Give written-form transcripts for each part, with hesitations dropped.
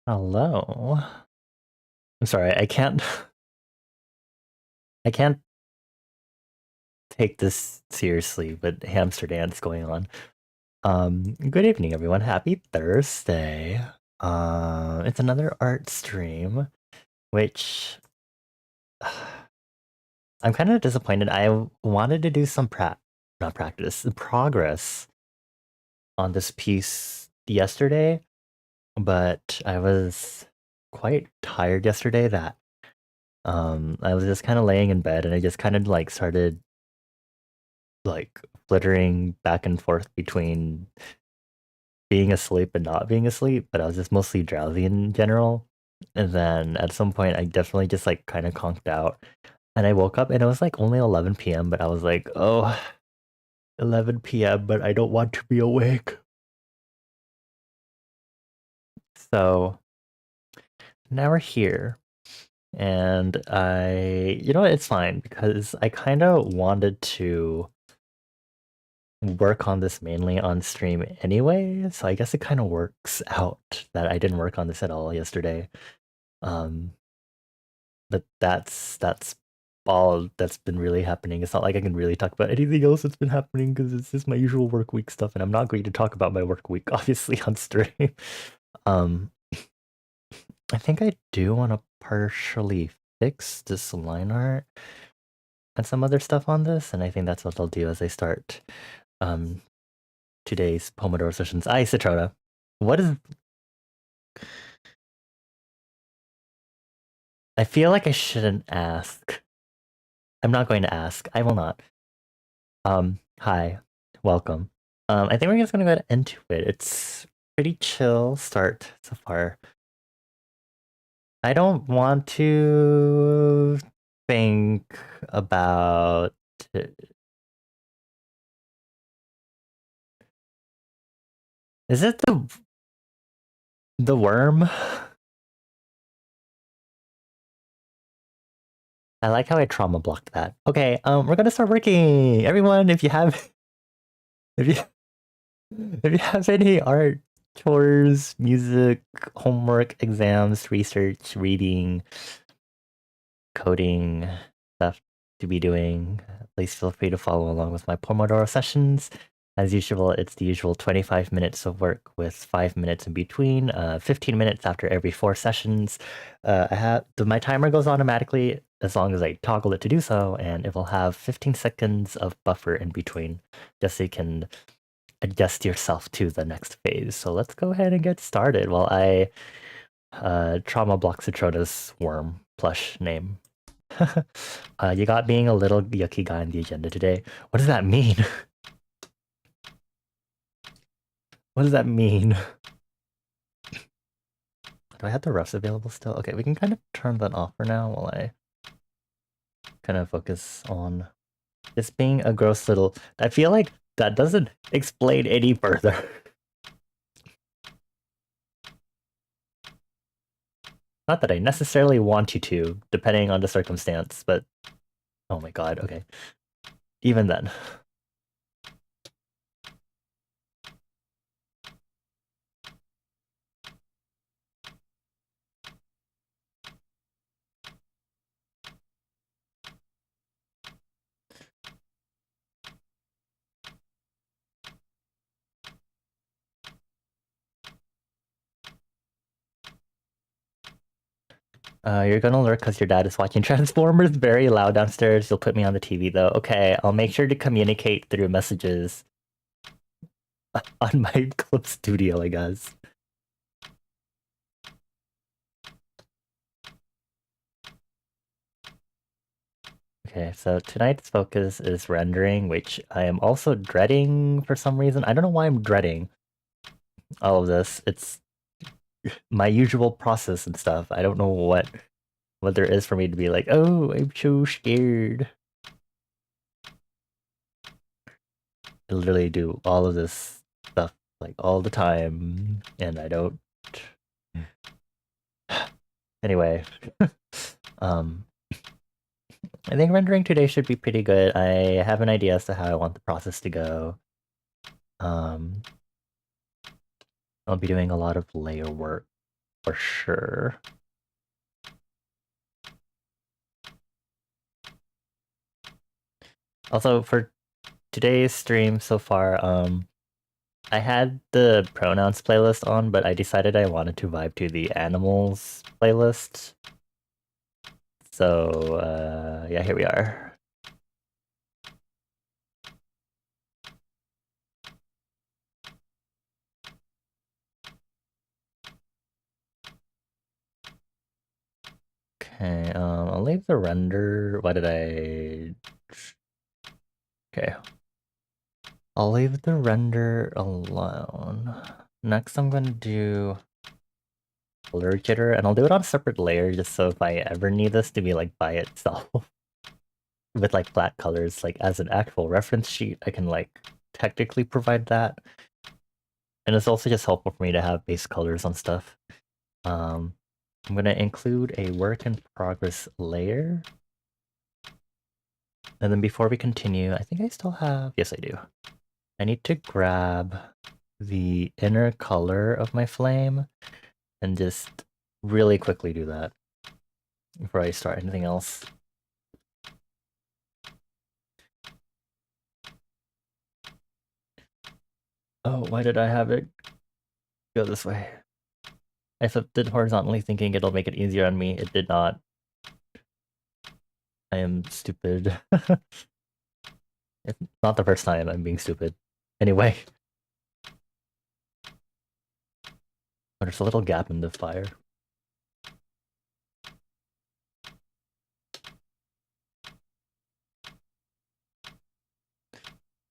Hello. I'm sorry, I can't I can't take this seriously, but hamster dance going on. Good evening everyone. Happy Thursday. It's another art stream, which I'm kind of disappointed. I wanted to do some not practice, progress on this piece yesterday, but I was quite tired yesterday that I was just kind of laying in bed and I just kind of like started like flittering back and forth between being asleep and not being asleep, but I was just mostly drowsy in general. And then at some point, I definitely just like kind of conked out. And I woke up and it was like only 11 p.m., but I was like, oh, 11 p.m., but I don't want to be awake. So now we're here. And you know what, it's fine because I kind of wanted to work on this mainly on stream anyway, so I guess it kind of works out that I didn't work on this at all yesterday. Um, but that's all that's been really happening. It's not like I can really talk about anything else that's been happening because it's just my usual work week stuff, and I'm not going to talk about my work week obviously on stream. Um, I think I do want to partially fix this line art and some other stuff on this, and I think that's what I'll do as I start um today's Pomodoro sessions. Ai, Citrona. What is... I feel like I shouldn't ask. I'm not going to ask. I will not. Hi. Welcome. I think we're just gonna go into it. It's pretty chill start so far. I don't want to think about... Is it the worm? I like how I trauma blocked that. Okay, we're gonna start working. Everyone, if you have if you if you have any art, chores, music, homework, exams, research, reading, coding, stuff to be doing, please feel free to follow along with my Pomodoro sessions. As usual, it's the usual 25 minutes of work with 5 minutes in between, 15 minutes after every 4 sessions. My timer goes automatically as long as I toggle it to do so, and it will have 15 seconds of buffer in between, just so you can adjust yourself to the next phase. So let's go ahead and get started while I trauma block Citrona's worm plush name. You got being a little yucky guy on the agenda today. What does that mean? What does that mean? Do I have the refs available still? Okay, we can kind of turn that off for now while I kind of focus on just being a gross little... I feel like that doesn't explain any further. Not that I necessarily want you to, depending on the circumstance, but... Oh my god, okay. Even then. You're gonna lurk because your dad is watching Transformers very loud downstairs. You'll put me on the TV though. Okay, I'll make sure to communicate through messages on my clip studio, I guess. Okay, so tonight's focus is rendering, which I am also dreading for some reason. I don't know why I'm dreading all of this. It's my usual process and stuff. I don't know what there is for me to be like, oh, I'm so scared. I literally do all of this stuff like all the time, and I don't. Anyway, I think rendering today should be pretty good. I have an idea as to how I want the process to go. I'll be doing a lot of layer work for sure. Also, for today's stream so far, I had the pronouns playlist on, but I decided I wanted to vibe to the animals playlist. So, yeah, here we are. Okay, I'll leave the render. Why did I... Okay. I'll leave the render alone. Next, I'm gonna do color jitter, and I'll do it on a separate layer just so if I ever need this to be like by itself with like flat colors, like as an actual reference sheet, I can like technically provide that. And it's also just helpful for me to have base colors on stuff. I'm gonna include a work in progress layer. And then before we continue, I think I still have, yes I do. I need to grab the inner color of my flame and just really quickly do that before I start anything else. Oh, why did I have it go this way? I flipped it horizontally thinking it'll make it easier on me. It did not. I am stupid. It's not the first time I'm being stupid. Anyway. Oh, there's a little gap in the fire.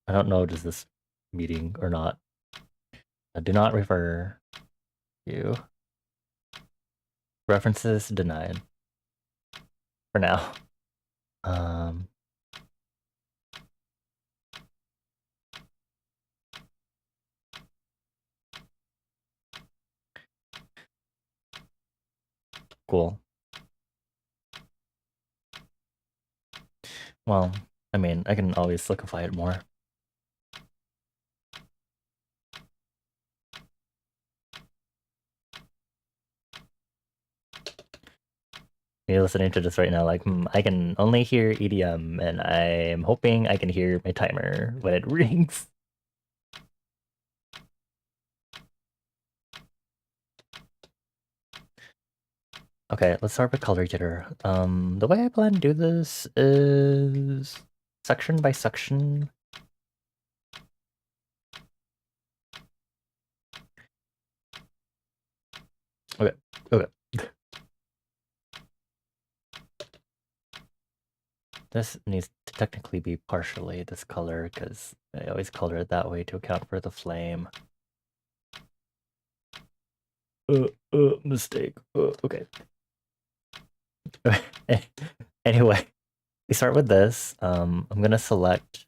I don't know, does this meeting or not? Do not refer you. References denied. For now. Cool. Well, I mean, I can always liquefy it more. You're listening to this right now, like, I can only hear EDM, and I'm hoping I can hear my timer when it rings. Okay, let's start with color jitter. The way I plan to do this is section by section. Okay, okay. This needs to technically be partially this color, because I always color it that way to account for the flame. Mistake. Okay. Anyway, we start with this. I'm gonna select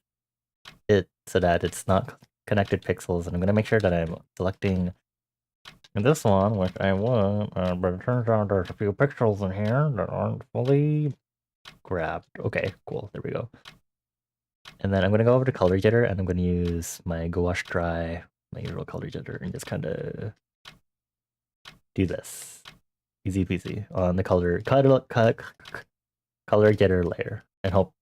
it so that it's not connected pixels, and I'm gonna make sure that I'm selecting this one, which I want, but it turns out there's a few pixels in here that aren't fully grabbed. Okay, cool, there we go. And then I'm gonna go over to color jitter, and I'm gonna use my gouache dry, my usual color jitter, and just kind of do this. Easy peasy on the color jitter layer, and hope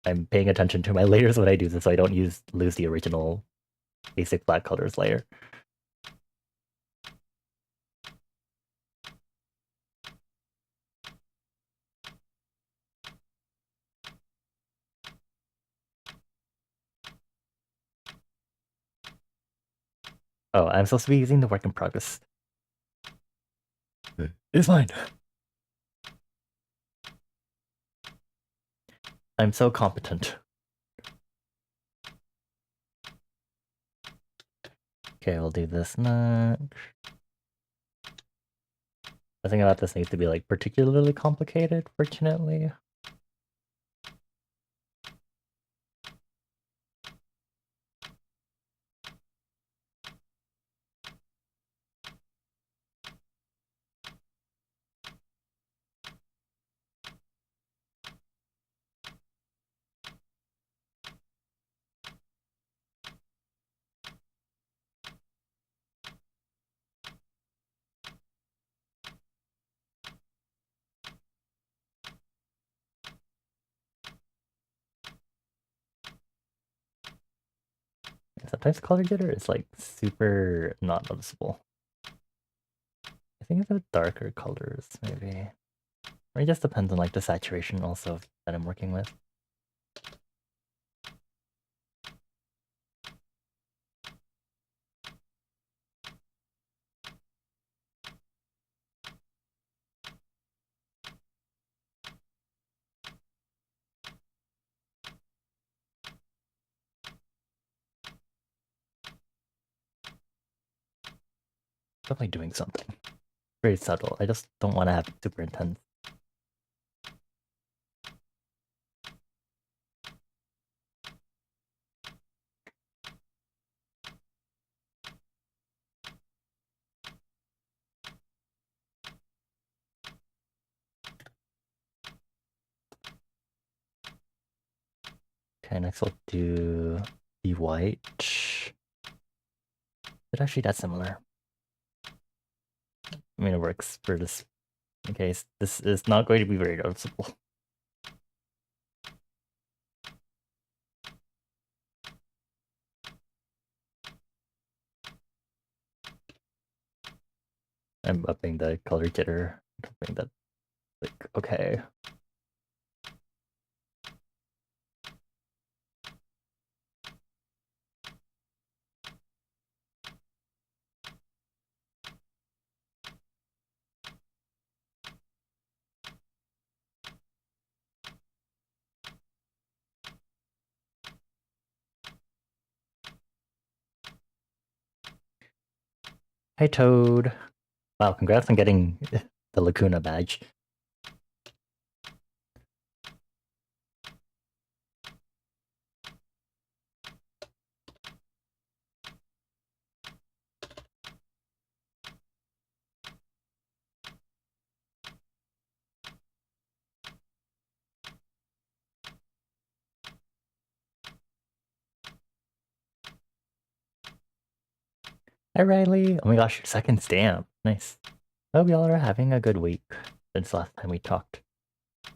I'm paying attention to my layers when I do this so I don't lose the original basic black colors layer. Oh, I'm supposed to be using the work in progress. It's fine. I'm so competent. Okay, I'll do this next. Nothing about this needs to be like particularly complicated, fortunately. sometimes color jitter is like super not noticeable. I think it's the darker colors, maybe. Or it just depends on like the saturation also that I'm working with. Definitely doing something. Very subtle. I just don't want to have it super intense. Okay, next I'll do the white. It's actually that similar. I mean, it works for this case. This is not going to be very noticeable. I'm upping the color jitter. Hoping that, like, okay. Hey Toad. Wow, congrats on getting the Lacuna badge. Hi Riley. Oh my gosh, your second stamp. Nice. Hope y'all are having a good week since last time we talked.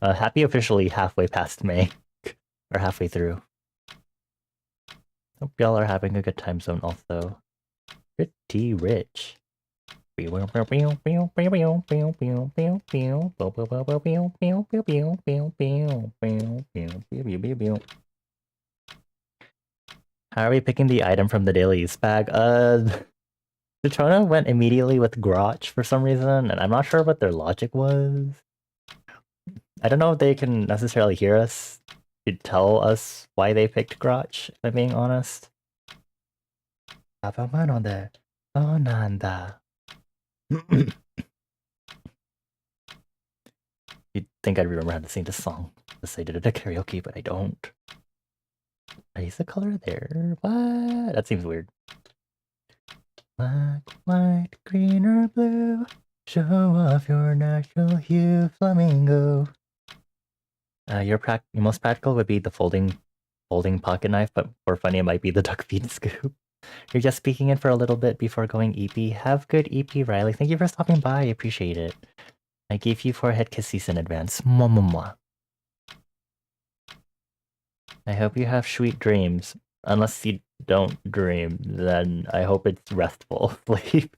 Happy officially halfway past May. Or halfway through. Hope y'all are having a good time zone also. Pretty rich. How are we picking the item from the dailies bag? Citrona went immediately with Grotch for some reason, and I'm not sure what their logic was. I don't know if they can necessarily hear us to tell us why they picked Grotch, if I'm being honest. Oh, nanda. You'd think I'd remember how to sing this song. Just I did it at karaoke, but I don't. Is the color there? What? That seems weird. Black, white, green, or blue. Show off your natural hue, flamingo. Your most practical would be the folding pocket knife, but for funny it might be the duck feed scoop. You're just speaking in for a little bit before going EP. Have good EP, Riley. Thank you for stopping by. I appreciate it. I gave you 4 head kisses in advance. Mwah, mwah, mwah. I hope you have sweet dreams. Unless you don't dream, then I hope it's restful sleep.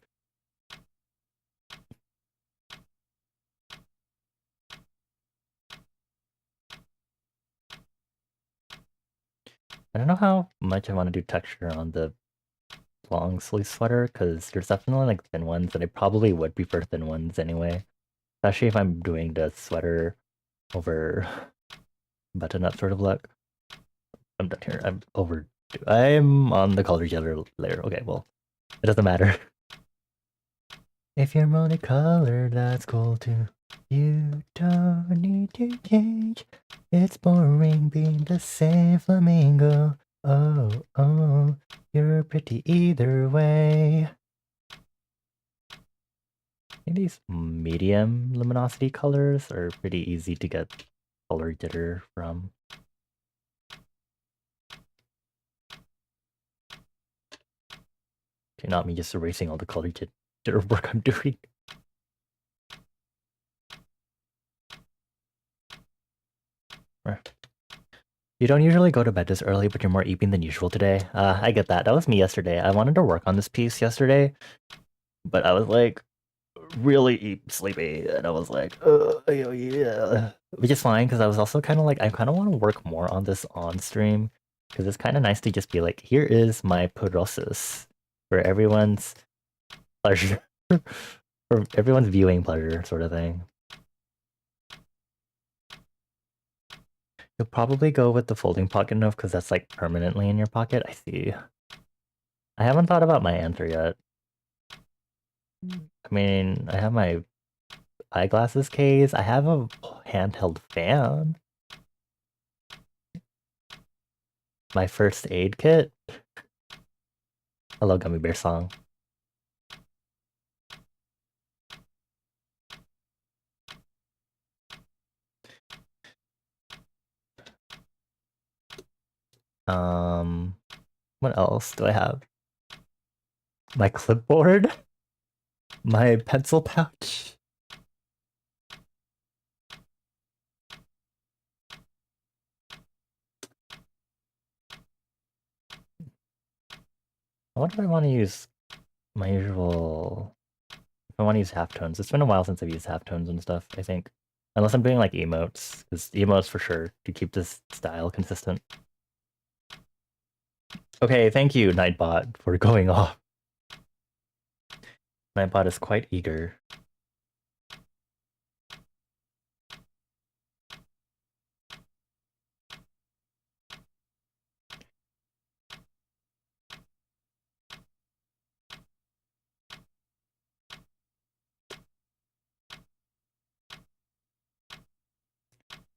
I don't know how much I want to do texture on the long sleeve sweater, because there's definitely like thin ones, and I probably would prefer thin ones anyway. Especially if I'm doing the sweater over button-up sort of look. I'm done here. I'm on the color jitter layer. Okay, well, it doesn't matter. If you're multicolored, that's cool too. You don't need to change. It's boring being the same flamingo. Oh, oh, you're pretty either way. I think these medium luminosity colors are pretty easy to get color jitter from. Okay, not me just erasing all the color jitter work I'm doing. You don't usually go to bed this early, but you're more eeping than usual today. I get that. That was me yesterday. I wanted to work on this piece yesterday, but I was like really sleepy, and I was like, yeah. Which is fine, because I was also kind of like, I kind of want to work more on this on stream, because it's kind of nice to just be like, here is my process for everyone's pleasure, for everyone's viewing pleasure, sort of thing. You'll probably go with the folding pocket knife because that's like permanently in your pocket. I see. I haven't thought about my answer yet. I mean, I have my eyeglasses case. I have a handheld fan. My first aid kit. Hello, Gummy Bear song. What else do I have? My clipboard. My pencil pouch. What do I want to use? My usual. If I want to use halftones. It's been a while since I've used halftones and stuff, I think. Unless I'm doing like emotes, because emotes for sure to keep this style consistent. Okay, thank you, Nightbot, for going off. Nightbot is quite eager.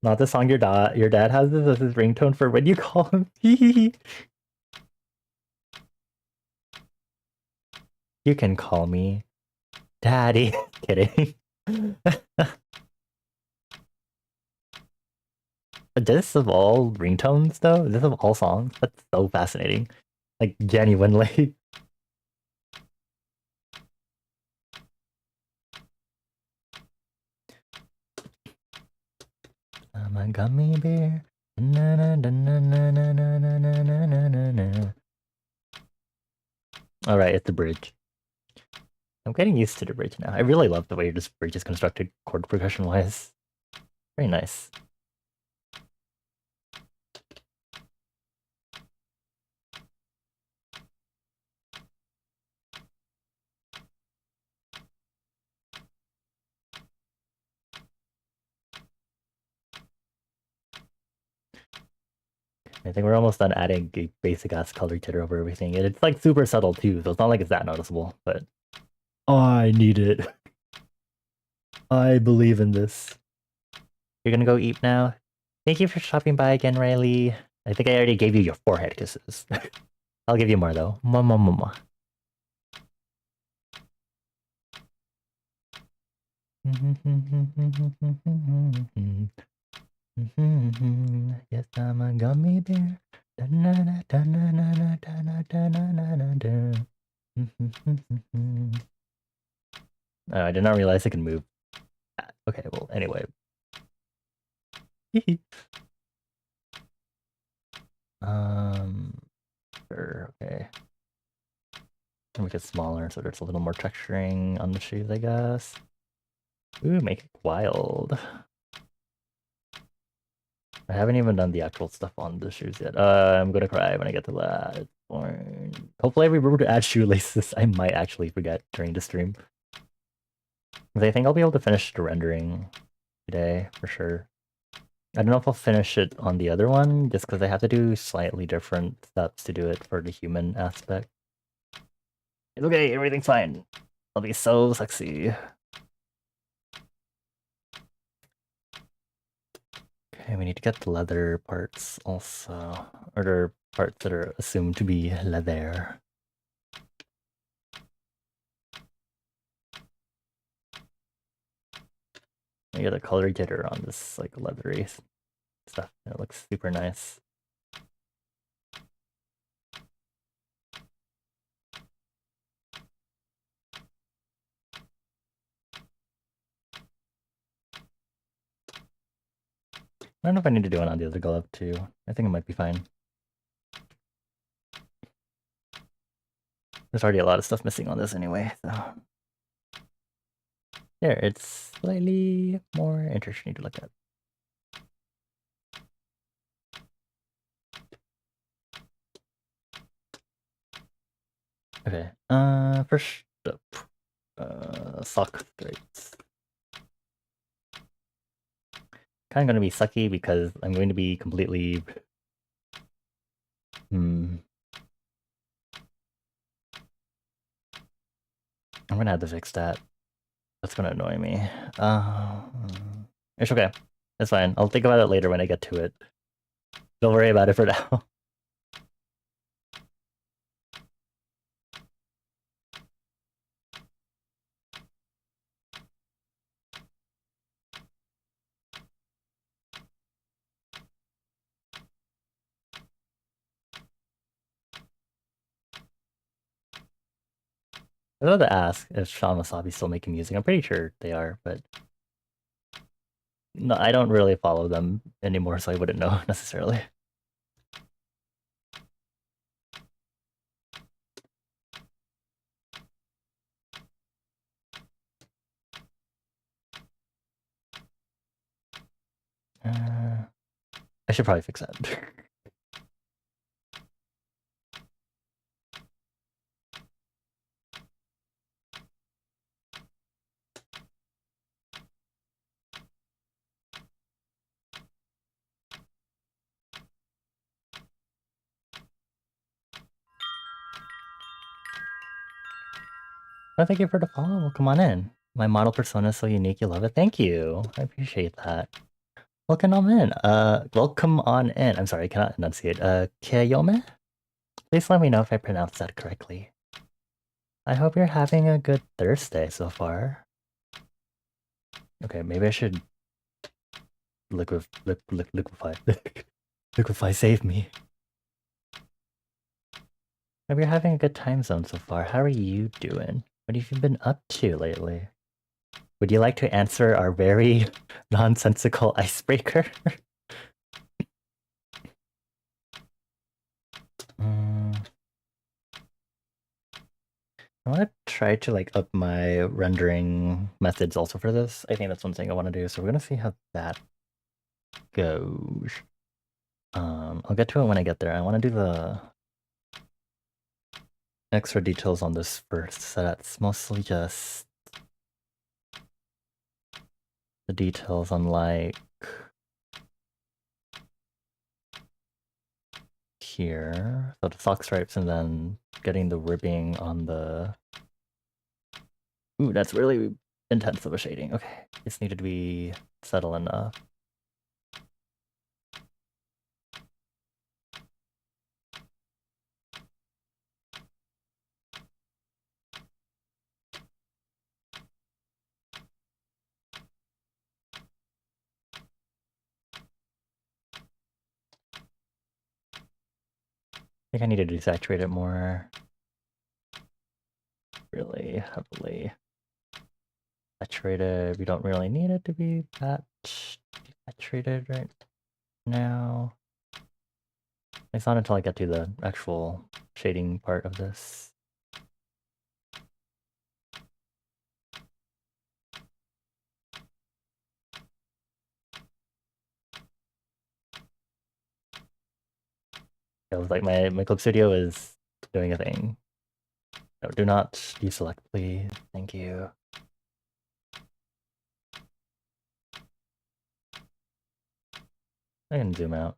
Not the song your dad has this as his ringtone for when you call him. You can call me Daddy. Kidding. This of all ringtones though? This of all songs? That's so fascinating. Like genuinely. I'm a gummy bear. Na, na, na, na, na, na, na, na, na, na, na, na. Alright, it's the bridge. I'm getting used to the bridge now. I really love the way this bridge is constructed chord progression wise. Very nice. I think we're almost done adding a basic ass color jitter over everything. And it's like super subtle too, so it's not like it's that noticeable, but I need it. I believe in this. You're gonna go eat now? Thank you for stopping by again, Riley. I think I already gave you your forehead kisses. I'll give you more though. Mama mama. Yes, I'm a gummy bear. Oh, I did not realize I could move. Okay, well, anyway. Sure, okay. Make it smaller so there's a little more texturing on the shoes, I guess. Ooh, make it wild. I haven't even done the actual stuff on the shoes yet. I'm gonna cry when I get to that point. Hopefully I remember to add shoelaces. I might actually forget during the stream. I think I'll be able to finish the rendering today, for sure. I don't know if I'll finish it on the other one, just because I have to do slightly different steps to do it for the human aspect. It's okay, everything's fine. I'll be so sexy. Okay, we need to get the leather parts also. Or the parts that are assumed to be leather. I get a color jitter on this like leathery stuff. It looks super nice. don't know if I need to do it on the other glove too. I think it might be fine. There's already a lot of stuff missing on this anyway, so. There, it's slightly more interesting to look at. Okay, first up, sock threads. Kind of gonna be sucky because I'm going to be completely... I'm gonna have to fix that. That's gonna annoy me. It's okay. It's fine. I'll think about it later when I get to it. Don't worry about it for now. I was about to ask if Sean Wasabi's still making music. I'm pretty sure they are, but no, I don't really follow them anymore, so I wouldn't know necessarily. I should probably fix that. Oh, thank you for the follow. Come on in. My model persona is so unique, you love it. Thank you. I appreciate that. Welcome on in. Welcome on in. I'm sorry, I cannot enunciate. Kiyome? Please let me know if I pronounced that correctly. I hope you're having a good Thursday so far. Okay, maybe I should liquefy. Liquefy, save me. Hope you're having a good time zone so far. How are you doing? What have you been up to lately? Would you like to answer our very nonsensical icebreaker? I want to try to like up my rendering methods also for this. I think that's one thing I want to do. So we're gonna see how that goes. I'll get to it when I get there. I want to do the extra details on this first. So that's mostly just the details on like here. So the sock stripes and then getting the ribbing on the... Ooh, that's really intense of a shading. Okay, just needed to be subtle enough. I think I need to desaturate it more. Really heavily saturated. We don't really need it to be that saturated right now. It's not until I get to the actual shading part of this. It was like my clip studio is doing a thing. No, do not deselect, please. Thank you. I can zoom out.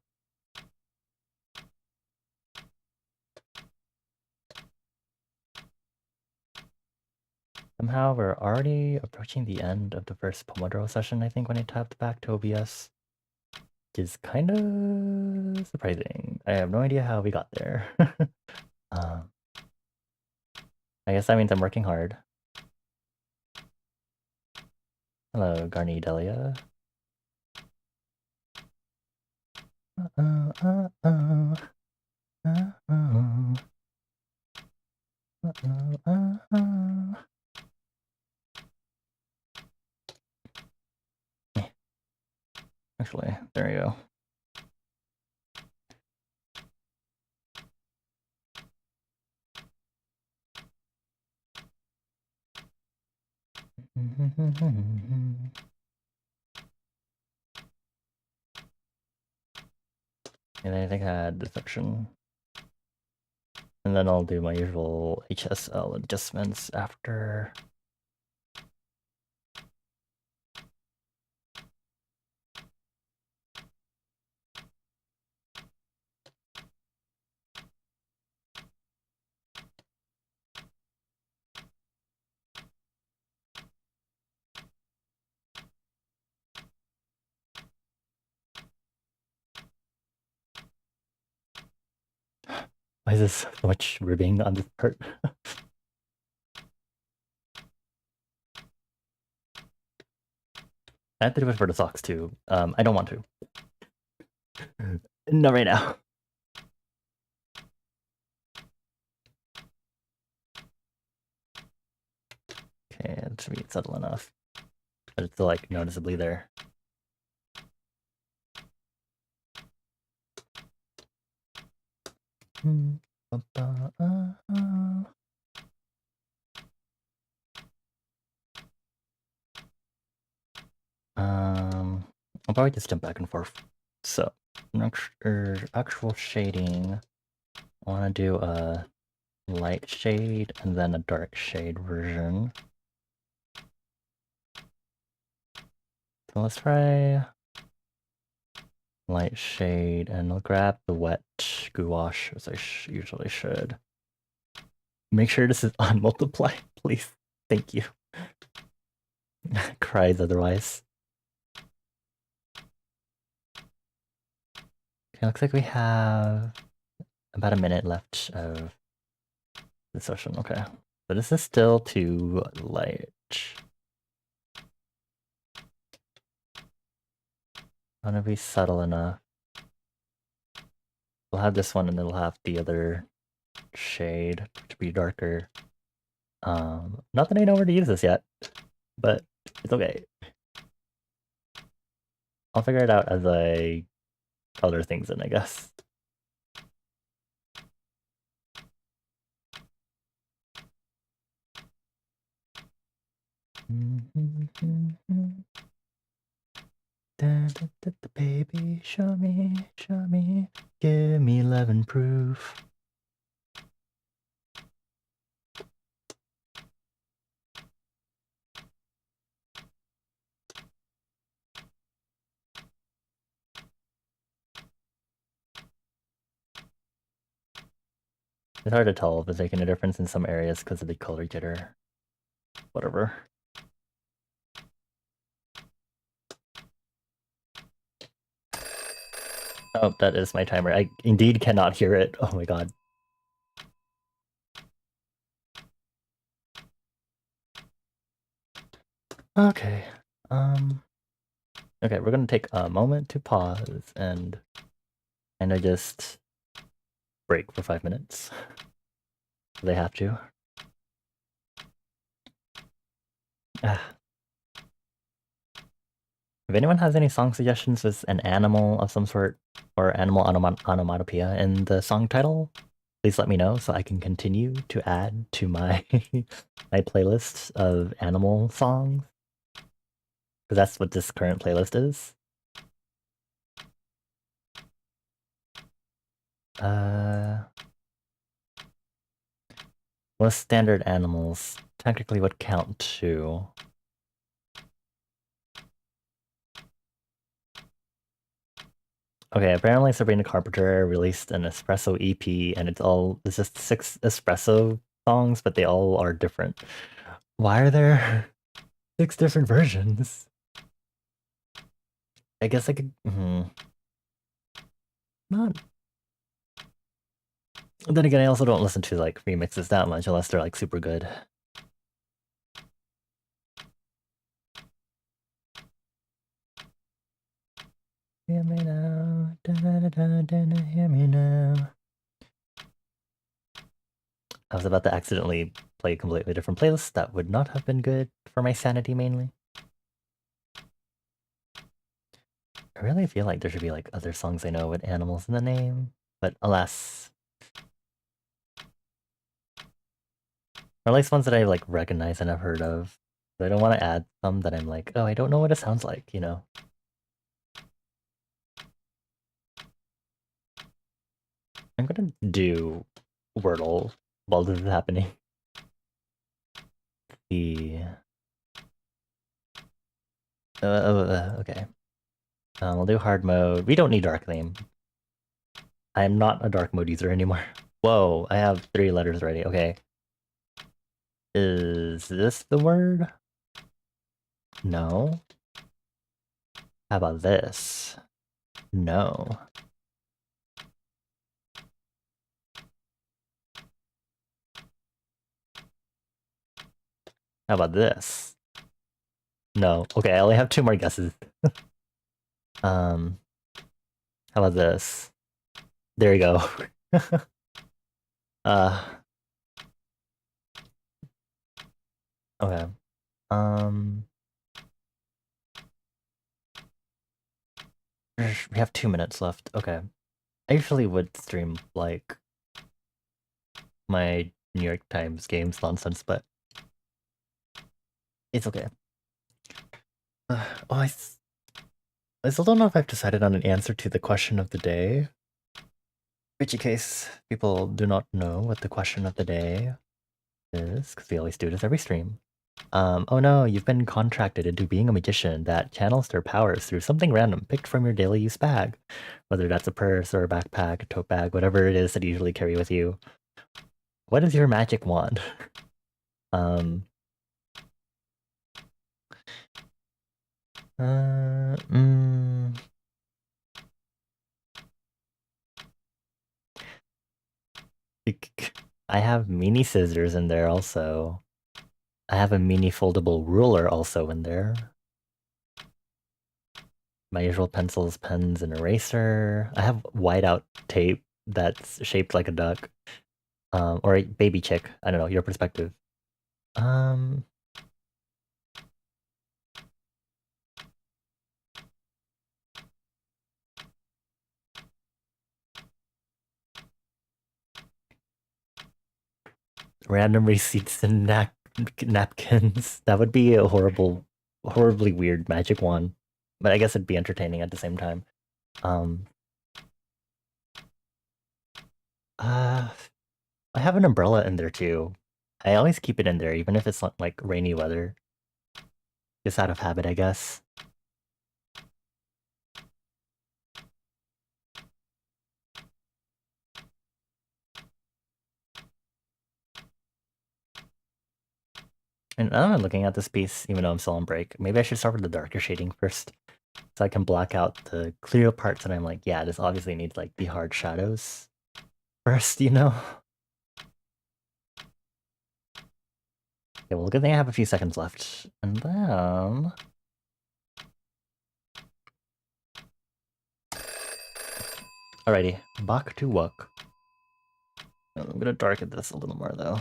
Somehow we're already approaching the end of the first Pomodoro session, I think, when I tapped back to OBS. Which is kind of surprising. I have no idea how we got there. I guess that means I'm working hard. Hello, Garni Delia. Actually, there you go. And I think I had this section. And then I'll do my usual HSL adjustments after. Why is this so much ribbing on this part? I have to do it for the socks too. I don't want to. Not right now. Okay, it should be subtle enough. But it's still like noticeably there. I'll probably just jump back and forth. So, actual shading, I want to do a light shade and then a dark shade version. So let's try light shade, and I'll grab the wet gouache as I usually should. Make sure this is on multiply, please. Thank you. Cries otherwise. Okay, looks like we have about a minute left of the session. Okay, but this is still too light. I want to be subtle enough. We'll have this one and it'll have the other shade to be darker. Not that I know where to use this yet, but it's okay. I'll figure it out as I color things in, I guess. Baby, show me, give me love and proof. It's hard to tell if it's making a difference in some areas because of the color jitter. Whatever. Oh, that is my timer. I indeed cannot hear it. Oh my god. Okay. Okay, we're gonna take a moment to pause and I just break for 5 minutes. They have to. If anyone has any song suggestions with an animal of some sort or animal onomatopoeia in the song title, please let me know so I can continue to add to my my playlist of animal songs. Because that's what this current playlist is. Most standard animals technically would count to. Okay, apparently Sabrina Carpenter released an espresso EP and it's just 6 espresso songs, but they all are different. Why are there 6 different versions? I guess I could not. Then again, I also don't listen to like remixes that much unless they're like super good. Hear me now, da da da da, hear me now. I was about to accidentally play a completely different playlist. That would not have been good for my sanity mainly. I really feel like there should be like other songs I know with animals in the name, but alas. Or at least ones that I like recognize and have heard of. But I don't want to add some that I'm like, oh, I don't know what it sounds like, you know? I'm gonna do Wordle while this is happening. The okay. We'll do hard mode. We don't need dark theme. I'm not a dark mode user anymore. Whoa, I have 3 letters already. Okay. Is this the word? No. How about this? No. How about this? No. Okay, I only have 2 more guesses. How about this? There you go. uh, okay. Um, we have 2 minutes left. Okay. I usually would stream like my New York Times games nonsense, but it's okay. Oh, I still don't know if I've decided on an answer to the question of the day. Which in case people do not know what the question of the day is, because we always do this every stream. Oh no, you've been contracted into being a magician that channels their powers through something random picked from your daily use bag. Whether that's a purse or a backpack, a tote bag, whatever it is that you usually carry with you. What is your magic wand? um... Uh, mm, I have mini scissors in there also. I have a mini foldable ruler also in there. My usual pencils, pens, and eraser. I have whiteout tape that's shaped like a duck. Or a baby chick. I don't know, your perspective. Um, Random receipts and napkins. That would be a horribly weird magic wand. But I guess it'd be entertaining at the same time. Um, uh, I have an umbrella in there too. I always keep it in there, even if it's not like rainy weather. Just out of habit, I guess. And I'm looking at this piece, even though I'm still on break. Maybe I should start with the darker shading first. So I can block out the clear parts and I'm like, yeah, this obviously needs like the hard shadows first, you know? Okay, well, good thing I have a few seconds left. And then... Alrighty, back to work. I'm gonna darken this a little more though.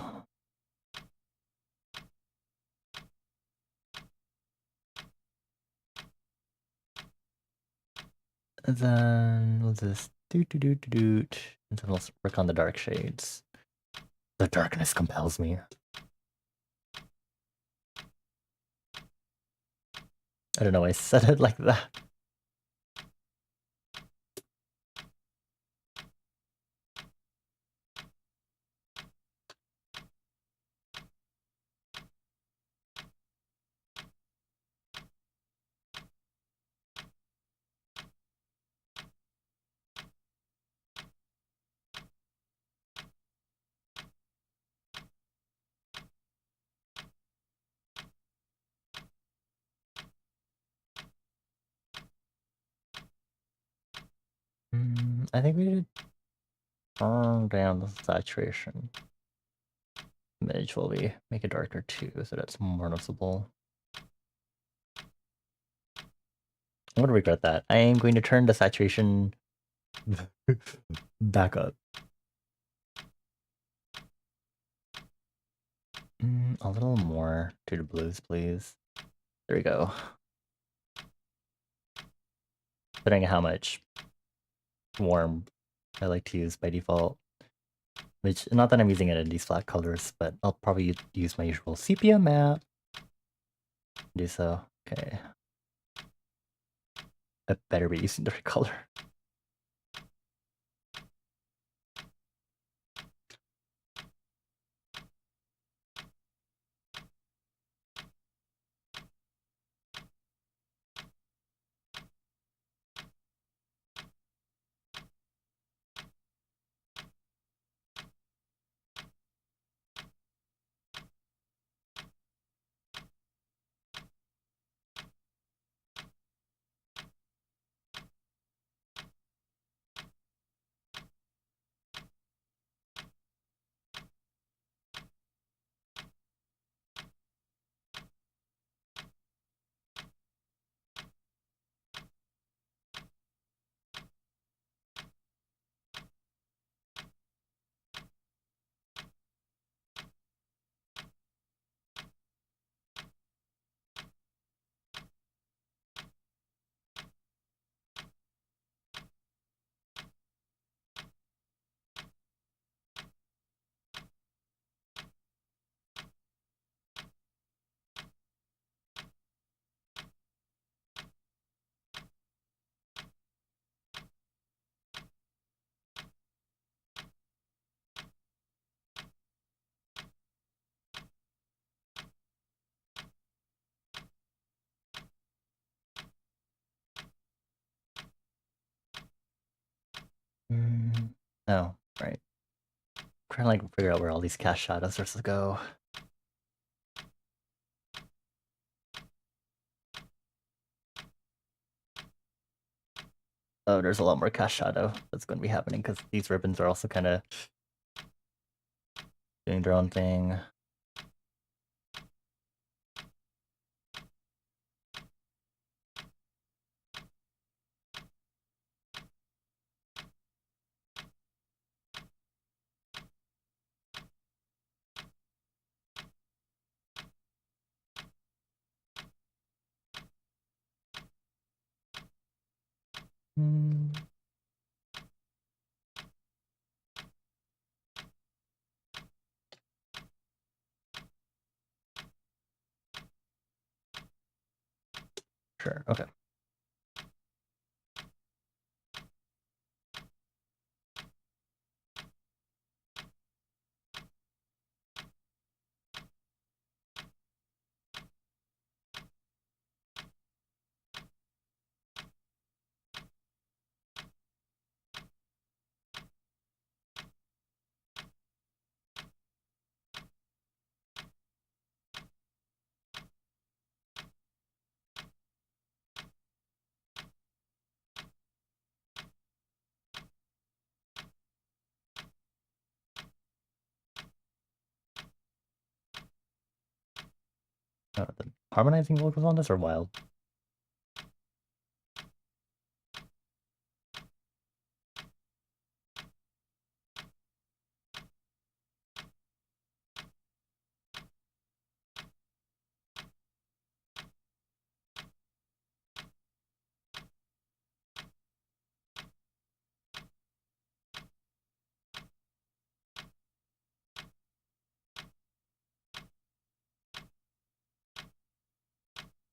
And then we'll just doot. And then we'll work on the dark shades. The darkness compels me. I don't know, I said it like that. I think we should turn down the saturation image while we make it darker too, so that's more noticeable. I'm gonna regret that. I am going to turn the saturation back up. A little more to the blues, please. There we go. depending on how much warm I like to use by default. Which, not that I'm using it in these flat colors, but I'll probably use my usual sepia map. Do so. Okay. I better be using the right color. Oh, right. Trying to like figure out where all these cast shadows are supposed to go. Oh, there's a lot more cast shadow that's going to be happening because these ribbons are also kind of doing their own thing. Hmm. Sure, okay. The harmonizing vocals on this are wild.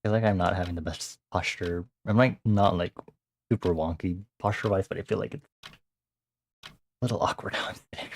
I feel like I'm not having the best posture. I'm like not like super wonky posture wise, but I feel like it's a little awkward how I'm sitting.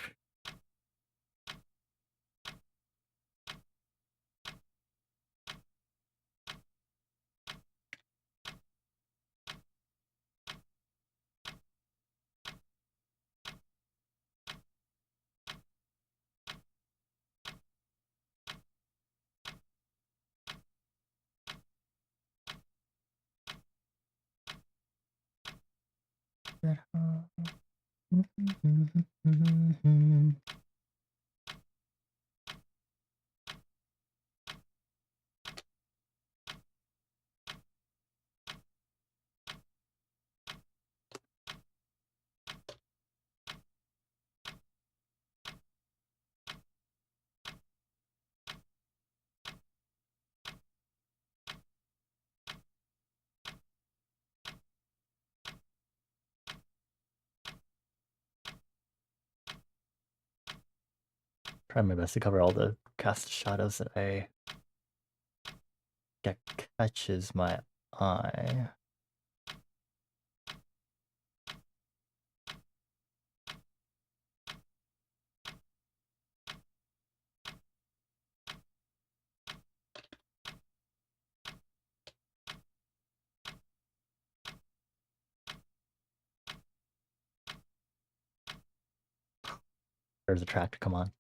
Trying my best to cover all the cast shadows that catches my eye. There's a track to come on.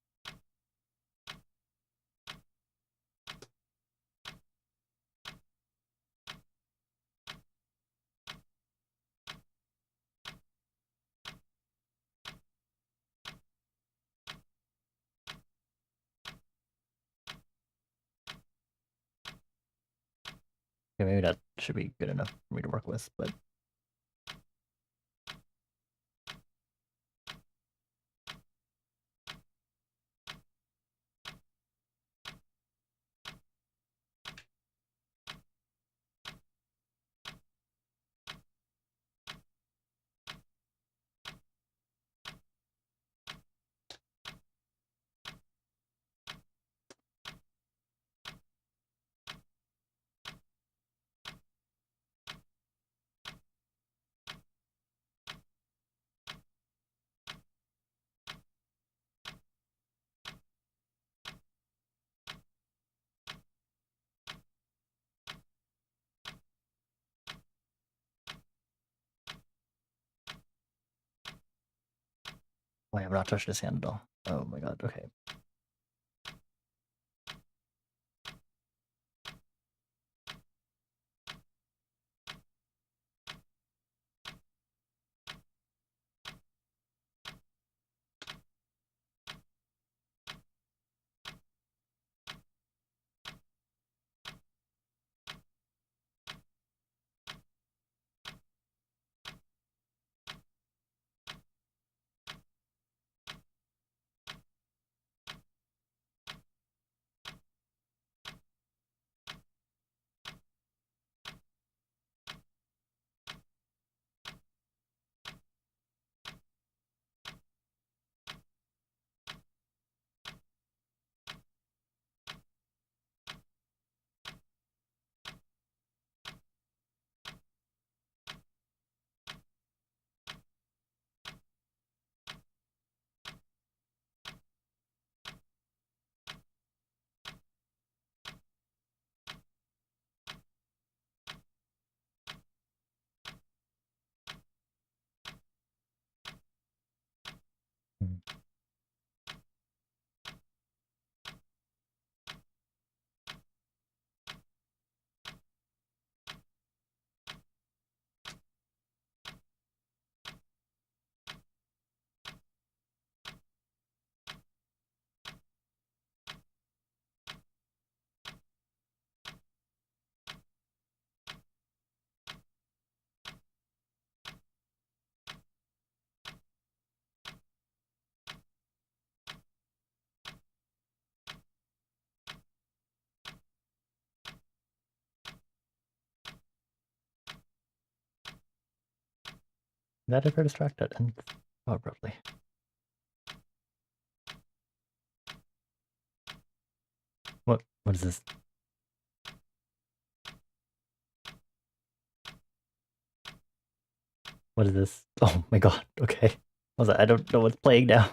Okay, maybe that should be good enough for me to work with, but oh, I have not touched his hand at all. Oh my god, okay. Hmm. That if you're distracted and oh abruptly. What is this? What is this? Oh my god, okay. I was like, I don't know what's playing now.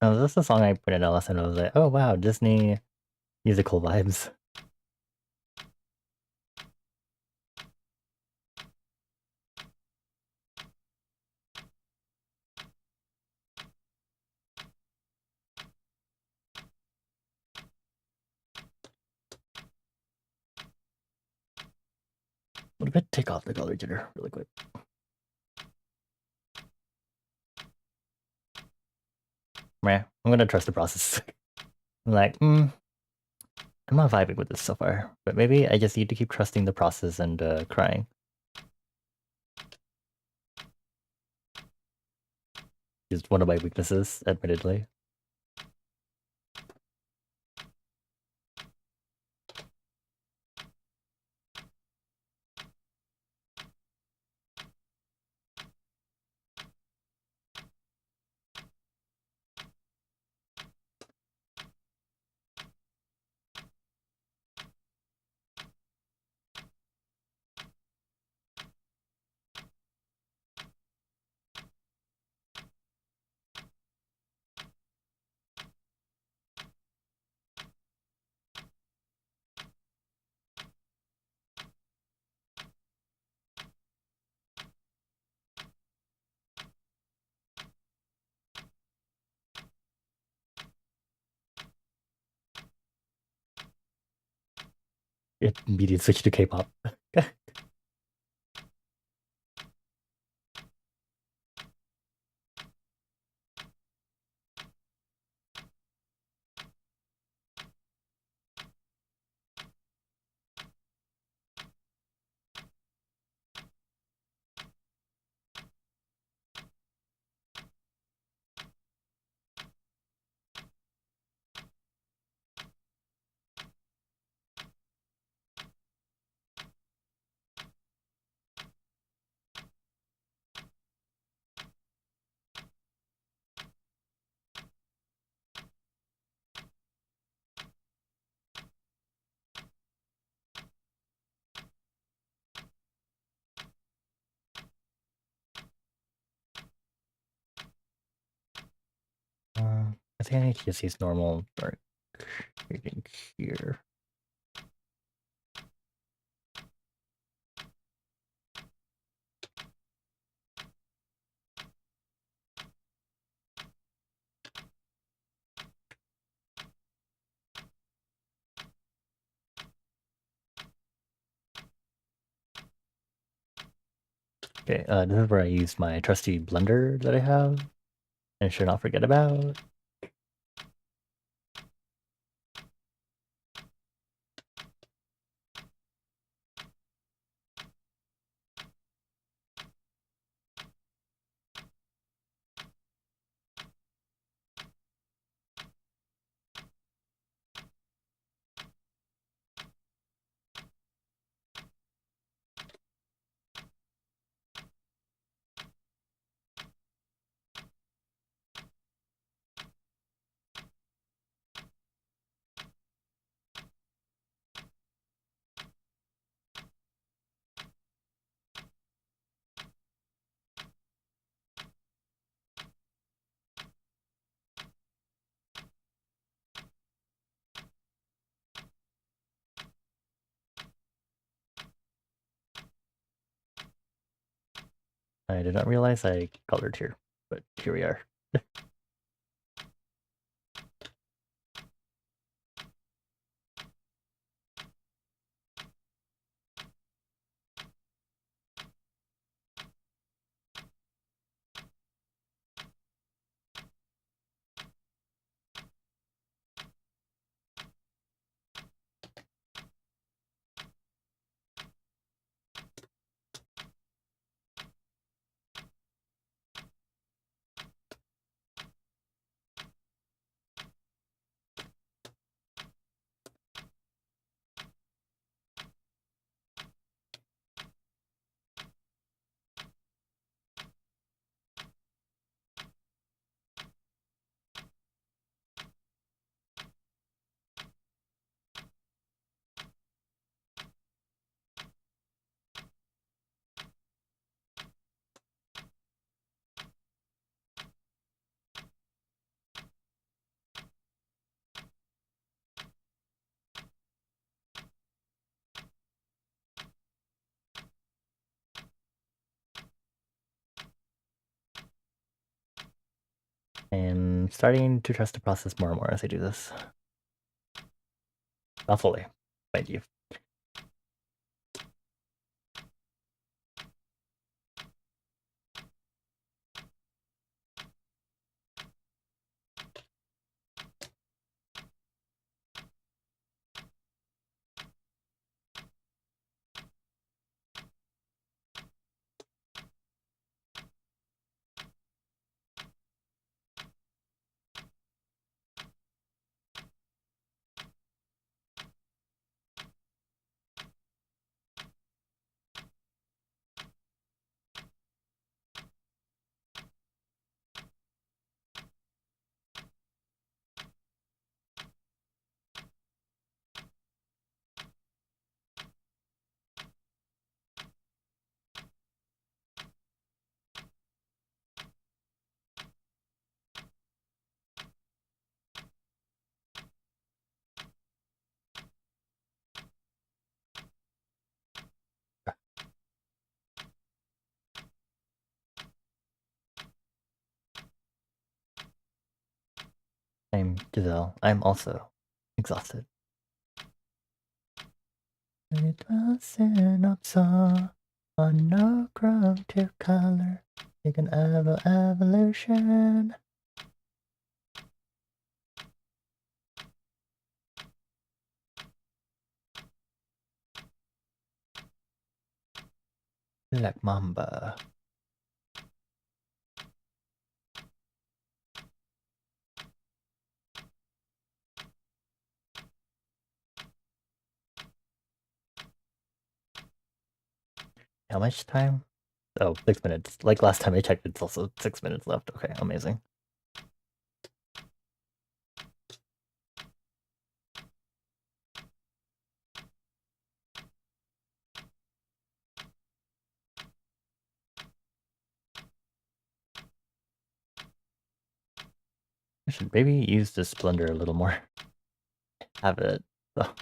This is a song I pointed out last time. I was like, oh wow, Disney musical vibes. What if I take off the color jitter really quick? Meh, I'm gonna trust the process. I'm like, I'm not vibing with this so far, but maybe I just need to keep trusting the process and crying. Is one of my weaknesses, admittedly. It immediately switched to K-pop. I think I need to just use normal dark shading here. Okay, this is where I use my trusty blender that I have and should not forget about. I did not realize I colored here, but here we are. I'm starting to trust the process more and more as I do this. Not fully, mind you. I'm Giselle. I'm also exhausted. It wasn't up so on no ground to color. You can evolution. Like Mamba. How much time? Oh, 6 minutes. Like last time I checked, it's also 6 minutes left. Okay, amazing. I should maybe use this blender a little more. Have it. Oh.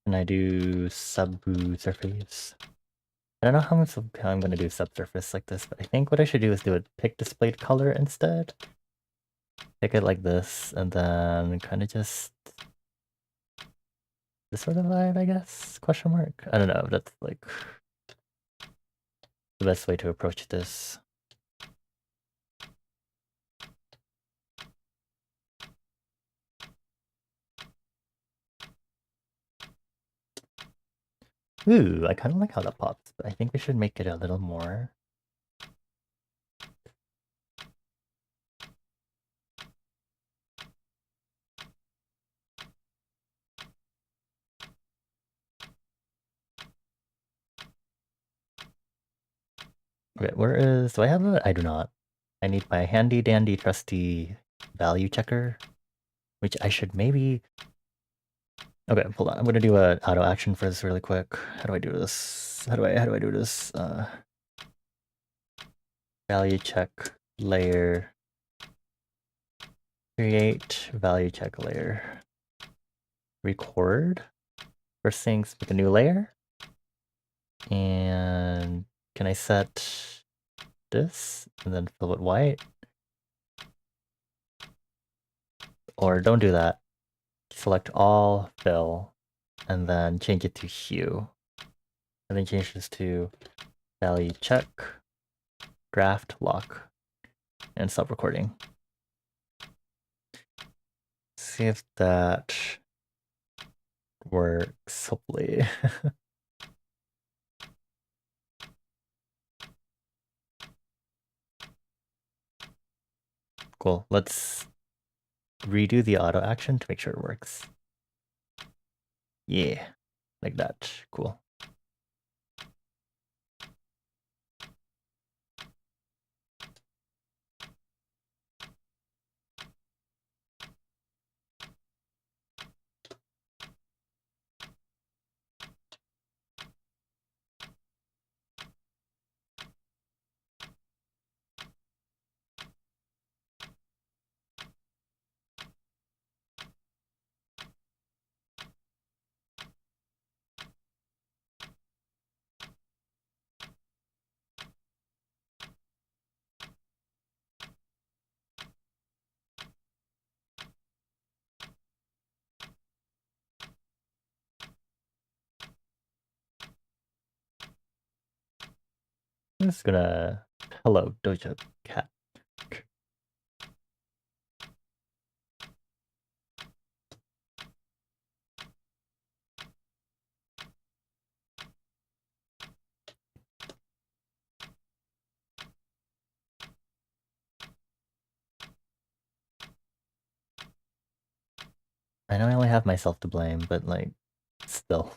Can I do subsurface? I don't know how I'm gonna do subsurface like this, but I think what I should do is do a pick displayed color instead. Pick it like this, and then kind of just this sort of vibe, I guess? Question mark? I don't know if that's like the best way to approach this. Ooh, I kind of like how that pops, but I think we should make it a little more. Okay, where is... do I have it? I do not. I need my handy dandy trusty value checker, which I should maybe... Okay, hold on. I'm gonna do a auto action for this really quick. How do I do this? How do I do this? Value check layer. Create value check layer. Record. First things, make a new layer. And can I set this and then fill it white? Or don't do that. Select all, fill, and then change it to hue. and then change this to value check, draft lock, and stop recording. See if that works, hopefully. Cool. Let's redo the auto action to make sure it works. Yeah, like that. Cool. I'm just gonna hello Doja Cat. I know I only have myself to blame, but like, still.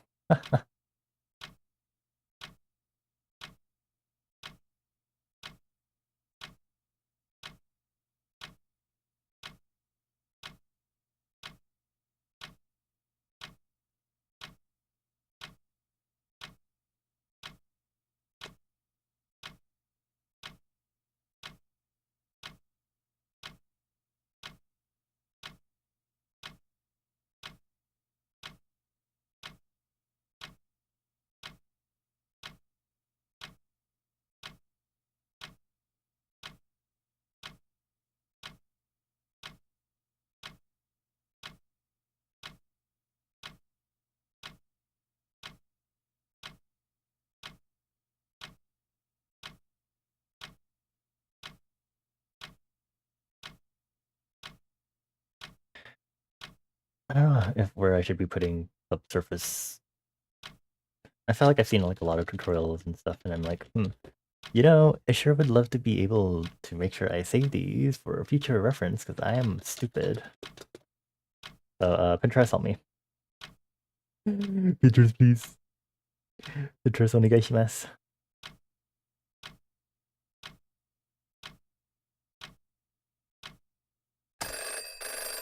I don't know if where I should be putting subsurface. I feel like I've seen like a lot of tutorials and stuff, and I'm like, you know, I sure would love to be able to make sure I save these for future reference because I am stupid. So, Pinterest, help me. Pinterest, please. Pinterest, onegaishimasu.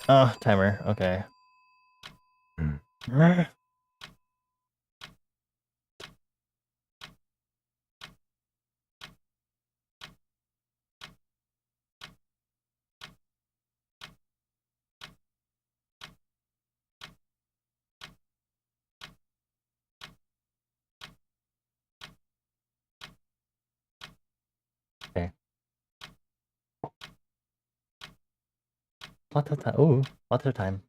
Oh, timer. Okay. Okay. Lots of time. Ooh, lots of time.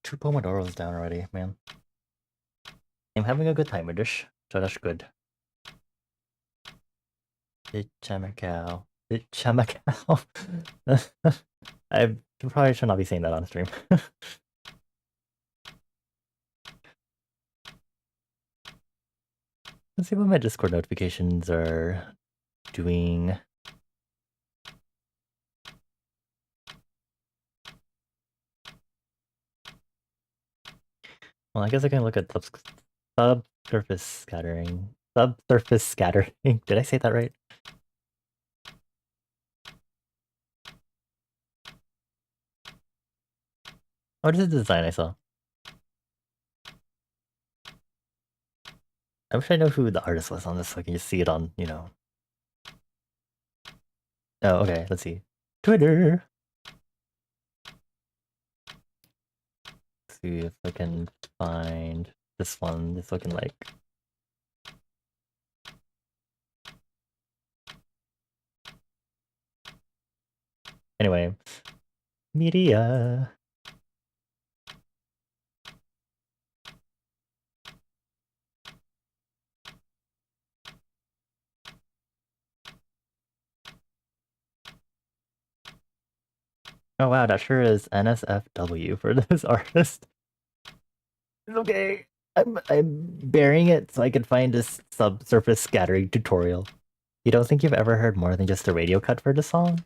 Two pomodoros down already, man. I'm having a good time with this, so that's good. Bitchamacau. Bitchamacau. I probably should not be saying that on stream. Let's see what my Discord notifications are doing. Well, I guess I can look at subsurface scattering. Subsurface scattering. Did I say that right? What is the design I saw? I wish I know who the artist was on this so I can just see it on, you know. Oh, okay, let's see. Twitter! Let's see if I can find this one. It's looking like... Anyway, media. Oh wow, that sure is NSFW for this artist. It's okay. I'm burying it so I can find this subsurface scattering tutorial. You don't think you've ever heard more than just a radio cut for the song?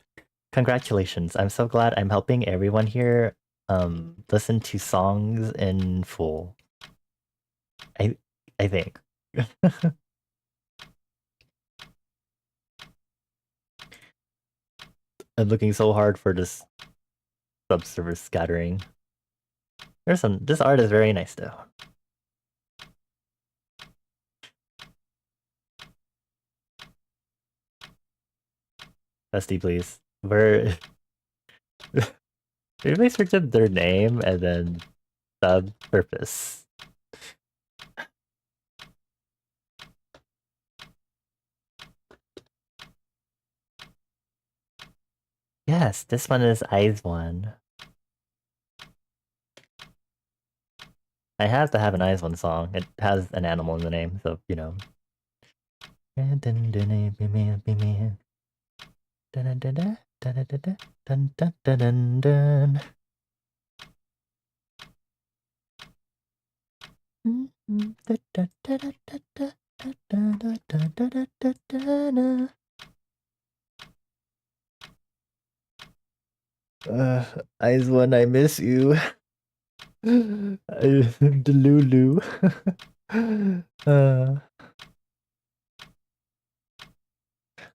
Congratulations. I'm so glad I'm helping everyone here listen to songs in full. I I think. I'm looking so hard for this subsurface scattering. This art is very nice though. Bestie, please. Where maybe they searched their name and then subsurface. Yes, this one is Eyes One. I have to have an Eyes One song. It has an animal in the name, so you know. Eyes One, I miss you. Delulu.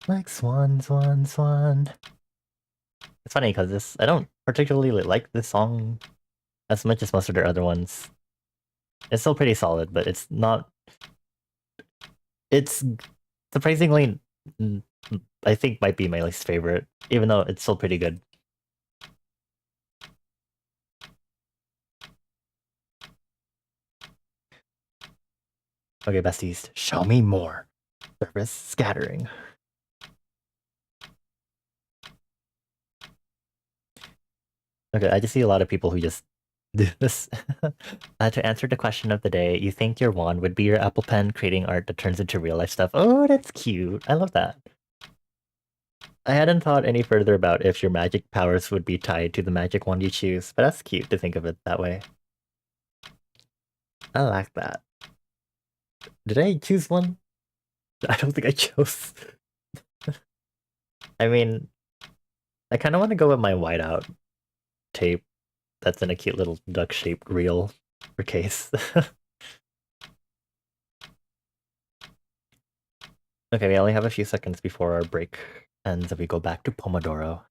Like swan, swan, swan. It's funny because I don't particularly like this song as much as most of their other ones. It's still pretty solid, but it's not. It's surprisingly, I think might be my least favorite, even though it's still pretty good. Okay, besties, show me more. Surface scattering. Okay, I just see a lot of people who just do this. To answer the question of the day, you think your wand would be your Apple Pen creating art that turns into real life stuff? Oh, that's cute. I love that. I hadn't thought any further about if your magic powers would be tied to the magic wand you choose, but that's cute to think of it that way. I like that. Did I choose one? I don't think I chose. I mean, I kind of want to go with my whiteout tape that's in a cute little duck-shaped reel for case. Okay, we only have a few seconds before our break ends if we go back to Pomodoro.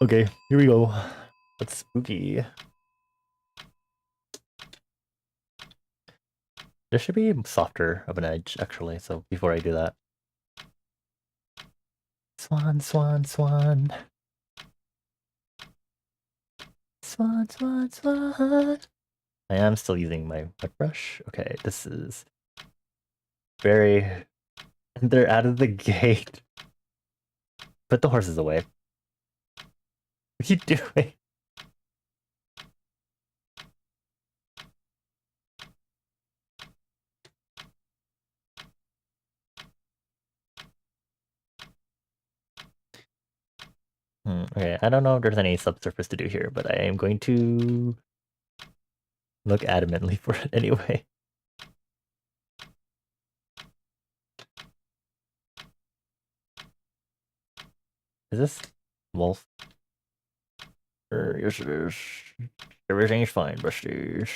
Okay, here we go. That's spooky. There should be softer of an edge, actually, so before I do that. Swan, swan, swan. Swan, swan, swan. I am still using my wet brush. Okay, this is very... They're out of the gate. Put the horses away. What are you doing? Okay, I don't know if there's any subsurface to do here, but I am going to look adamantly for it anyway. Is this wolf? Yes, it is. Everything's fine, besties.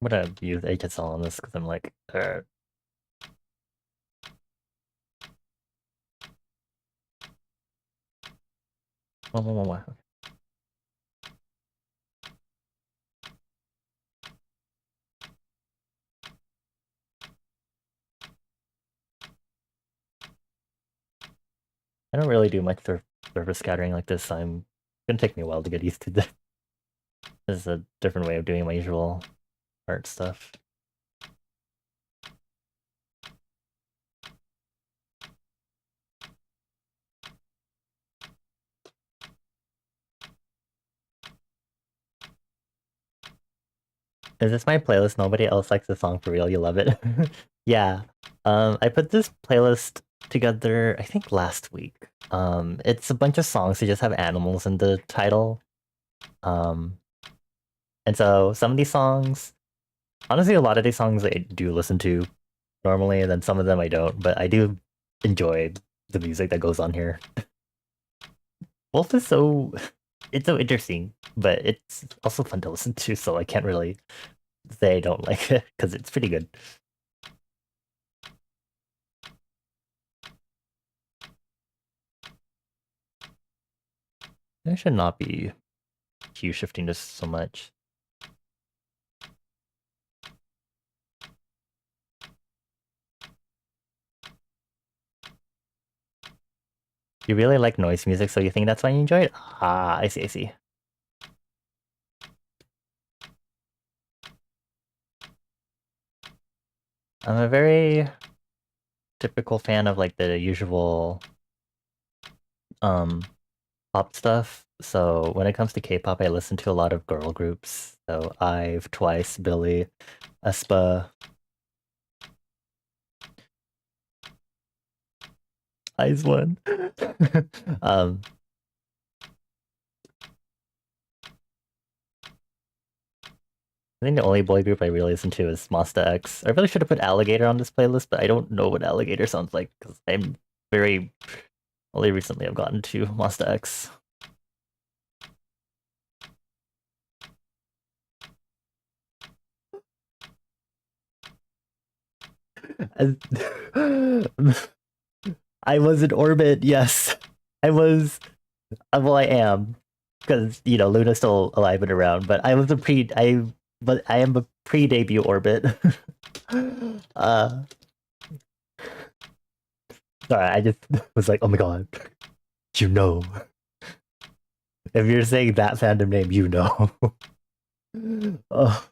I'm gonna use HSL on this because I'm like, wah. I don't really do much surface scattering like this. It's gonna take me a while to get used to this. This is a different way of doing my usual art stuff. Is this my playlist? Nobody else likes the song for real. You love it. Yeah. I put this playlist together, I think last week. It's a bunch of songs that just have animals in the title. Um, and so some of these songs, honestly, a lot of these songs I do listen to normally, and then some of them I don't, but I do enjoy the music that goes on here. Wolf is it's so interesting, but it's also fun to listen to, so I can't really say I don't like it because it's pretty good. I should not be hue shifting this so much. You really like noise music, so you think that's why you enjoy it? Ah, I see, I see. I'm a very typical fan of like the usual um pop stuff. So when it comes to K-pop, I listen to a lot of girl groups. So I've Twice, Billy, aespa, Eyes One. um, I think the only boy group I really listen to is Monsta X. I really should have put Alligator on this playlist, but I don't know what Alligator sounds like because I'm very only recently I've gotten to Monsta X. I was in orbit, yes. I was well I am. Because, you know, Luna's still alive and around, but I am a pre-debut orbit. uh sorry, I just was like, oh my god. You know. If you're saying that fandom name, you know. Oh.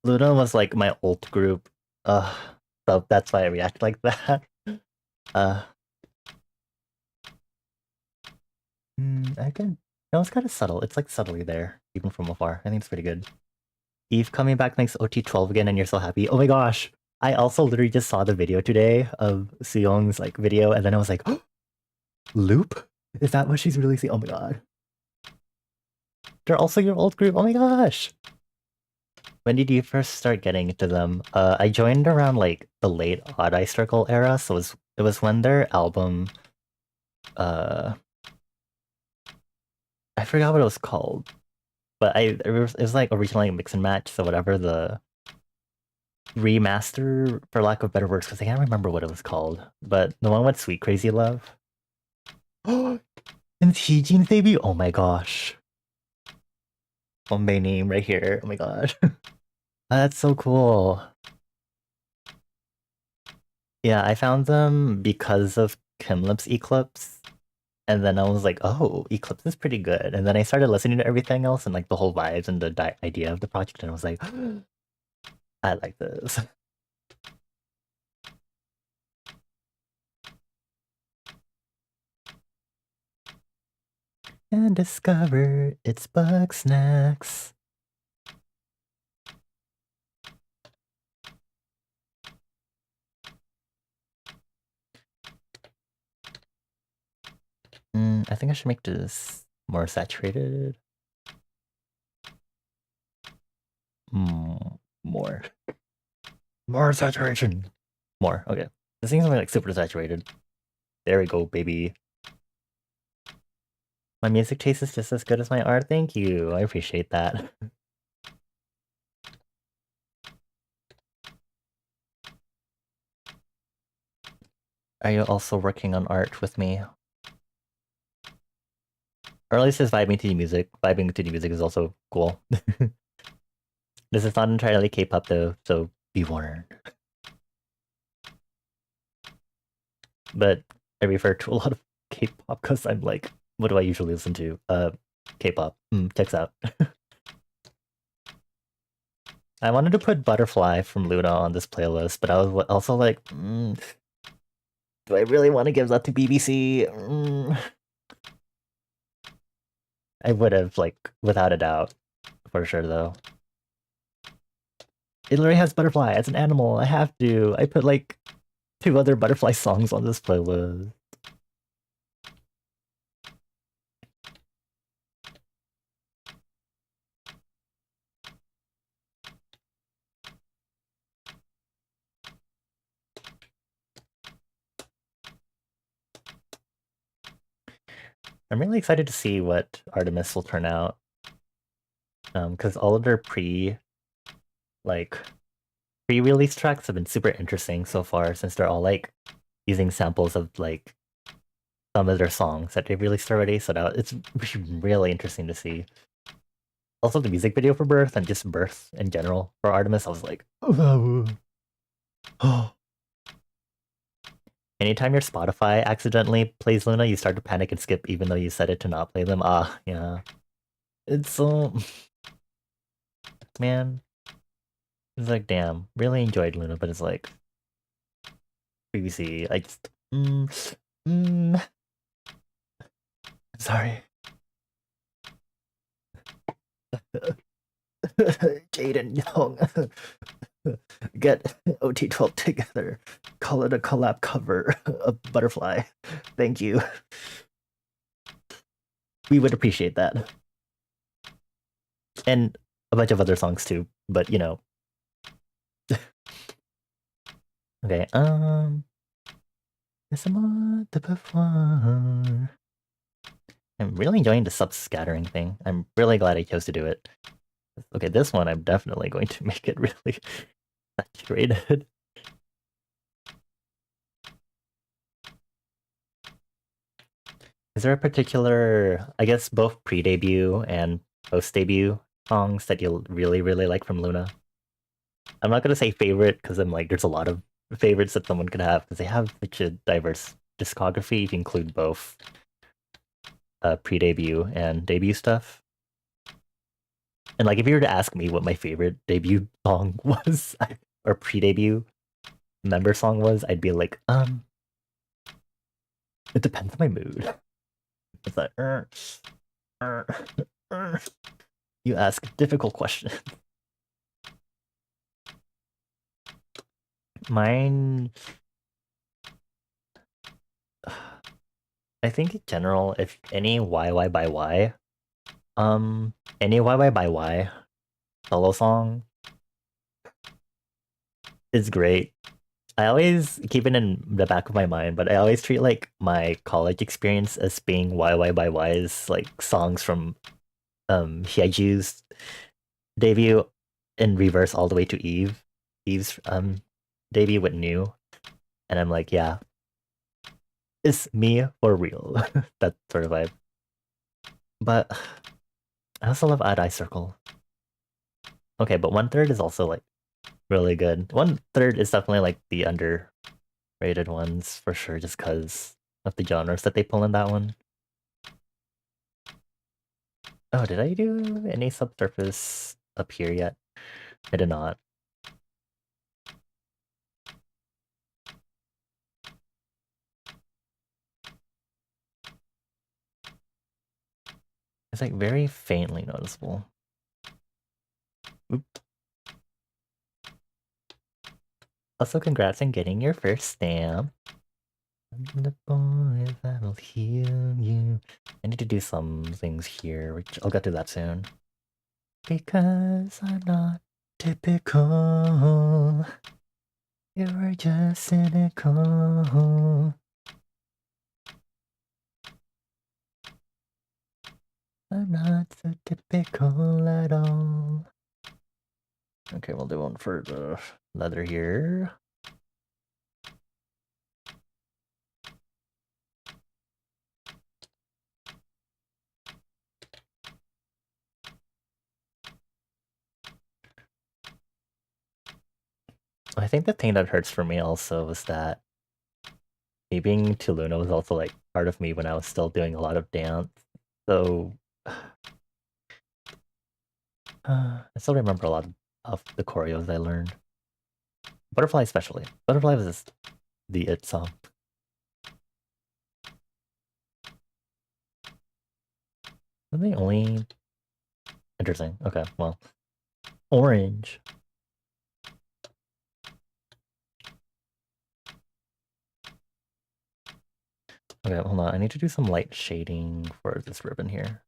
Luna was like my alt group. So that's why I react like that. Uh I can no, it's kind of subtle. It's like subtly there, even from afar. I think it's pretty good. Eve coming back makes OT12 again and you're so happy. Oh my gosh. I also literally just saw the video today of Suyoung's like video and then I was like, oh, Loop? Is that what she's releasing? Oh my god. They're also your old group. Oh my gosh. When did you first start getting into them? I joined around like the late Odd Eye Circle era, so it was when their album uh I forgot what it was called. But it was like originally a mix and match, so whatever the remaster, for lack of better words, because I can't remember what it was called. But the one with Sweet Crazy Love. Oh, and Heejin's debut. Oh my gosh. Bombay name right here. Oh my gosh. That's so cool. Yeah, I found them because of Kimlip's Eclipse. And then I was like, oh, Eclipse is pretty good. And then I started listening to everything else and like the whole vibes and the idea of the project. And I was like, I like this. And discover it's Bug Snacks. I think I should make this more saturated. More. More saturation. More. Okay. This thing's only like super saturated. There we go, baby. My music taste is just as good as my art. Thank you. I appreciate that. Are you also working on art with me? Or at least just vibing to the music. Vibing to the music is also cool. This is not entirely K-pop though, so be warned. But I refer to a lot of K-pop because I'm like, what do I usually listen to? K-pop. Checks out. I wanted to put Butterfly from Luna on this playlist, but I was also like, do I really want to give that to BBC? I would have, like, without a doubt, for sure, though. It literally has Butterfly as an animal. I have to. I put, like, 2 other Butterfly songs on this playlist. I'm really excited to see what Artemis will turn out. Because all of their like, pre-release tracks have been super interesting so far, since they're all, like, using samples of, like, some of their songs that they've released already, so now it's really interesting to see. Also, the music video for Birth and just Birth in general for Artemis, I was like, oh. Anytime your Spotify accidentally plays Luna, you start to panic and skip even though you set it to not play them. Yeah. It's so... Man. It's like, damn. Really enjoyed Luna, but it's like... BBC, I just... Sorry. Jaden Young. Get OT12 together. Call it a collab cover of Butterfly. Thank you. We would appreciate that. And a bunch of other songs too, but you know. Okay, there's some more to perform. I'm really enjoying the sub-scattering thing. I'm really glad I chose to do it. Okay, this one I'm definitely going to make it really saturated. Is there a particular, I guess, both pre-debut and post-debut songs that you really, really like from Luna? I'm not gonna say favorite because I'm like, there's a lot of favorites that someone could have because they have such a diverse discography if you include both pre-debut and debut stuff. And like, if you were to ask me what my favorite debut song was or pre-debut member song was, I'd be like, it depends on my mood. It's like, you ask difficult questions. Mine, I think in general, if any YY by Y, any YY by Y solo song is great. I always keep it in the back of my mind, but I always treat like my college experience as being YY by Y's like songs from Hyeju's debut in reverse all the way to Eve's debut with New, and I'm like, yeah, it's me for real. That sort of vibe. But I also love Odd Eye Circle. Okay, but 1/3 is also like really good. 1/3 is definitely like the underrated ones for sure, just because of the genres that they pull in that one. Oh, did I do any subsurface up here yet? I did not. It's like very faintly noticeable. Oop. Also, congrats on getting your first stamp. I'm the boy that'll heal you. I need to do some things here, which I'll get to that soon. Because I'm not typical. You're just cynical. I'm not so typical at all. Okay, we'll do one for the leather here. I think the thing that hurts for me also is that me being to Luna was also like part of me when I was still doing a lot of dance. So I still remember a lot of the choreos I learned. Butterfly especially. Butterfly was just the it song. Are they only interesting? Okay, well. Orange. Okay, hold on. I need to do some light shading for this ribbon here.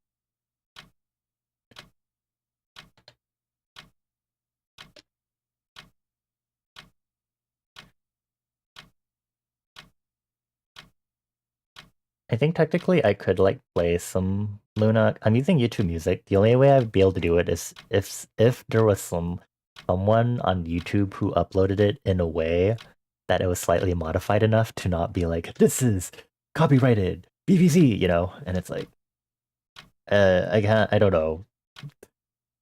I think technically I could like play some Luna. I'm using YouTube Music. The only way I'd be able to do it is if there was someone on YouTube who uploaded it in a way that it was slightly modified enough to not be like, this is copyrighted BBC, you know? And it's like I don't know.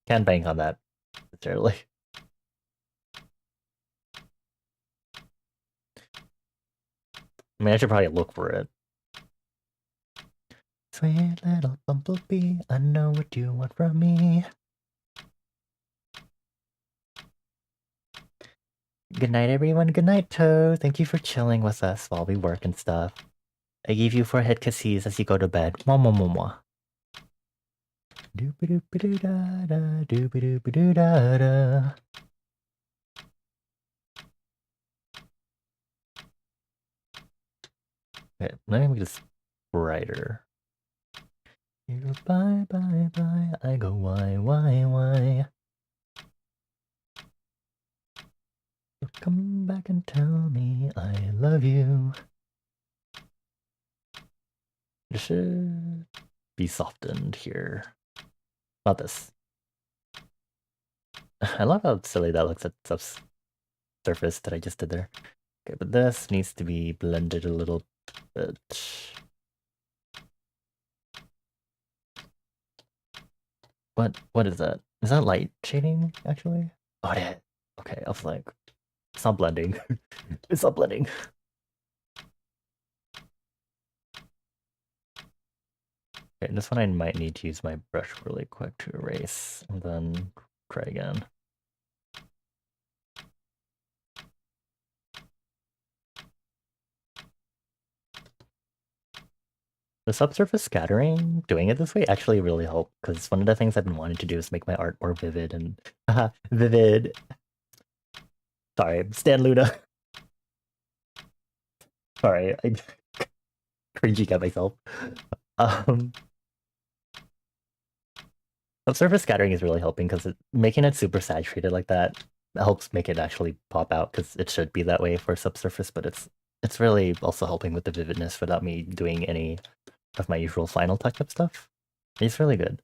Can't bank on that necessarily. I mean I should probably look for it. Sweet little bumblebee, I know what you want from me. Good night, everyone. Good night, Toe. Thank you for chilling with us while we work and stuff. I give you 4 head kisses as you go to bed. Mwah, mwah, mwah, mwah. Doop-a-doop-a-doo-da-da, doop-a-doop-a-doo-da-da. Okay, let me make this brighter. Here, bye, bye, bye. I go, why, why? So come back and tell me I love you. This should be softened here. Not this. I love how silly that looks at surface that I just did there. Okay, but this needs to be blended a little bit. What is that? Is that light shading, actually? Oh, it is. Okay, I was like, it's not blending. It's not blending. Okay, this one I might need to use my brush really quick to erase, and then try again. The subsurface scattering, doing it this way actually really helped, because one of the things I've been wanting to do is make my art more vivid and vivid. Sorry, Stan Luna. Sorry, I'm cringing at myself. Subsurface scattering is really helping because making it super saturated like that helps make it actually pop out, because it should be that way for subsurface, but it's really also helping with the vividness without me doing any of my usual final touch-up stuff. It's really good.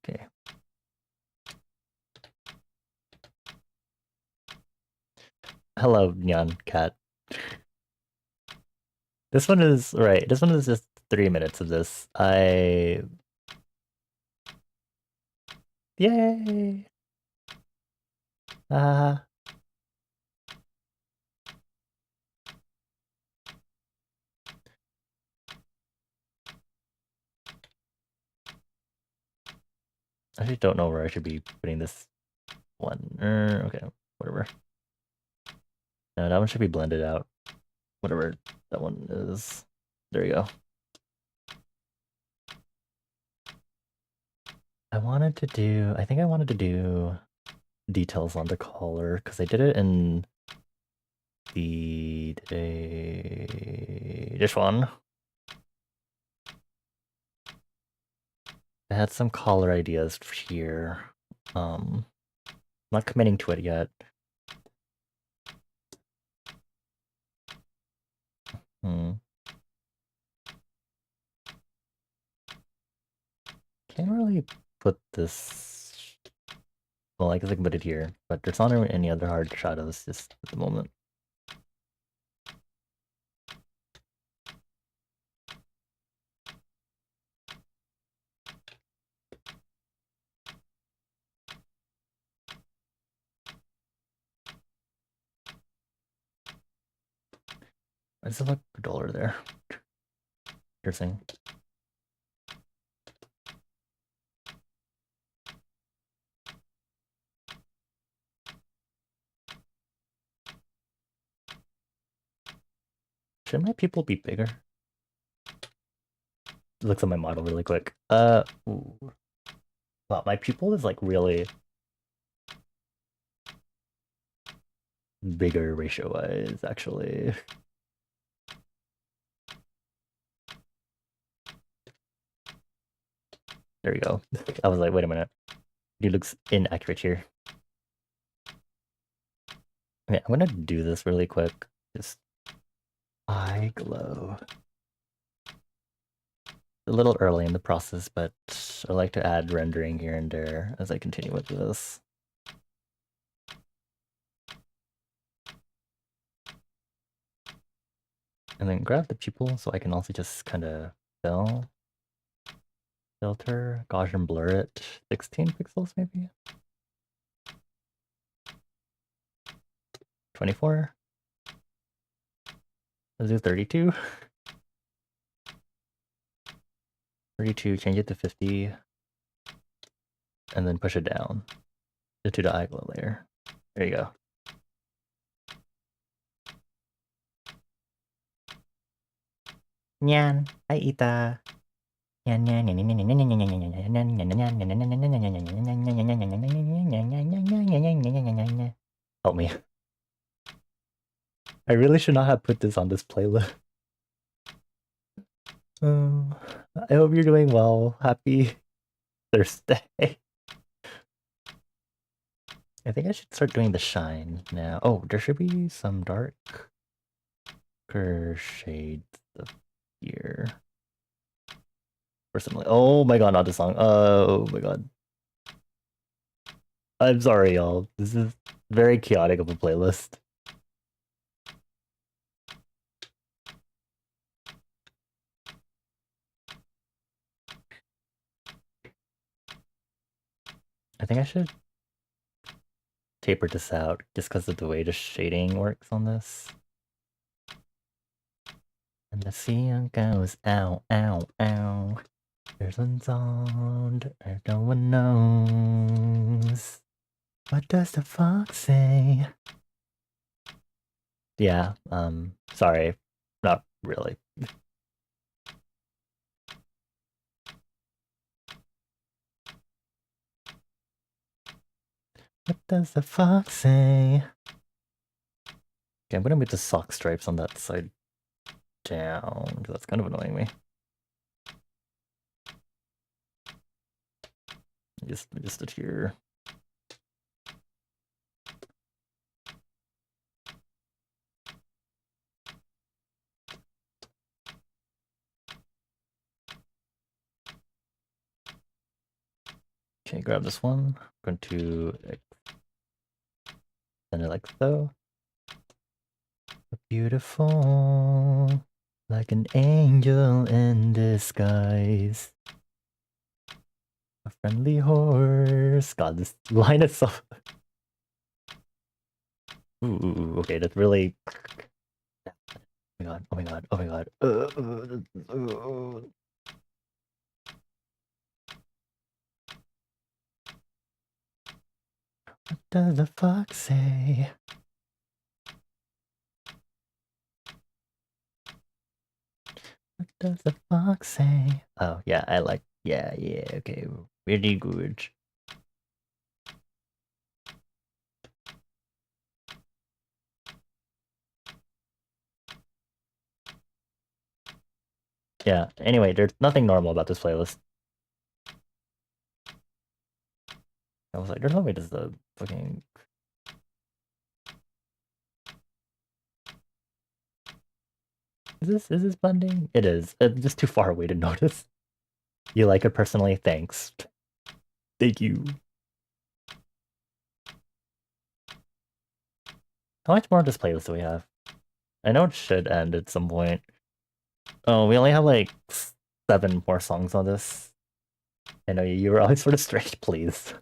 Okay. Hello, Nyan Cat. This one is right. This one is just 3 minutes of this. Yay! Ah. I actually don't know where I should be putting this one. Okay, whatever. No, that one should be blended out. Whatever that one is. There you go. I think I wanted to do details on the collar, because I did it in this one. I had some collar ideas here. Not committing to it yet. Can't really put this. Well, I guess I can put it here, but there's not any other hard shadows just at the moment. does it look duller there? Interesting. Should my pupil be bigger? Looks at my model really quick. Ooh. Wow, my pupil is like really bigger ratio-wise, actually. There we go. I was like, wait a minute. He looks inaccurate here. Okay, I'm gonna do this really quick. Just eye glow. A little early in the process, but I like to add rendering here and there as I continue with this. And then grab the pupil so I can also just kind of filter, Gaussian blur it, 16 pixels maybe? 24? Let's do 32. 32, change it to 50, and then push it down to the eye glow layer. There you go. Nyan, hi Ita. Help me. I really should not have put this on this playlist. I hope you're doing well. Happy Thursday. I think I should start doing the shine now. Oh, there should be some darker shades of here. Personally. Oh my god, not this song. Oh my god. I'm sorry, y'all. This is very chaotic of a playlist. I think I should taper this out just because of the way the shading works on this. And the sea goes ow, ow, ow. There's one sound no one knows. What does the fox say? Yeah, sorry. Not really. What does the fox say? Okay, I'm gonna move the sock stripes on that side down, because that's kind of annoying me. Just it here. Okay, grab this one. I'm going to extend it like so. Beautiful, like an angel in disguise. A friendly horse. God, this line is so... Ooh, okay, that's really... Oh my god, oh my god, oh my god. What does the fox say? What does the fox say? Oh, yeah, I like... Yeah, okay. Really good. Yeah, anyway, there's nothing normal about this playlist. I was like, there's no way this is the fucking... Is this blending? It is. It's just too far away to notice. You like it personally? Thanks. Thank you. How much more of this playlist do we have? I know it should end at some point. Oh, we only have like 7 more songs on this. I know you were always sort of strict, please.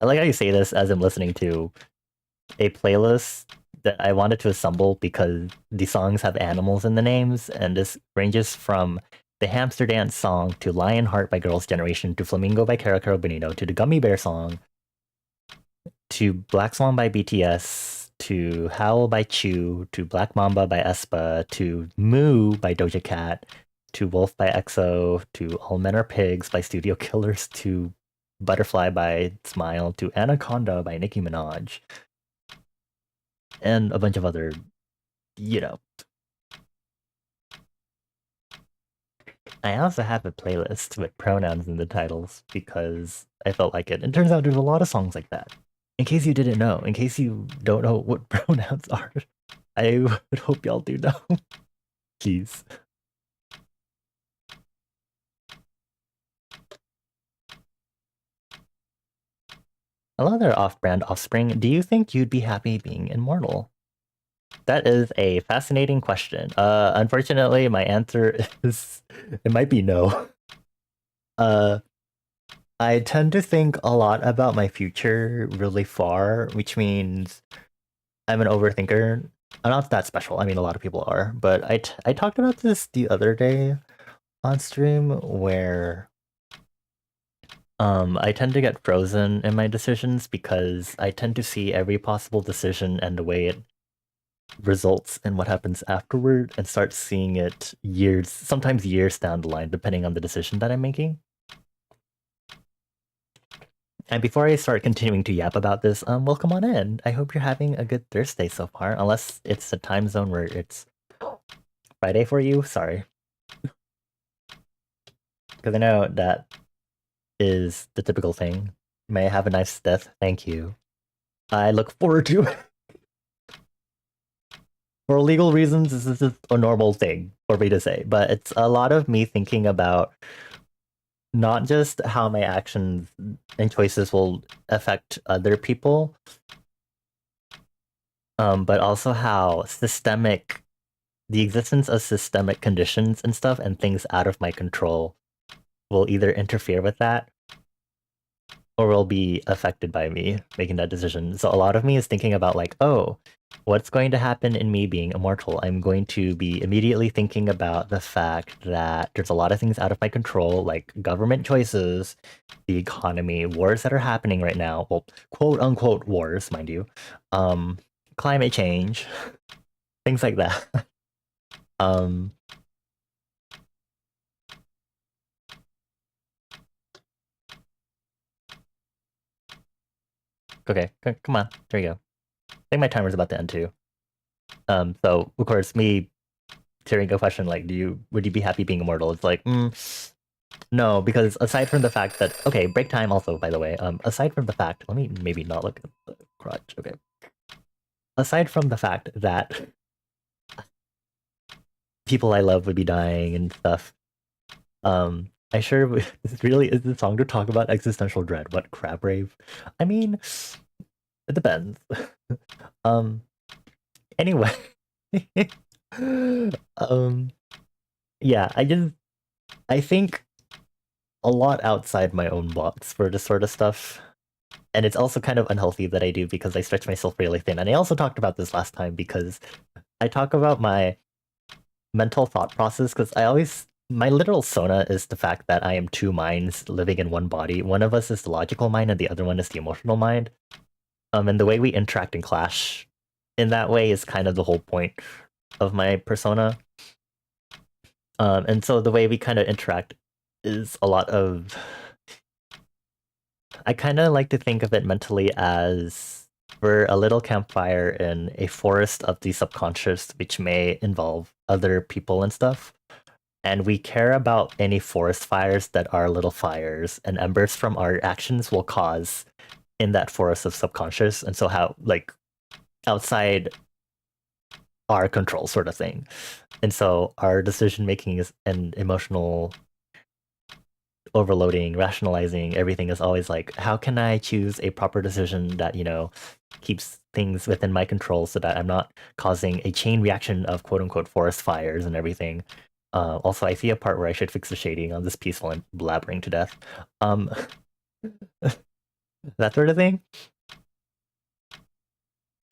I like how you say this as I'm listening to a playlist that I wanted to assemble because the songs have animals in the names, and this ranges from the Hamster Dance song to Lionheart by Girls' Generation to Flamingo by Cara Cara Bonito to the Gummy Bear song to Black Swan by BTS to Howl by Chew to Black Mamba by aespa to Moo by Doja Cat to Wolf by EXO to All Men Are Pigs by Studio Killers to Butterfly by Smile to Anaconda by Nicki Minaj and a bunch of other, you know. I also have a playlist with pronouns in the titles because I felt like it. And it turns out there's a lot of songs like that. In case you didn't know, in case you don't know what pronouns are, I would hope y'all do know. Jeez. Hello there, off-brand offspring. Do you think you'd be happy being immortal? That is a fascinating question. Unfortunately, my answer is it might be no. Uh, I tend to think a lot about my future really far, which means I'm an overthinker. I'm not that special. I mean, a lot of people are, but I talked about this the other day on stream where I tend to get frozen in my decisions because I tend to see every possible decision and the way it results in what happens afterward and start seeing it years, sometimes years down the line, depending on the decision that I'm making. And before I start continuing to yap about this, welcome on in. I hope you're having a good Thursday so far, unless it's a time zone where it's Friday for you. Sorry. Because I know that is the typical thing. May I have a nice death? Thank you. I look forward to it. For legal reasons, this is a normal thing for me to say, but it's a lot of me thinking about not just how my actions and choices will affect other people, but also how the existence of systemic conditions and stuff and things out of my control will either interfere with that or will be affected by me making that decision. So a lot of me is thinking about like, oh, what's going to happen in me being immortal? I'm going to be immediately thinking about the fact that there's a lot of things out of my control, like government choices, the economy, wars that are happening right now. Well, quote unquote wars, mind you. Climate change, things like that. um okay, come on. There you go. I think my timer's about to end too. So of course me hearing a question like, would you be happy being immortal? It's like, no, because aside from the fact that okay, break time also, by the way. Aside from the fact, let me maybe not look at the crotch. Okay. Aside from the fact that people I love would be dying and stuff, I sure this really is the song to talk about existential dread. What crab rave? I mean, it depends. um. Anyway. um. Yeah, I think a lot outside my own box for this sort of stuff. And it's also kind of unhealthy that I do because I stretch myself really thin. And I also talked about this last time because I talk about my mental thought process because my literal sona is the fact that I am two minds living in one body. One of us is the logical mind and the other one is the emotional mind. And the way we interact and clash in that way is kind of the whole point of my persona. And so the way we kind of interact is a lot of... I kind of like to think of it mentally as we're a little campfire in a forest of the subconscious, which may involve other people and stuff. And we care about any forest fires that are little fires and embers from our actions will cause in that forest of subconscious. And so how, like, outside our control sort of thing. And so our decision making is and emotional overloading, rationalizing everything is always like, how can I choose a proper decision that, keeps things within my control so that I'm not causing a chain reaction of quote unquote forest fires and everything. Also, I see a part where I should fix the shading on this piece while I'm blabbering to death. that sort of thing.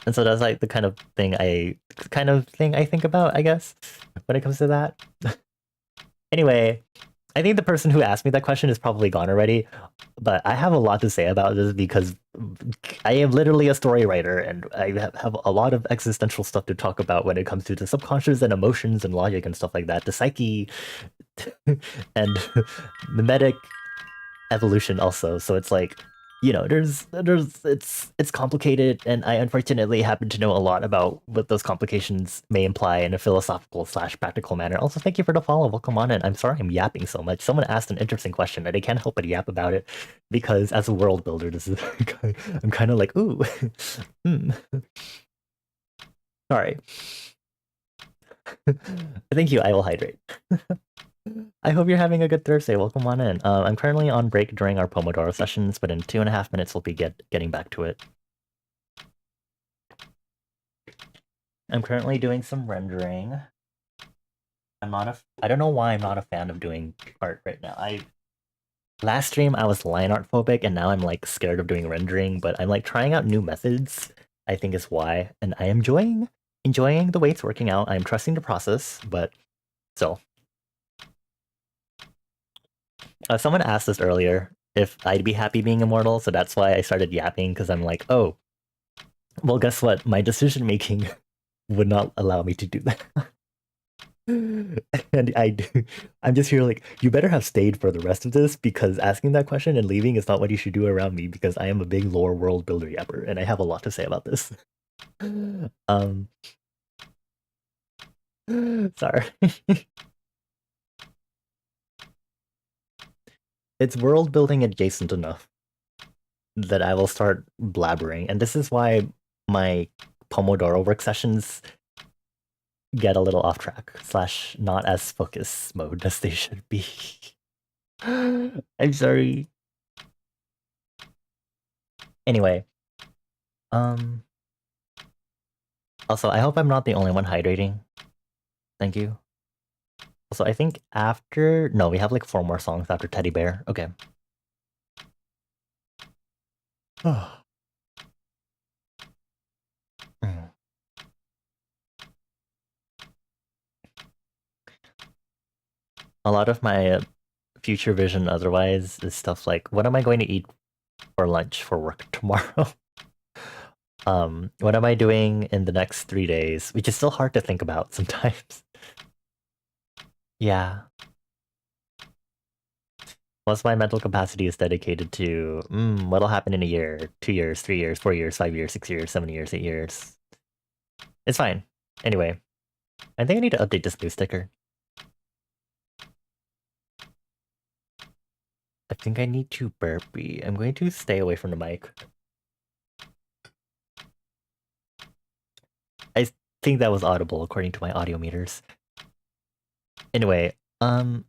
And so that's like the kind of thing I think about, I guess, when it comes to that. Anyway, I think the person who asked me that question is probably gone already, but I have a lot to say about this because I am literally a story writer and I have a lot of existential stuff to talk about when it comes to the subconscious and emotions and logic and stuff like that, the psyche and mimetic evolution also. So it's like, you know, there's it's complicated, and I unfortunately happen to know a lot about what those complications may imply in a philosophical slash practical manner. Also, thank you for the follow. Welcome on in. I'm sorry I'm yapping so much. Someone asked an interesting question and I can't help but yap about it because as a world builder, this is I'm kind of like, ooh, hmm. Sorry. Thank you. I will hydrate. I hope you're having a good Thursday. Welcome on in. I'm currently on break during our Pomodoro sessions, but in 2.5 minutes we'll be getting back to it. I'm currently doing some rendering. I don't know why I'm not a fan of doing art right now. Last stream I was line art phobic, and now I'm like scared of doing rendering, but I'm like trying out new methods, I think is why, and I am enjoying the way it's working out. I'm trusting the process, but so someone asked this earlier if I'd be happy being immortal, so that's why I started yapping, because I'm like, oh, well, guess what? My decision making would not allow me to do that. And I'm just here like, you better have stayed for the rest of this, because asking that question and leaving is not what you should do around me, because I am a big lore world builder yapper, and I have a lot to say about this. Sorry. It's world building adjacent enough that I will start blabbering, and this is why my Pomodoro work sessions get a little off track slash not as focus mode as they should be. I'm sorry. Anyway, also I hope I'm not the only one hydrating. Thank you. Also, I think we have like 4 more songs after Teddy Bear. Okay. A lot of my future vision otherwise is stuff like, what am I going to eat for lunch for work tomorrow? What am I doing in the next 3 days? Which is still hard to think about sometimes. Yeah. Most of my mental capacity is dedicated to, what'll happen in a year, 2 years, 3 years, 4 years, 5 years, 6 years, 7 years, 8 years. It's fine. Anyway, I think I need to update this news sticker. I think I need to burpee. I'm going to stay away from the mic. I think that was audible according to my audio meters. Anyway, alrighty,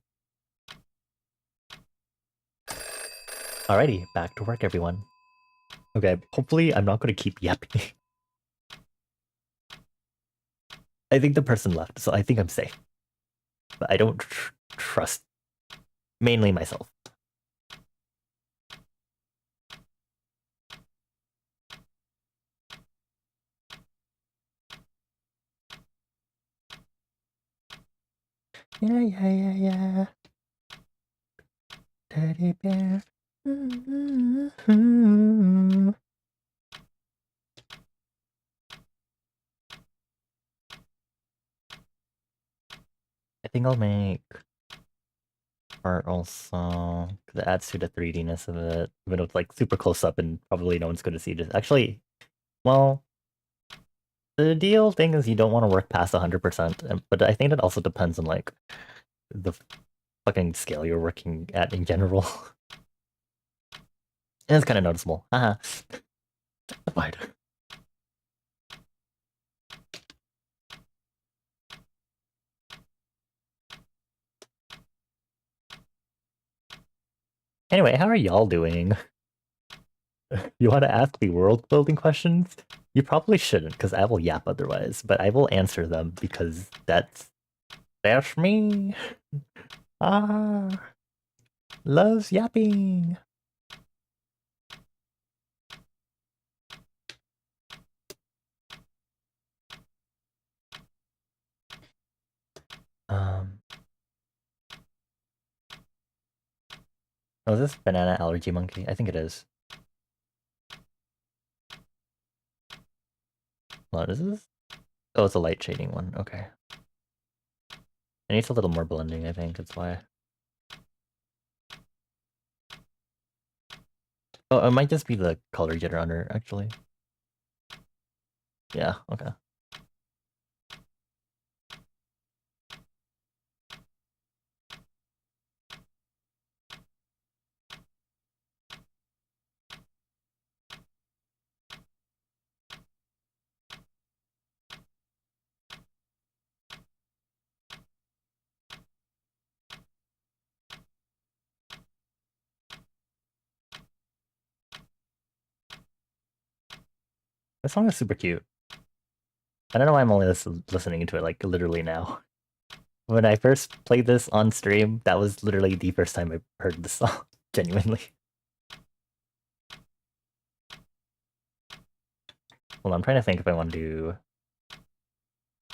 back to work, everyone. Okay, hopefully I'm not going to keep yapping. I think the person left, so I think I'm safe. But I don't trust mainly myself. Yeah. Teddy bear. I think I'll make art also, because it adds to the 3D-ness of it, even though it's like super close up and probably no one's going to see this. Actually, well, the deal thing is you don't want to work past 100%, but I think that also depends on like the fucking scale you're working at in general. And it's kind of noticeable. Haha. Fine. Anyway, how are y'all doing? You want to ask the world building questions? You probably shouldn't, because I will yap otherwise, but I will answer them because that's me. Ah, loves yapping. Oh, is this banana allergy monkey? I think it is. What is this? Oh, it's a light shading one. Okay. It needs a little more blending, I think. That's why. Oh, it might just be the color jitter under, actually. Yeah, okay. This song is super cute. I don't know why I'm only listening to it, like, literally now. When I first played this on stream, that was literally the first time I heard this song. Genuinely. Well, I'm trying to think if I want to do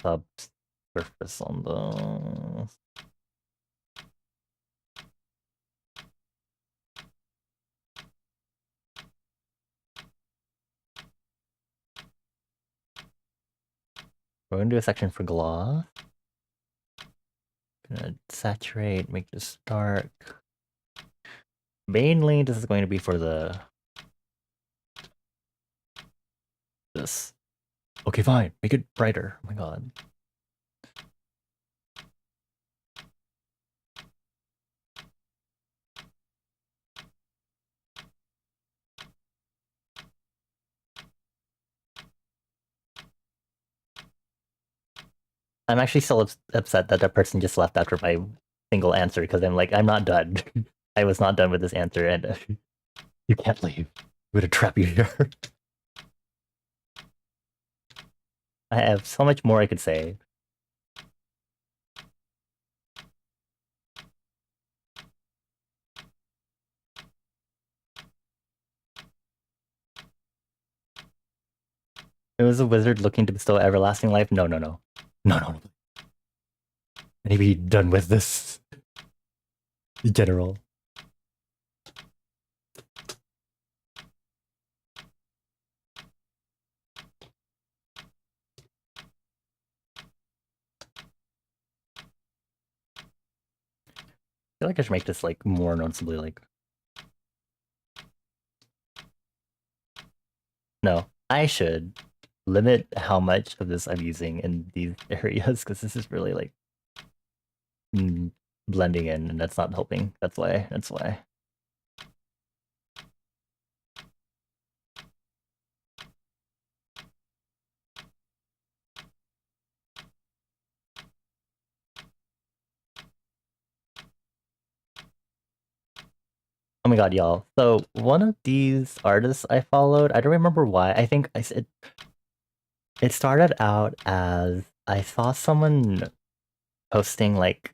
subsurface on the... We're gonna do a section for gloss. Gonna saturate, make this dark. Mainly, this is going to be for the... this. Okay, fine. Make it brighter. Oh my god. I'm actually still upset that that person just left after my single answer because I'm like, I'm not done. I was not done with this answer and you can't leave. I'm gonna trap you here. I have so much more I could say. It was a wizard looking to bestow everlasting life. No, no, no. No, no, no. I need to be done with this. General. I feel like I should make this like more noticeably like... No, I should limit how much of this I'm using in these areas because this is really like blending in and that's not helping. That's why. That's why. Oh my god, y'all. So one of these artists I followed, I don't remember why. I think I said it started out as I saw someone posting like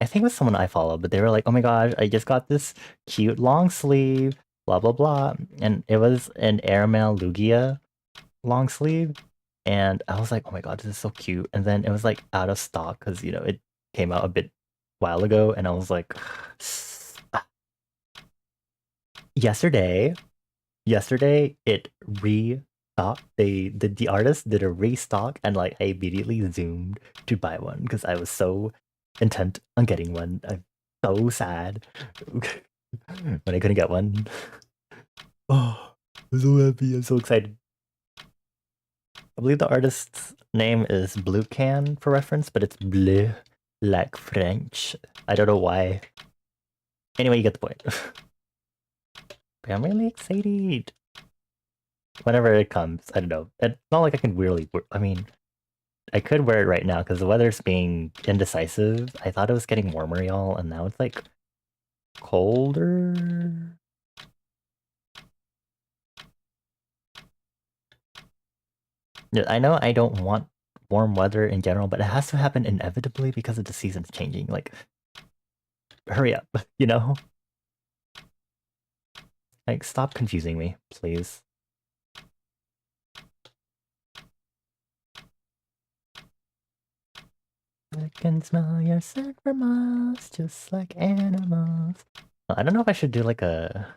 I think it was someone I follow, but they were like, "Oh my gosh, I just got this cute long sleeve, blah blah blah," and it was an airmail Lugia long sleeve, and I was like, "Oh my god, this is so cute!" And then it was like out of stock because you know it came out a bit while ago, and I was like, yesterday, yesterday it restocked. The artist did a restock, and like I immediately zoomed to buy one because I was so intent on getting one. I'm so sad when I couldn't get one. Oh, I'm so happy. I'm so excited. I believe the artist's name is Blue Can for reference, but it's bleu like French. I don't know why. Anyway, you get the point. But I'm really excited. Whenever it comes, I don't know. It's not like I can really. I mean, I could wear it right now because the weather's being indecisive. I thought it was getting warmer, y'all, and now it's like colder. Yeah, I know I don't want warm weather in general, but it has to happen inevitably because of the seasons changing. Like, hurry up, you know? Like, stop confusing me, please. I can smell your scent from us, just like animals. I don't know if I should do like a...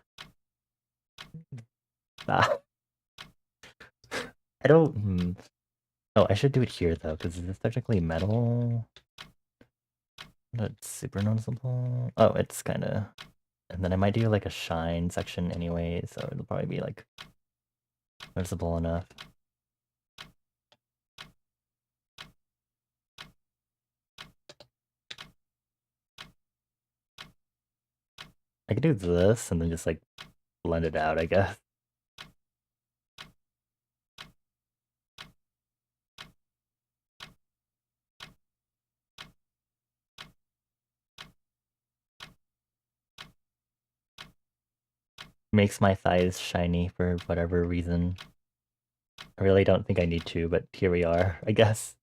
Ah, I don't... Oh, I should do it here though, because it's technically metal. That's super noticeable. Oh, it's kind of... And then I might do like a shine section anyway, so it'll probably be like noticeable enough. I could do this and then just like blend it out, I guess. Makes my thighs shiny for whatever reason. I really don't think I need to, but here we are, I guess.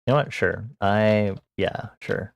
You know what? Sure. Yeah, sure.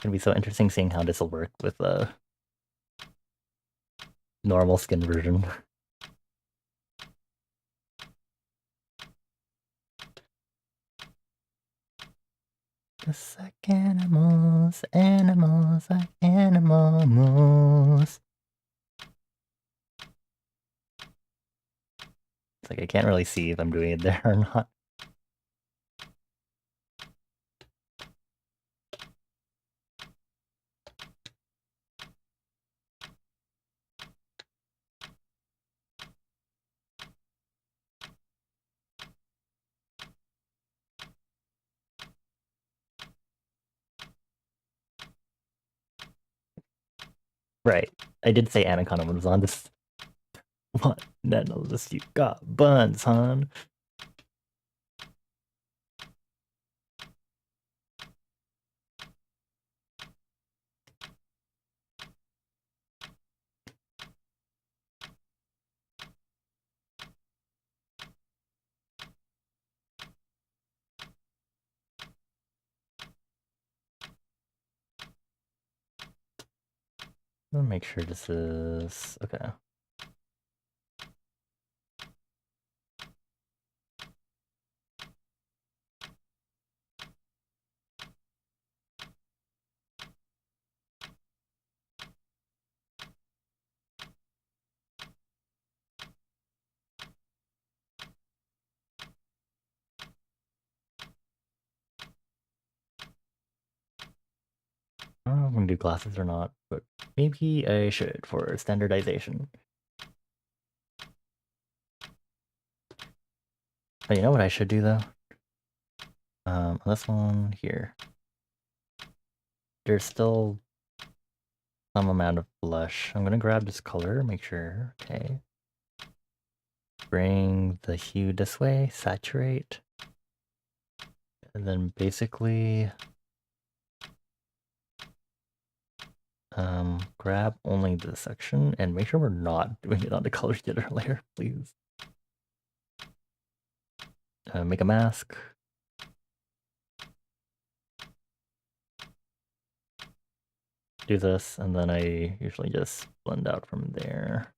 It's gonna be so interesting seeing how this will work with the normal skin version. Just like animals, animals like animals. It's like I can't really see if I'm doing it there or not. Right. I did say Anaconda was on this one. Nettles, you got buns, hon. Let me make sure this is okay. I don't know if I'm gonna do glasses or not, but maybe I should for standardization. But you know what I should do though? This one here. There's still some amount of blush. I'm gonna grab this color, make sure, okay. Bring the hue this way, saturate. And then basically grab only this section and make sure we're not doing it on the color jitter layer, please. Make a mask. Do this, and then I usually just blend out from there.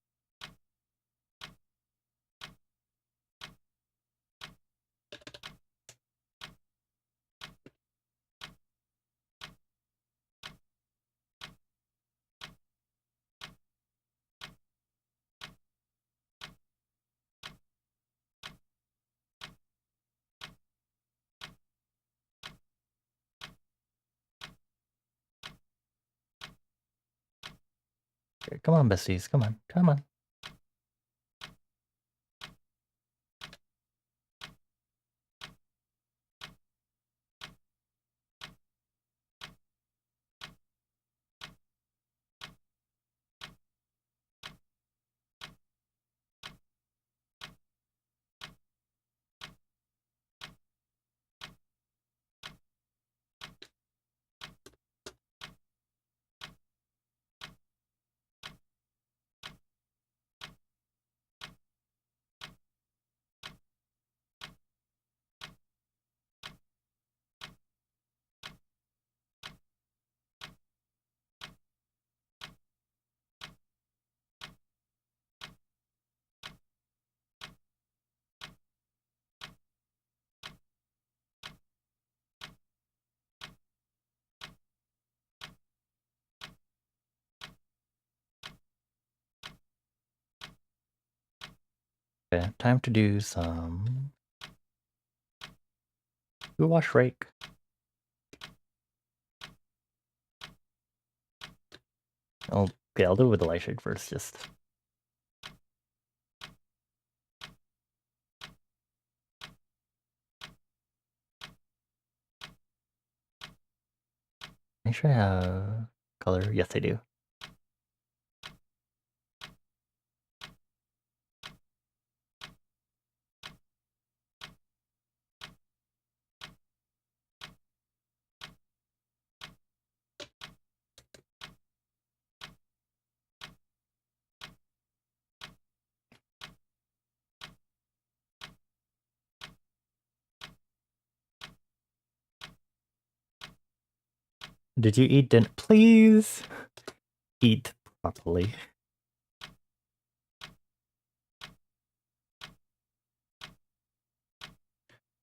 Okay, come on, besties, come on, come on. Okay, time to do some wash rake. Okay, I'll do it with the light shade first, just. Make sure I have color. Yes, I do. Did you eat dinner? Please eat properly.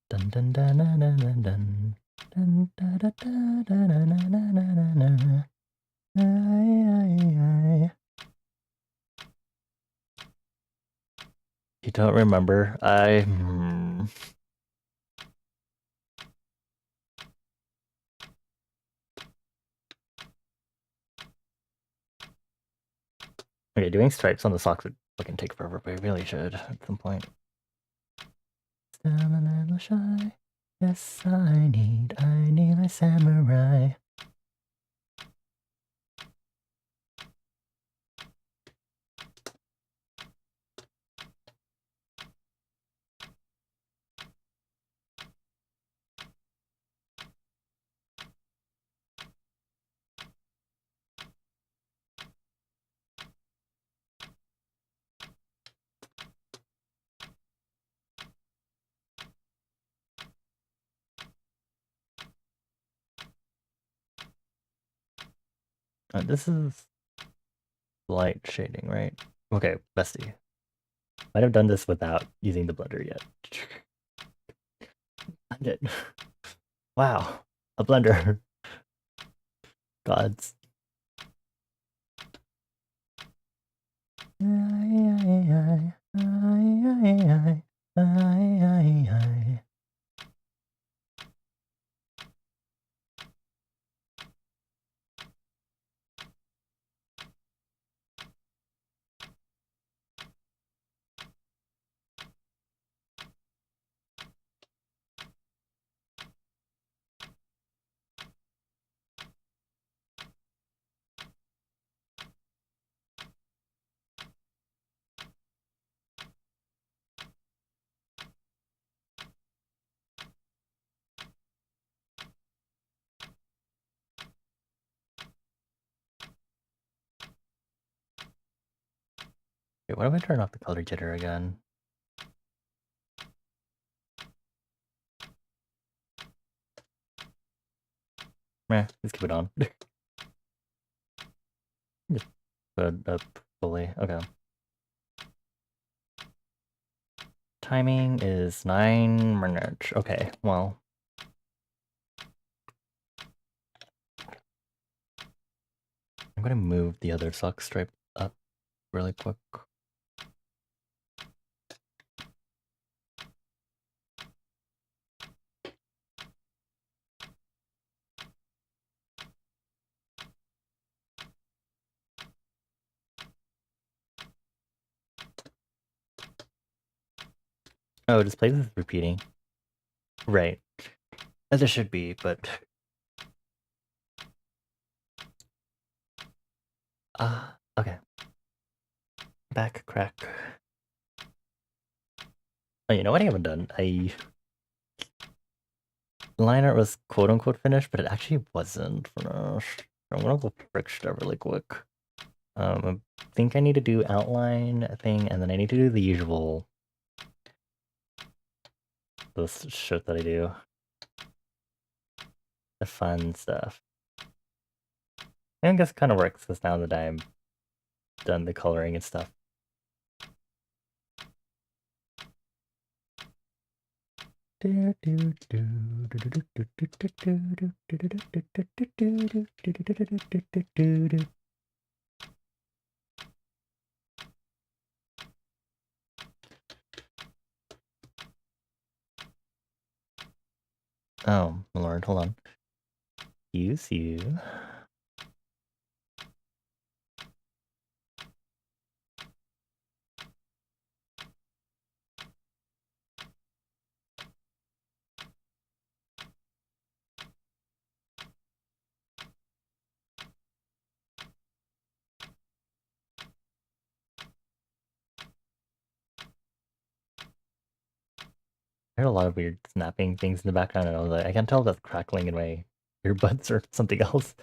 Dun dun dun dun dun dun dun. Dun, da, da, da, da, da, da, da, da, da. You don't remember? Okay, doing stripes on the socks would fucking take forever, but I really should at some point. Still a little shy. Yes, I need my samurai. This is light shading, right? Okay, bestie. Might have done this without using the blender yet. I did. Wow, a blender. Gods. Wait, what if I turn off the color jitter again? Meh, let's keep it on. Just put it up fully. Okay. Timing is 9 minutes. Okay, well. I'm gonna move the other sock stripe up really quick. Oh, display this is repeating. Right. As it should be, but... okay. Back crack. Oh, you know what I haven't done? The line art was quote-unquote finished, but it actually wasn't finished. I'm gonna go fix that really quick. I think I need to do outline thing, and then I need to do the usual... this shit that I do. The fun stuff. I guess it kind of works, because now that I'm done the coloring and stuff. Oh, Lord, hold on. Use you. I heard a lot of weird snapping things in the background, and I was like, I can't tell if that's crackling in my earbuds or something else.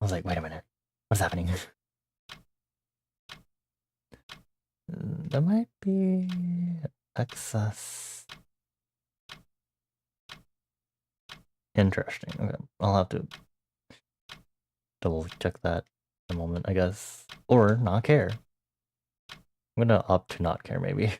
I was like, wait a minute, what's happening? That might be excess. Interesting. Okay, I'll have to double check that in a moment, I guess. Or not care. I'm gonna opt to not care, maybe.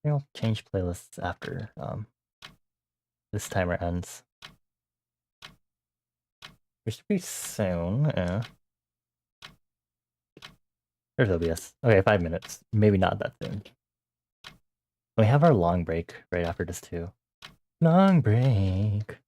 I'll change playlists after this timer ends. Which should be soon. There's OBS. Okay, 5 minutes. Maybe not that soon. We have our long break right after this too. Long break.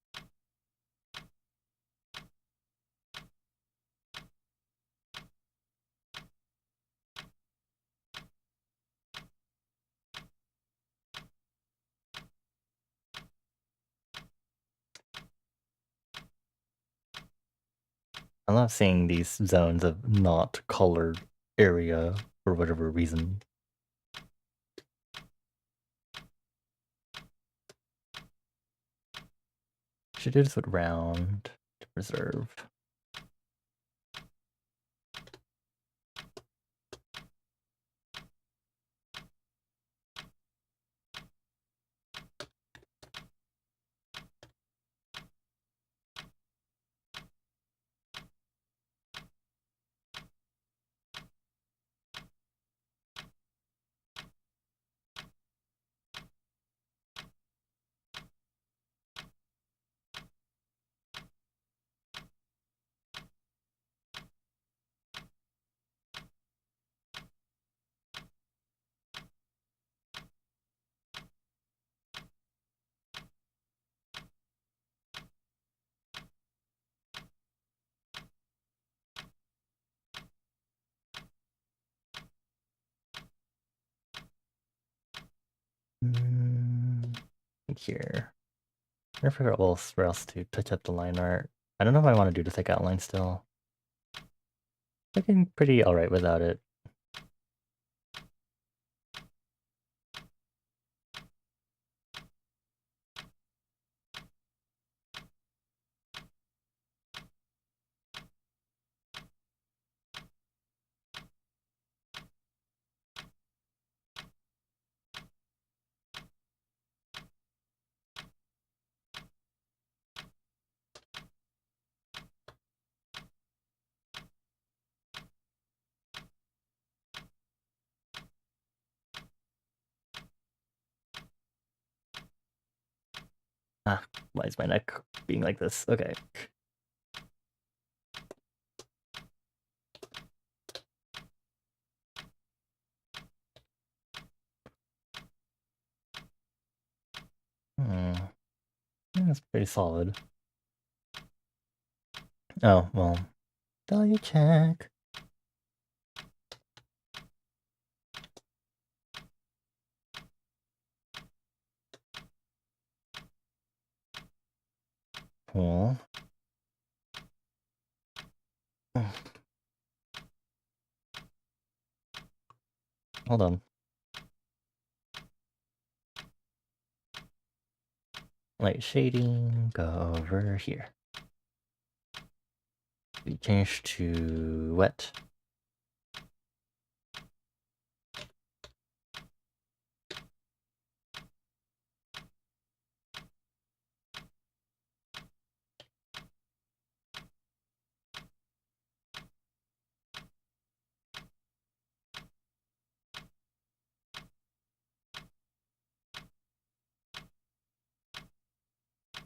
I love seeing these zones of not colored area for whatever reason. Should do this with round to preserve. Here. I'm trying to figure out where else to touch up the line art. I don't know if I want to do the thick outline still. Looking pretty alright without it. Ah, why is my neck being like this? Okay. That's pretty solid. Oh, well. Value check. Cool. Hold on. Light shading, go over here. We change to wet.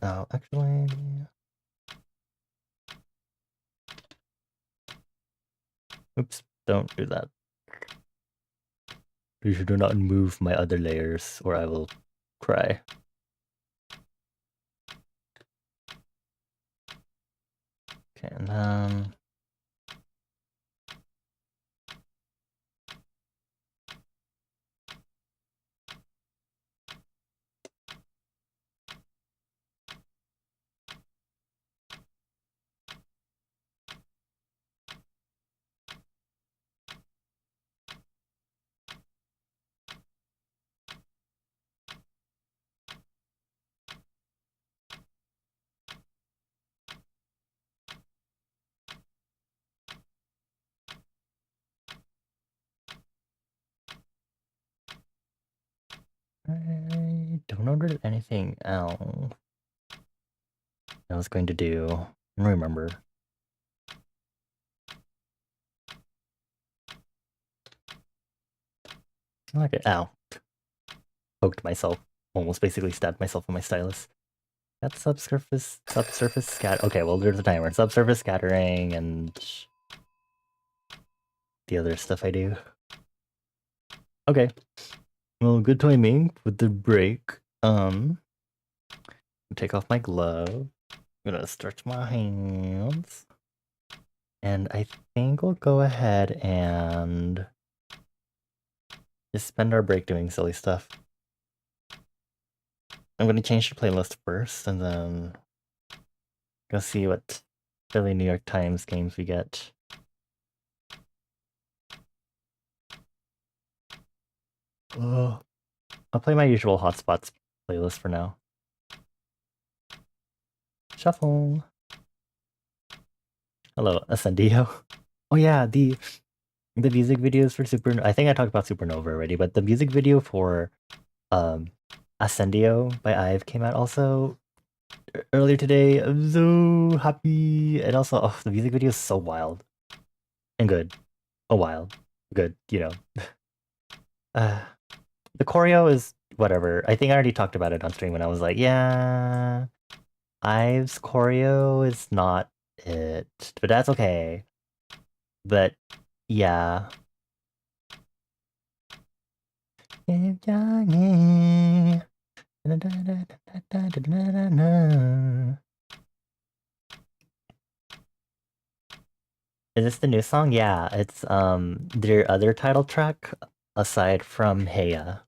Oh, actually... Oops, don't do that. Please do not move my other layers or I will cry. Okay, and then... I don't know anything else I was going to do. I don't remember. Okay, ow. Poked myself. Almost basically stabbed myself with my stylus. That's subsurface scatter. Okay, well, there's a timer. Subsurface scattering and the other stuff I do. Okay. Well, good timing with the break. Take off my glove. I'm gonna stretch my hands. And I think we'll go ahead and just spend our break doing silly stuff. I'm gonna change the playlist first and then go see what silly New York Times games we get. I'll play my usual hotspots playlist for now. Shuffle. Hello, Ascendio. Oh yeah, the music videos for I think I talked about Supernova already, but the music video for Ascendio by IVE came out also earlier today. I'm so happy. And also, oh, the music video is so wild and good. Oh, wild. Good, you know. The choreo is whatever. I think I already talked about it on stream when I was like, yeah, IVE's choreo is not it, but that's okay. But yeah. Is this the new song? Yeah, it's their other title track aside from Heya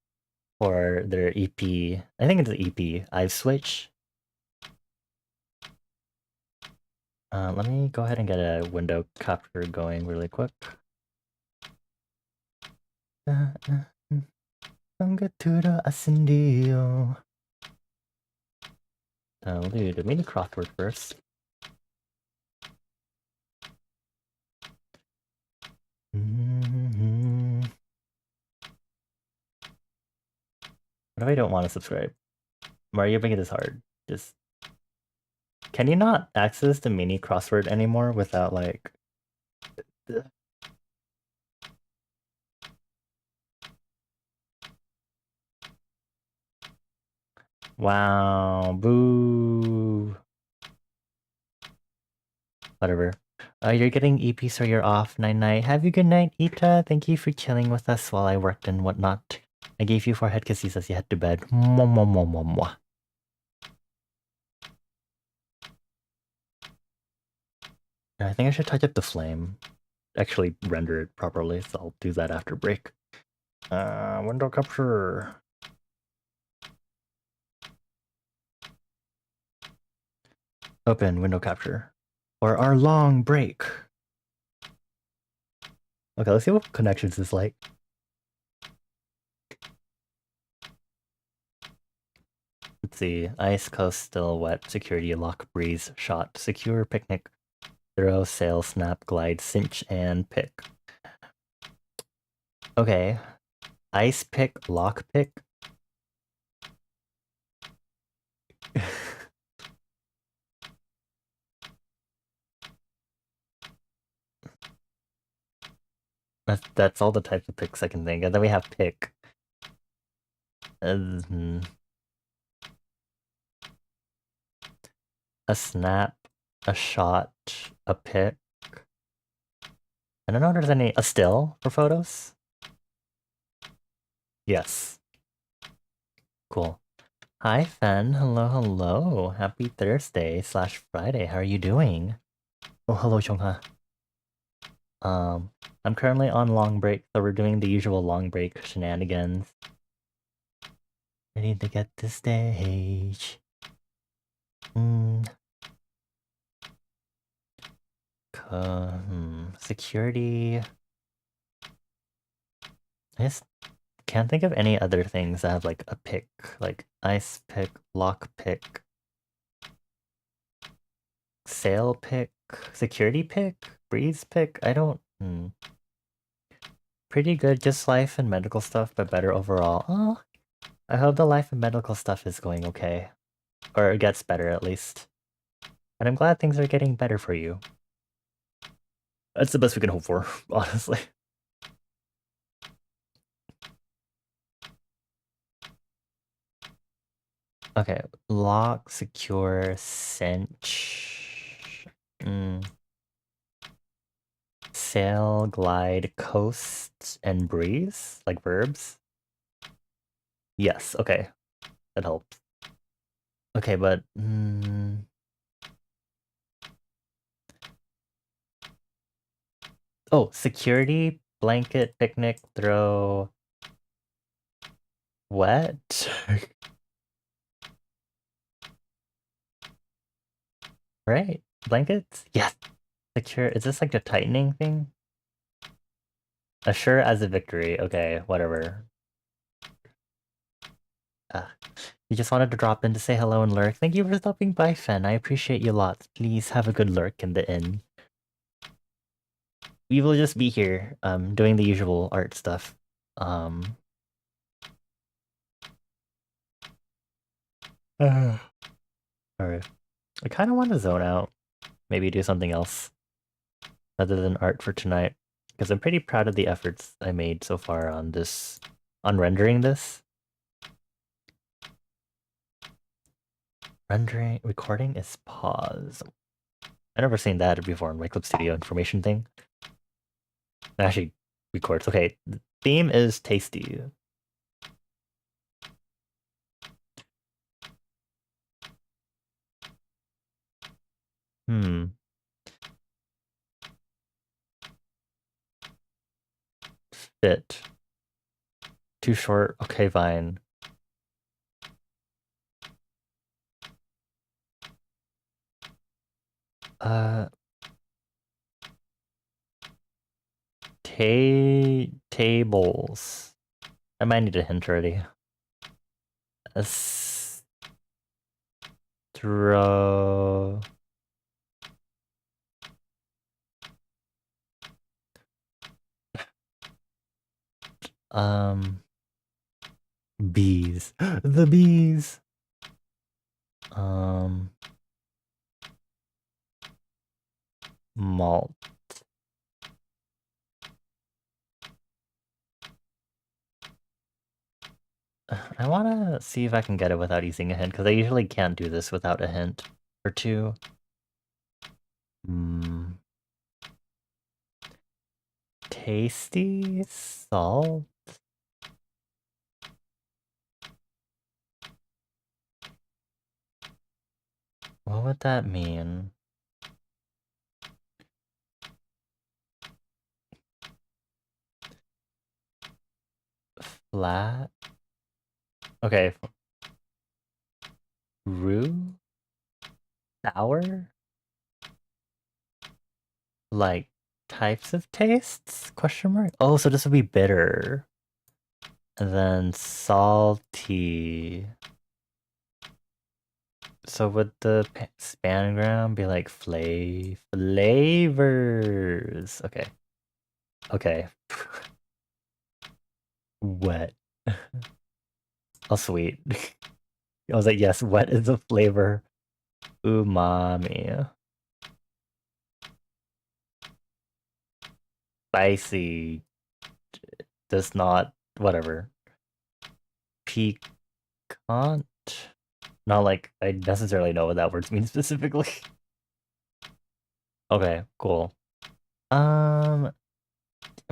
for their EP. I think it's the EP. I've switched. Let me go ahead and get a window capture going really quick. Sangatura Ascendio. We'll do the mini crossword first. What if I don't want to subscribe? Mario, making this hard. Just... Can you not access the mini crossword anymore without like... Wow, boo. Whatever. You're getting EP, so you're off. Night night. Have a good night, Ita. Thank you for chilling with us while I worked and whatnot. I gave you forehead kisses as you head to bed. Mwah, mwah, mwah, mwah, mwah. I think I should touch up the flame. Actually render it properly, so I'll do that after break. Window capture. Open window capture. Or our long break. Okay, let's see what connections is like. Let's see. Ice, coast, still, wet, security, lock, breeze, shot, secure, picnic, throw, sail, snap, glide, cinch, and pick. Okay. Ice pick, lock pick. That's all the types of picks I can think of. Then we have pick. A snap, a shot, a pick. I don't know if there's any... A still for photos? Yes. Cool. Hi, Fen. Hello, hello. Happy Thursday slash Friday. How are you doing? Oh, hello, Chongha. I'm currently on long break, so we're doing the usual long break shenanigans. Ready to get the stage. Security. I just can't think of any other things that have like a pick, like ice pick, lock pick, sail pick, security pick, breeze pick. I don't. Pretty good, just life and medical stuff, but better overall. Oh, I hope the life and medical stuff is going okay. Or it gets better at least. And I'm glad things are getting better for you. That's the best we can hope for, honestly. Okay, lock, secure, cinch. Sail, glide, coast, and breeze? Like verbs? Yes, okay. That helps. Okay, but... Oh, security, blanket, picnic, throw... Wet? Right? Blankets? Yes! Secure... Is this like the tightening thing? Assure as a victory. Okay, whatever. You just wanted to drop in to say hello and lurk. Thank you for stopping by, Fen. I appreciate you lots. Please have a good lurk in the inn. We will just be here, doing the usual art stuff. Alright. I kind of want to zone out. Maybe do something else other than art for tonight. Because I'm pretty proud of the efforts I made so far on this, on rendering this. Recording is pause. I've never seen that before in my Clip Studio information thing. It actually records. Okay, the theme is tasty. Fit. Too short. Okay, fine. Tables. I might need a hint already. Astro. Bees. The bees. Malt. I wanna see if I can get it without using a hint, because I usually can't do this without a hint or two. Tasty salt? What would that mean? Flat? Okay. Roux? Sour? Like, types of tastes? Question mark? Oh, so this would be bitter. And then salty. So would the spanagram be like flavors? Okay. Okay. Wet. Oh, sweet. I was like, yes, wet is a flavor. Umami. Spicy. Does not, whatever. Piquant? Not like I necessarily know what that word means specifically. Okay, cool. I'm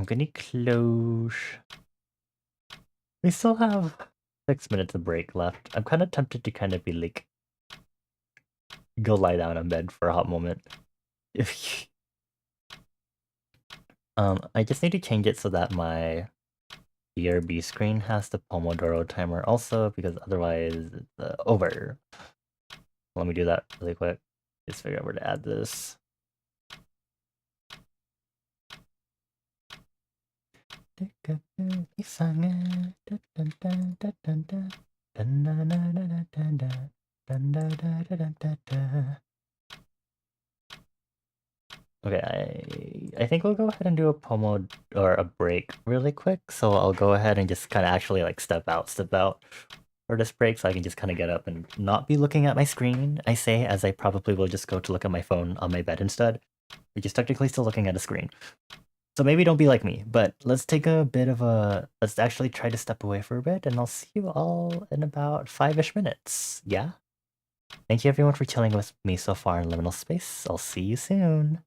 gonna close. We still have 6 minutes of break left. I'm kind of tempted to kind of be like, go lie down in bed for a hot moment. I just need to change it so that my BRB screen has the Pomodoro timer also, because otherwise it's over. Let me do that really quick. Just figure out where to add this. Okay, I think we'll go ahead and do a pomo or a break really quick. So I'll go ahead and just kind of actually like step out for this break, so I can just kind of get up and not be looking at my screen. I say as I probably will just go to look at my phone on my bed instead, which is technically still looking at a screen. So maybe don't be like me, but let's take a bit of a, let's actually try to step away for a bit, and I'll see you all in about 5-ish minutes. Yeah? Thank you everyone for chilling with me so far in Liminal Space. I'll see you soon.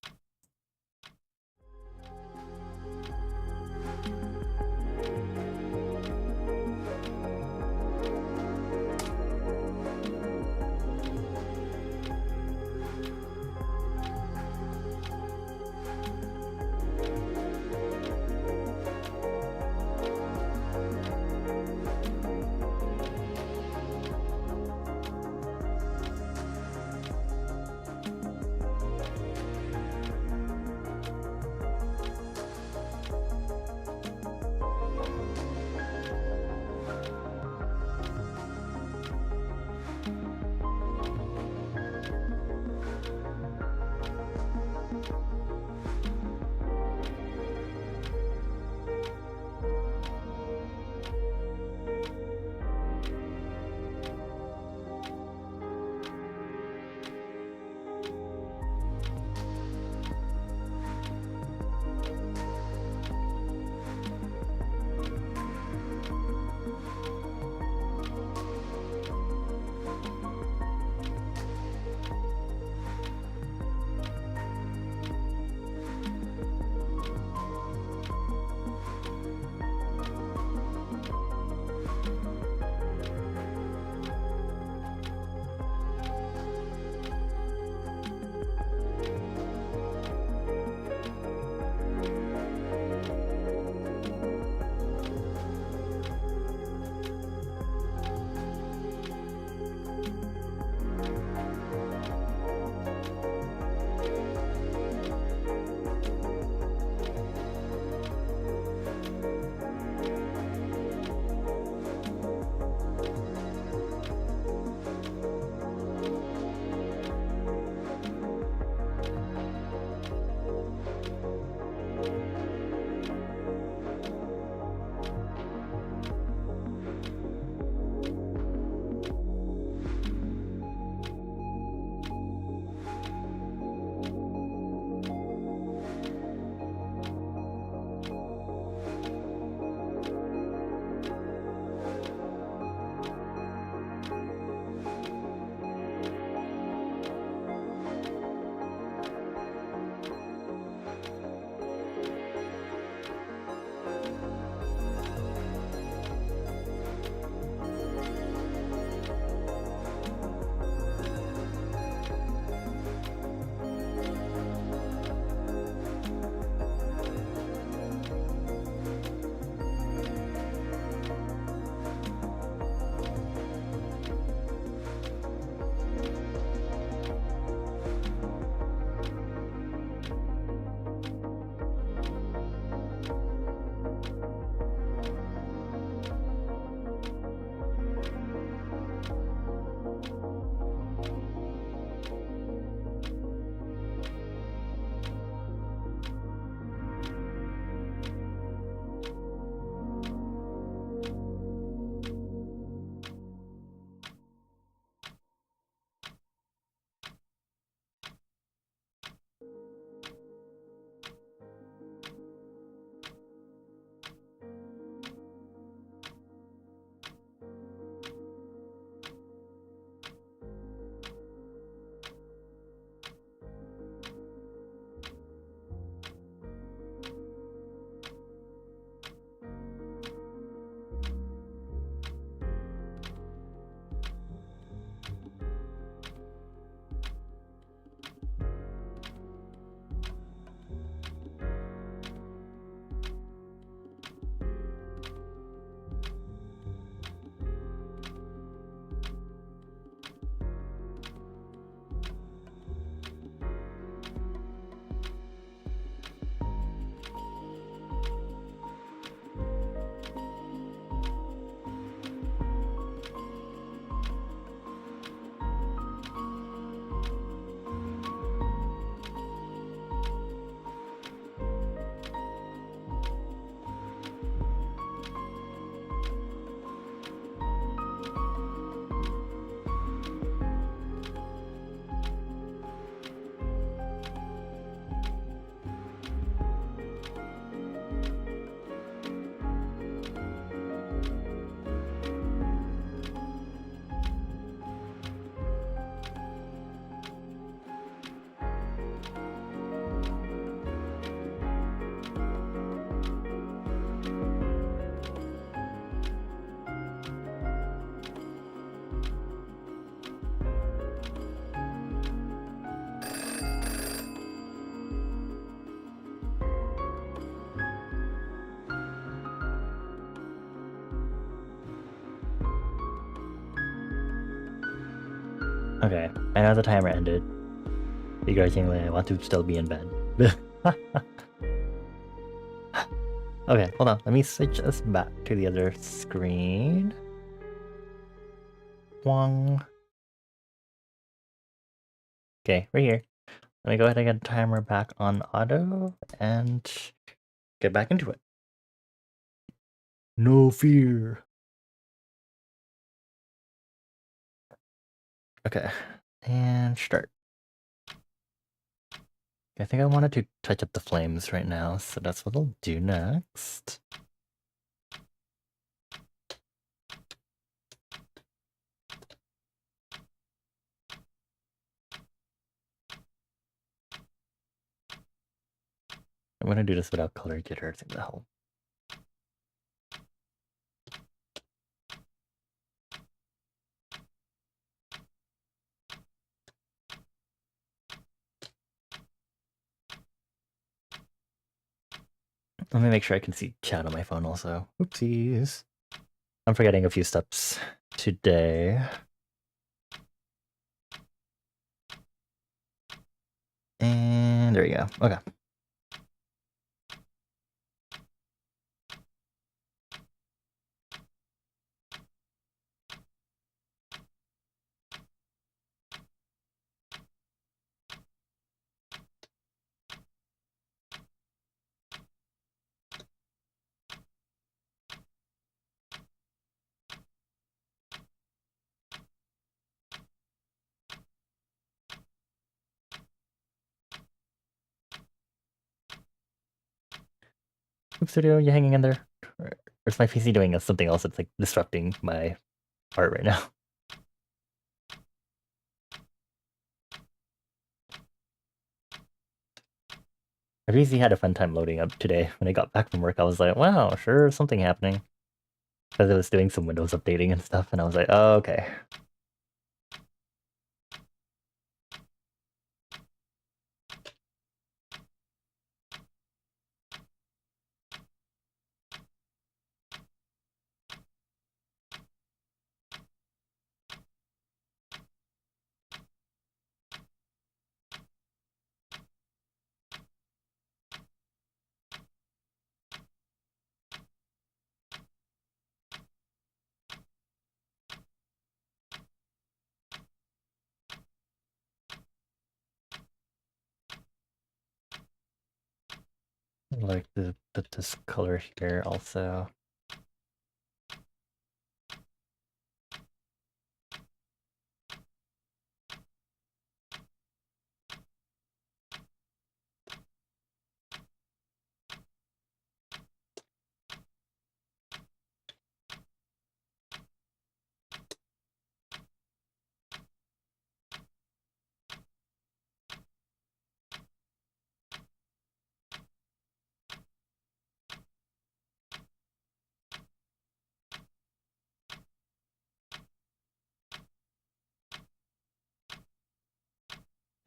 Okay, I know the timer ended. Begrudgingly, I want to still be in bed. Okay, hold on. Let me switch us back to the other screen. Wong. Okay, right here. Let me go ahead and get the timer back on auto and get back into it. No fear. Okay, and start. I think I wanted to touch up the flames right now, so that's what I'll do next. I'm gonna do this without color jitter, I think that'll help. Let me make sure I can see chat on my phone also. Oopsies. I'm forgetting a few steps today. And there we go. Okay. Oops, Studio, you hanging in there? Or is my PC doing something else that's like disrupting my art right now? My PC had a fun time loading up today. When I got back from work, I was like, wow, sure, something happening. Because it was doing some Windows updating and stuff, and I was like, oh, okay. I'd like to put this color here also.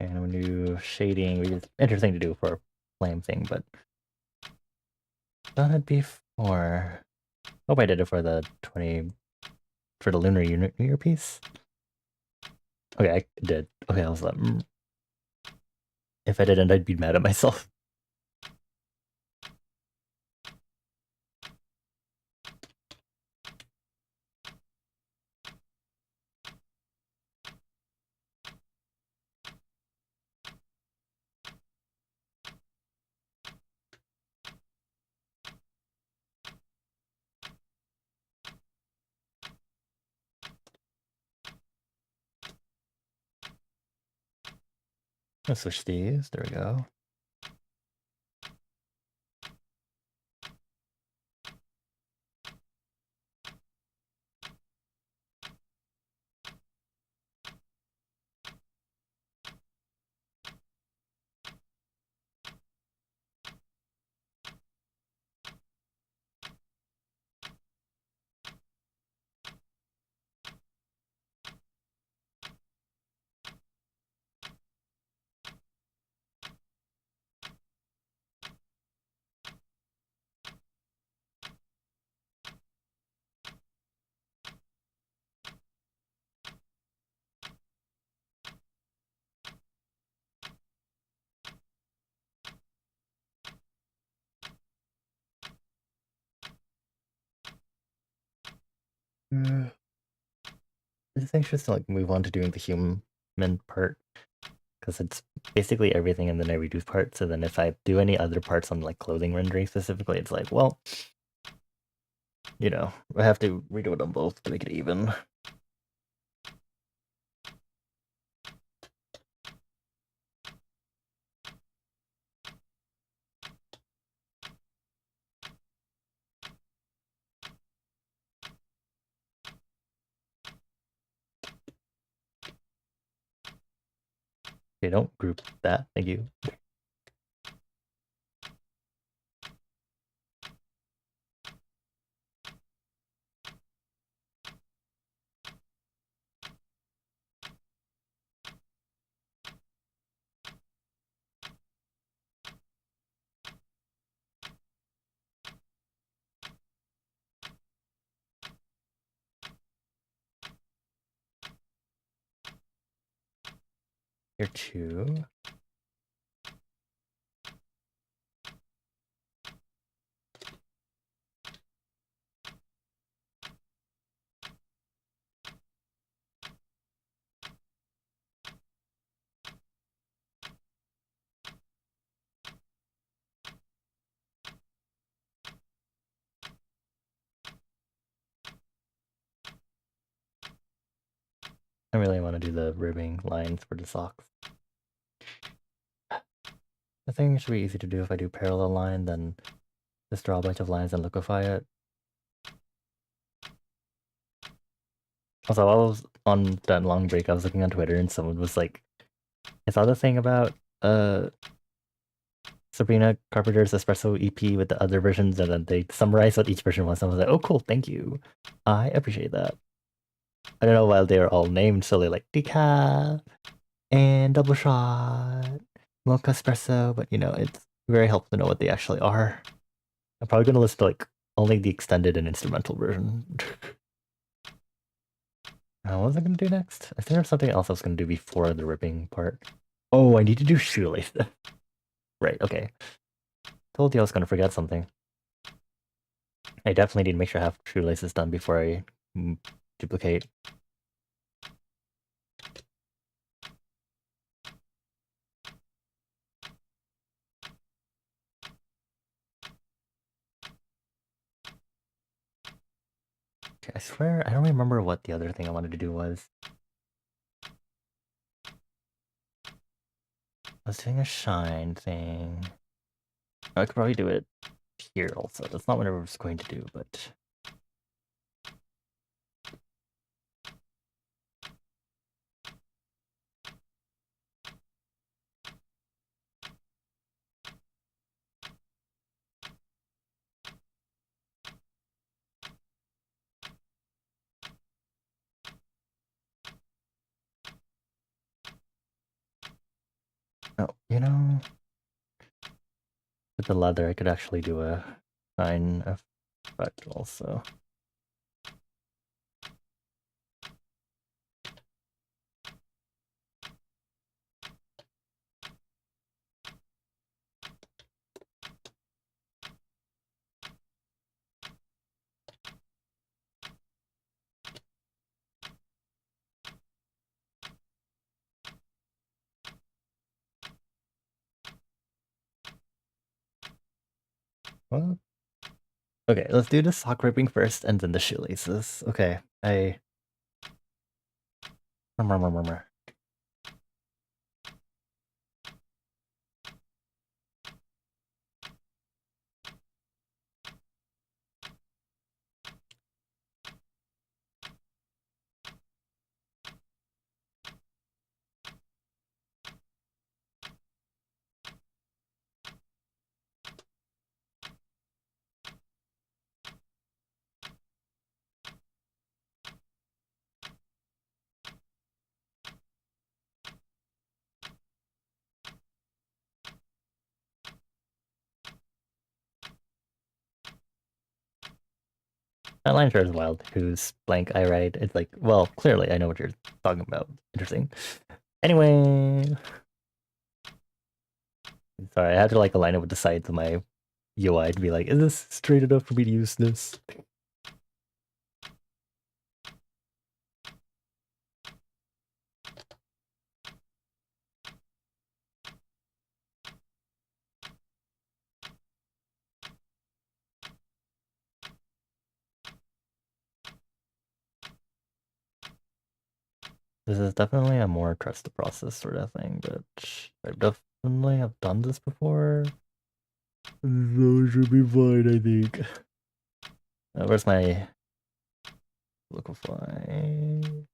And I'm gonna do shading, which is interesting to do for a flame thing, but done it before. Hope I did it for the for the Lunar New Year piece. Okay, I did. Okay, I was like, if I didn't, I'd be mad at myself. Let's switch these. There we go. I just anxious to like move on to doing the human part because it's basically everything and then I reduce parts. So then if I do any other parts on like clothing rendering specifically, it's like, well, you know, I have to redo it on both to make it even. Okay, don't group that. Thank you. Here too. I really want to do the ribbing lines for the socks. I think it should be easy to do if I do parallel line, then just draw a bunch of lines and liquefy it. Also, while I was on that long break, I was looking on Twitter and someone was like, I saw the thing about Sabrina Carpenter's Espresso EP with the other versions, and then they summarized what each version was. And I was like, oh, cool, thank you. I appreciate that. I don't know why they're all named solely like decaf and double shot, mocha espresso, but you know, it's very helpful to know what they actually are. I'm probably gonna list like only the extended and instrumental version. What was I gonna do next? I think there was something else I was gonna do before the ripping part. Oh, I need to do shoelace. Right, okay. Told you I was gonna forget something. I definitely need to make sure I have shoelaces done before I duplicate. Okay, I swear, I don't remember what the other thing I wanted to do was. I was doing a shine thing. I could probably do it here also. That's not what I was going to do, but... Oh, you know... With the leather, I could actually do a shine effect also. What? Okay, let's do the sock ripping first and then the shoelaces. Okay, I... That line sure is wild. Who's blank I write? It's like, well, clearly I know what you're talking about. Interesting. Anyway... Sorry, I had to like align it with the sides of my UI to be like, is this straight enough for me to use this? This is definitely a more trust the process sort of thing, but I definitely have done this before. So it should be fine, I think. Where's my local file?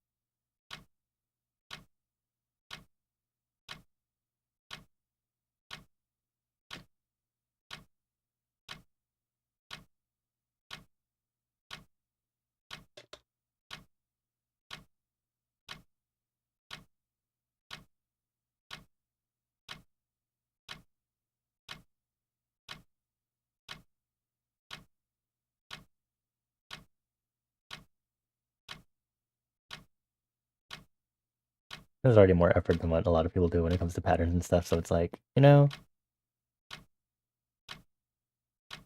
There's already more effort than what a lot of people do when it comes to patterns and stuff, so it's like, you know,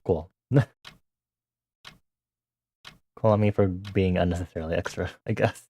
cool. Cool on me for being unnecessarily extra, I guess.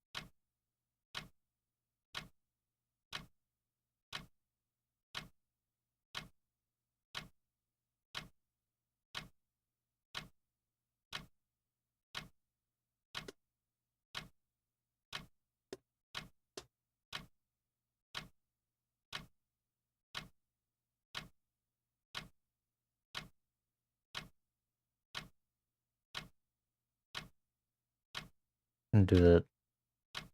And do it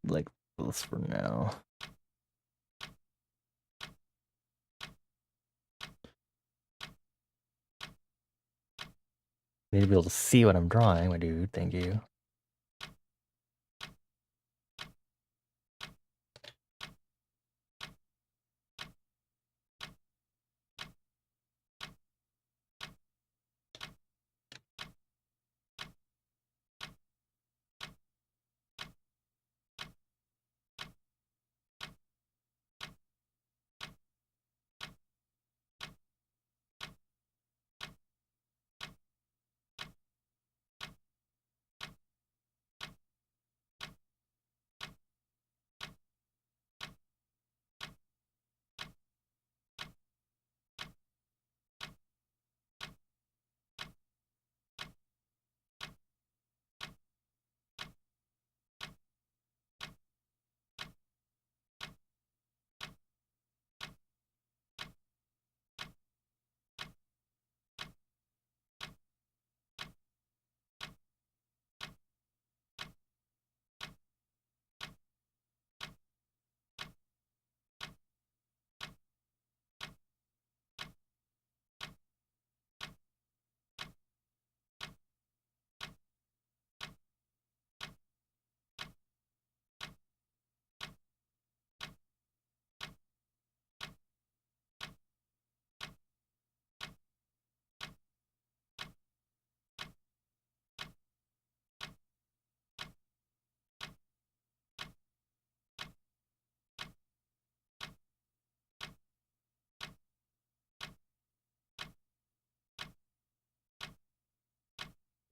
like this for now. Need to be able to see what I'm drawing, my dude. Thank you.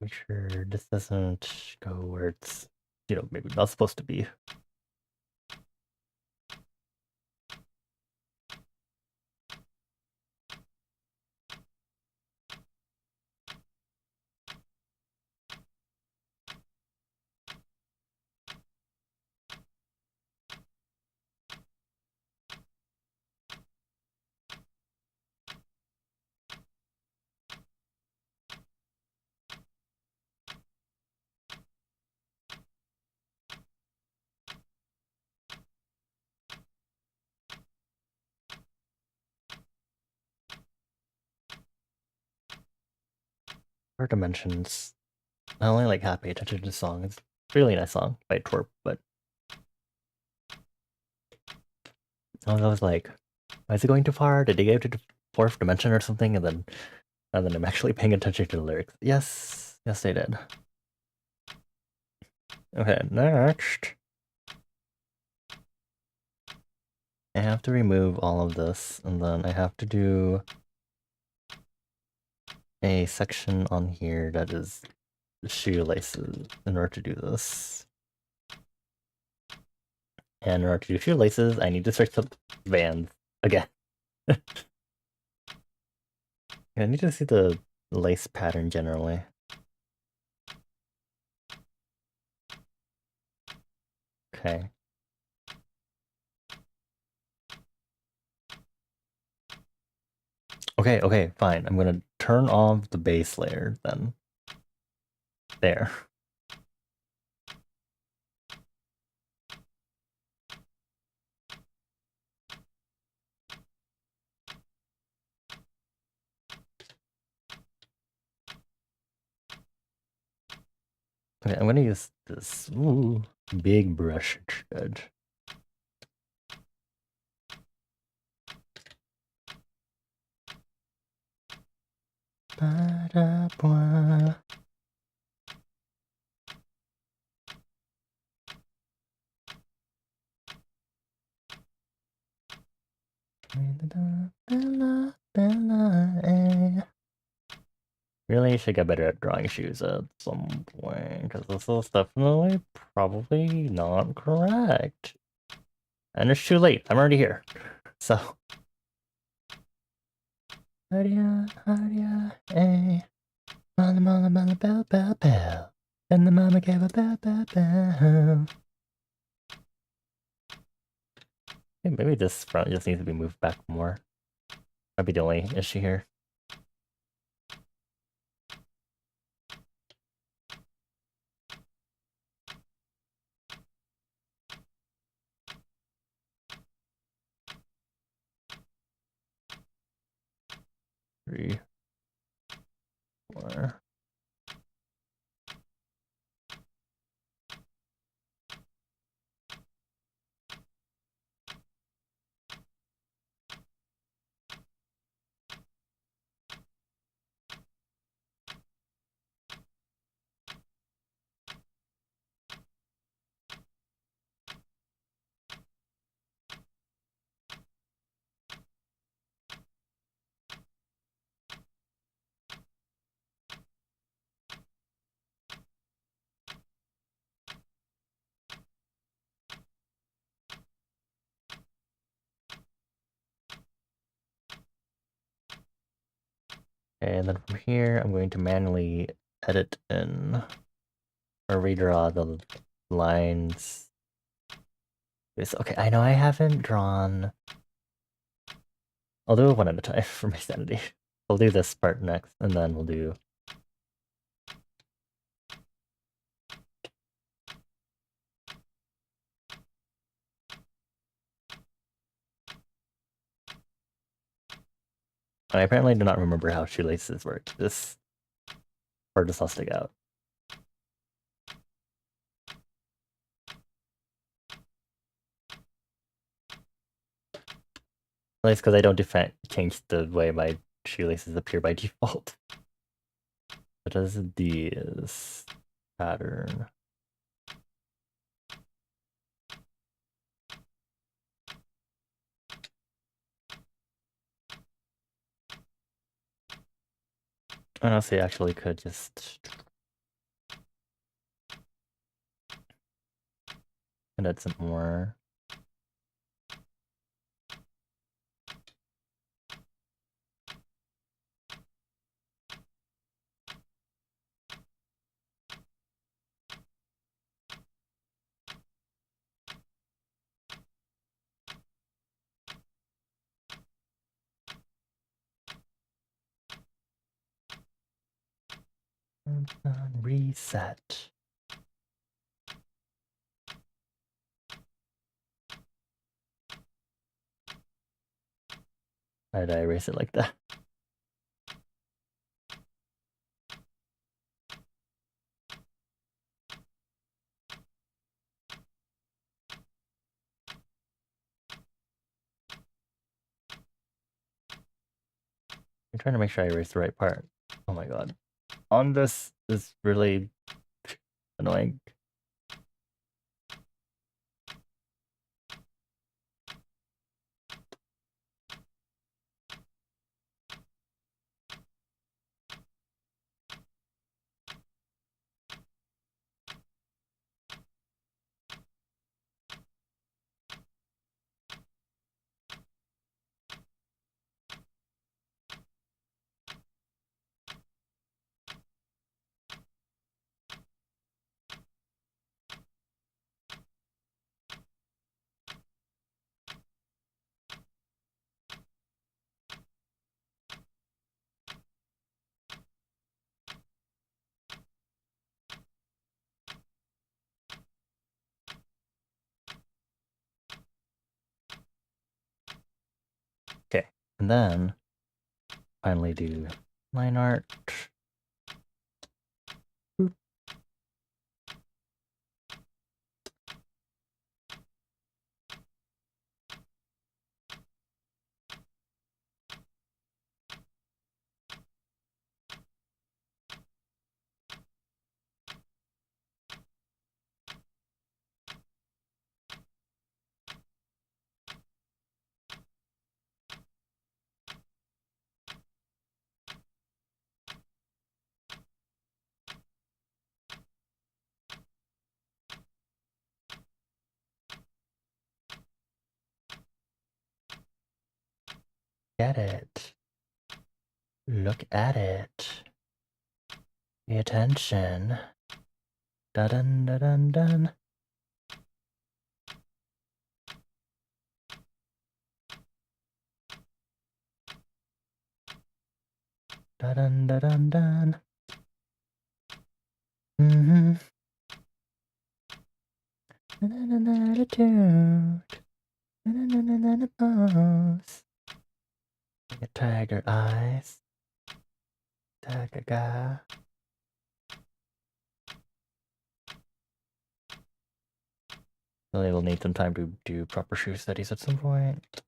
Make sure this doesn't go where it's, you know, maybe not supposed to be. For dimensions, I only like half pay attention to the song. It's a really nice song by Twerp, but I was like, why is it going too far? Did they go to the fourth dimension or something? And then I'm actually paying attention to the lyrics. Yes, yes, they did. Okay, next. I have to remove all of this, and then I have to do a section on here that is shoelaces in order to do this. And in order to do shoelaces, I need to search up Vans again. I need to see the lace pattern generally. Okay. Okay, fine. I'm gonna turn off the base layer then. There. Okay, I'm gonna use this big brush instead. Ba-da-bwa. Bella, Bella, eh. Really should get better at drawing shoes at some point, because this is definitely probably not correct. And it's too late. I'm already here. So. Haria, haria, eh. Mala, mala, mala, bell, bell, bell. And the mama gave a bell, bell, bell. Hey, maybe this front just needs to be moved back more. Might be the only issue here. Three, four. And then from here, I'm going to manually edit in or redraw the lines. Okay, I know I haven't drawn. I'll do it one at a time for my sanity. I'll do this part next, and then we'll do. I apparently do not remember how shoelaces work. This part does not stick out. At least because I don't change the way my shoelaces appear by default. What does this pattern? Honestly, I actually could just add some more. Reset. Why did I erase it like that? I'm trying to make sure I erase the right part. Oh my god. On this is really annoying. And then finally do line art. Boop. Get it. Look at it. Pay attention. Da dun da dun dun. Da dun da dun dun. Mm-hmm. Attitude. Pose. Like a tiger eyes. Tiger guy. Really will need some time to do proper shoe studies at some point.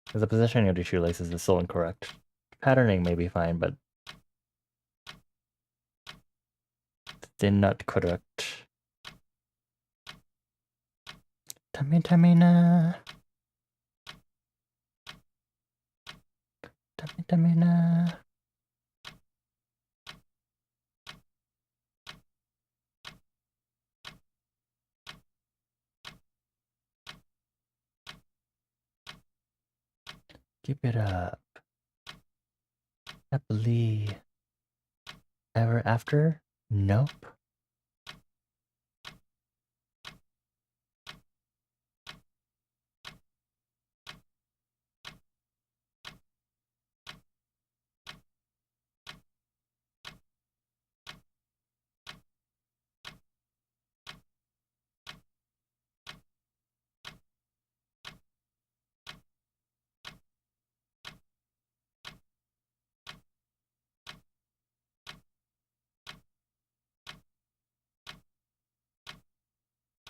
Because the positioning of the shoelaces is still incorrect. Patterning may be fine, but still not correct. Tamina. Tamina. Keep it up. Happily ever after? Nope.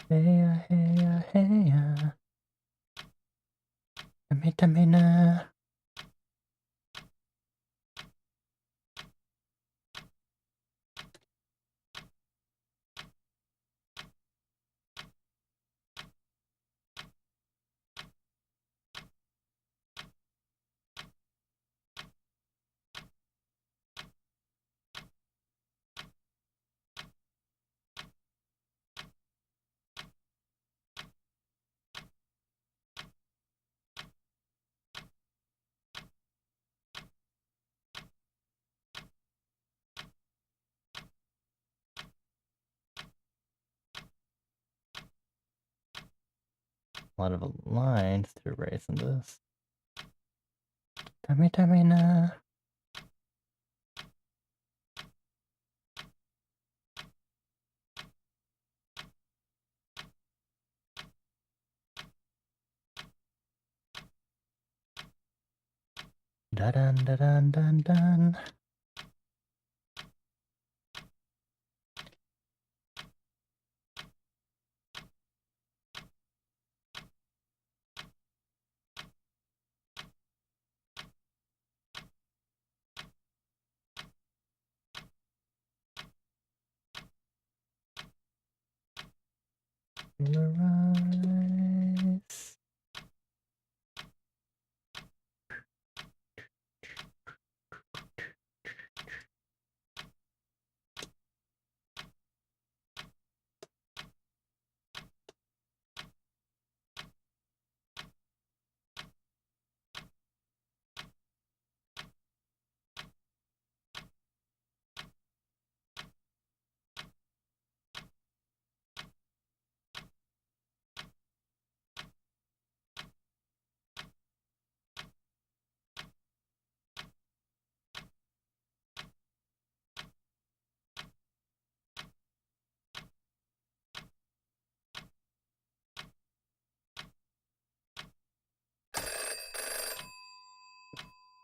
Hey, hey, hey. Tamina. A lot of lines to erase in this. Tamina. Da dun da dun dun dun. Rise.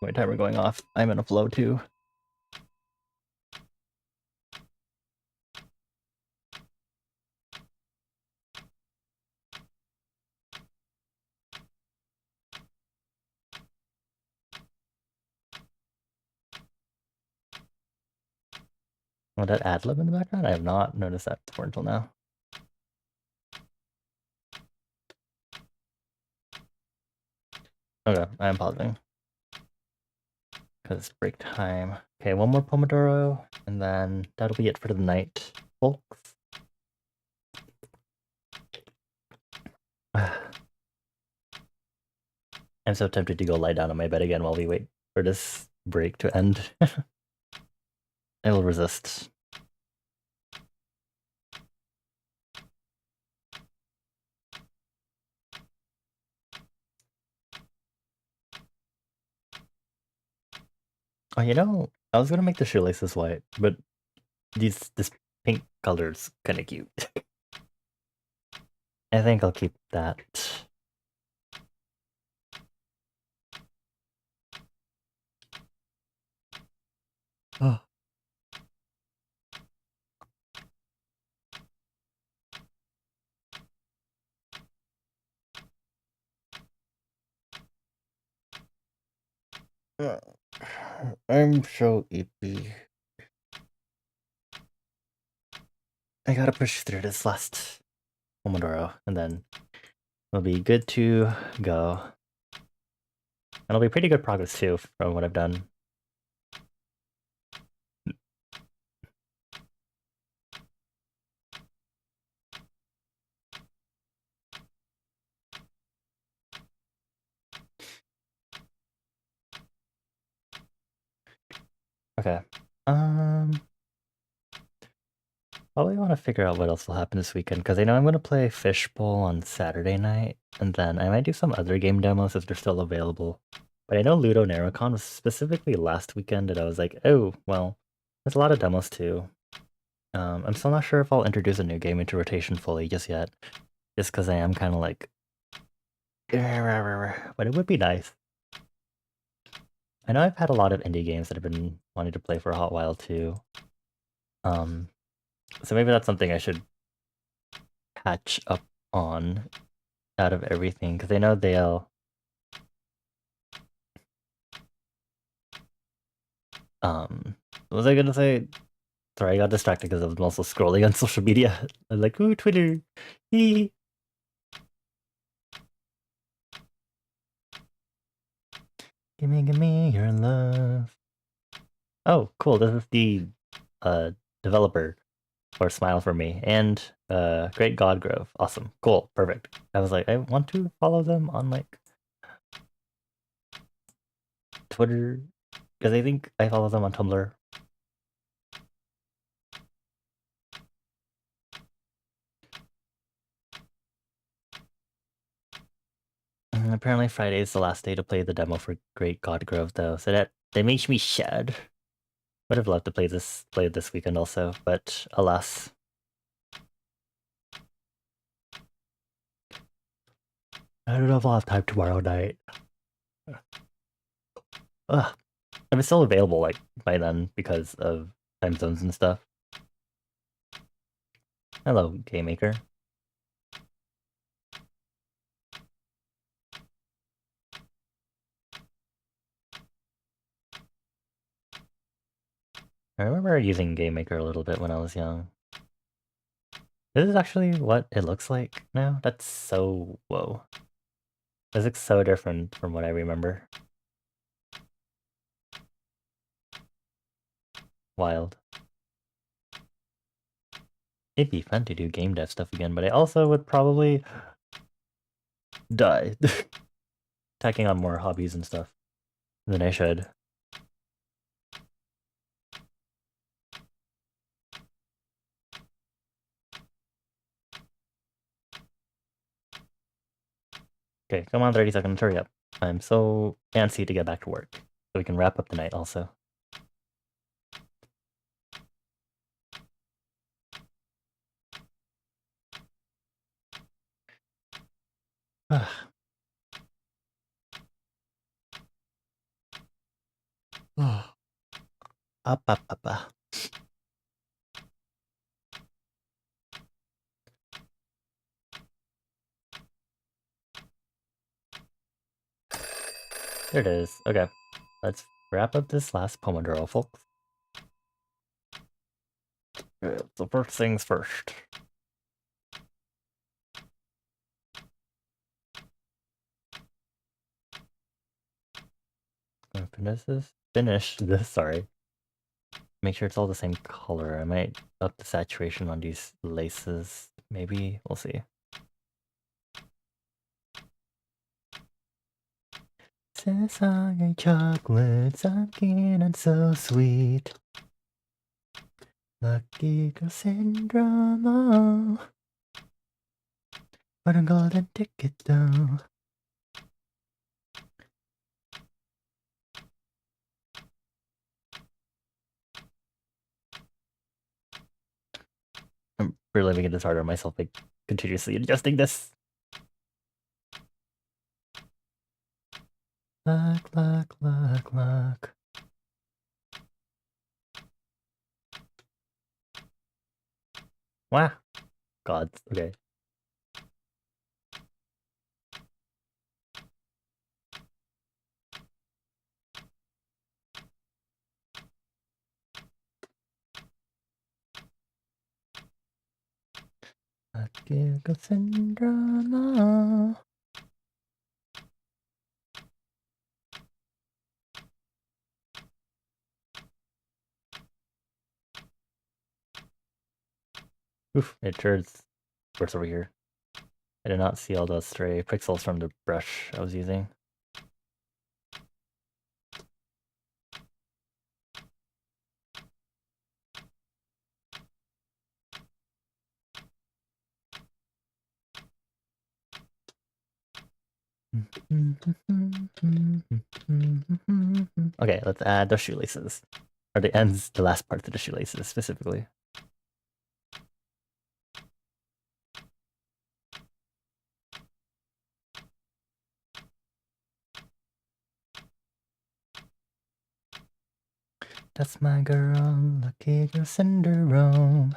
My timer going off. I'm in a flow too. Oh, that ad lib in the background? I have not noticed that before until now. Okay, I am pausing. Because it's break time. Okay, one more pomodoro, and then that'll be it for the night, folks. I'm so tempted to go lie down on my bed again while we wait for this break to end. I will resist. Oh, you know, I was gonna make the shoelaces white, but this pink color's kind of cute. I think I'll keep that. Oh. I'm so ippy. I gotta push through this last pomodoro, and then we'll be good to go. And it'll be pretty good progress too from what I've done. Okay. Probably want to figure out what else will happen this weekend, because I know I'm going to play Fishbowl on Saturday night, and then I might do some other game demos if they're still available. But I know Ludo Narrowcon was specifically last weekend, and I was like, oh, well, there's a lot of demos too. I'm still not sure if I'll introduce a new game into rotation fully just yet, just because I am kind of like, but it would be nice. I know I've had a lot of indie games that I've been wanting to play for a hot while too. So maybe that's something I should catch up on out of everything, because I know they'll... what was I gonna say? Sorry, I got distracted because I was also scrolling on social media. I was like, ooh, Twitter! Hee! Gimme your love. Oh, cool, this is the developer for Smile for Me, and Great Godgrove. Awesome, cool, perfect. I was like, I want to follow them on like Twitter, because I think I follow them on Tumblr. Apparently Friday is the last day to play the demo for Great Godgrove though, so that makes me sad. Would have loved to play it this weekend also, but alas. I don't know if I'll have time tomorrow night. Ugh. If it's still available like by then because of time zones and stuff. Hello, Game Maker. I remember using Game Maker a little bit when I was young. This is actually what it looks like now? That's so... whoa. This looks so different from what I remember. Wild. It'd be fun to do game dev stuff again, but I also would probably die. Tacking on more hobbies and stuff than I should. Okay, come on, 30 seconds, hurry up. I'm so antsy to get back to work, so we can wrap up the night also. Up, up. There it is. Okay, let's wrap up this last pomodoro, folks. So first things first. I'm gonna finish this, sorry. Make sure it's all the same color. I might up the saturation on these laces. Maybe, we'll see. 세상의 chocolates I'm and so sweet. Lucky girl syndrome. Oh. What a golden ticket though. I'm really making this harder on myself by continuously adjusting this. Luck. Wow. Gods. Okay. Lucky girl syndrome. Oh. Oof, it turns worse over here. I did not see all those stray pixels from the brush I was using. Okay, let's add the shoelaces. Or the ends, the last part of the shoelaces specifically. That's my girl, lucky girl syndrome.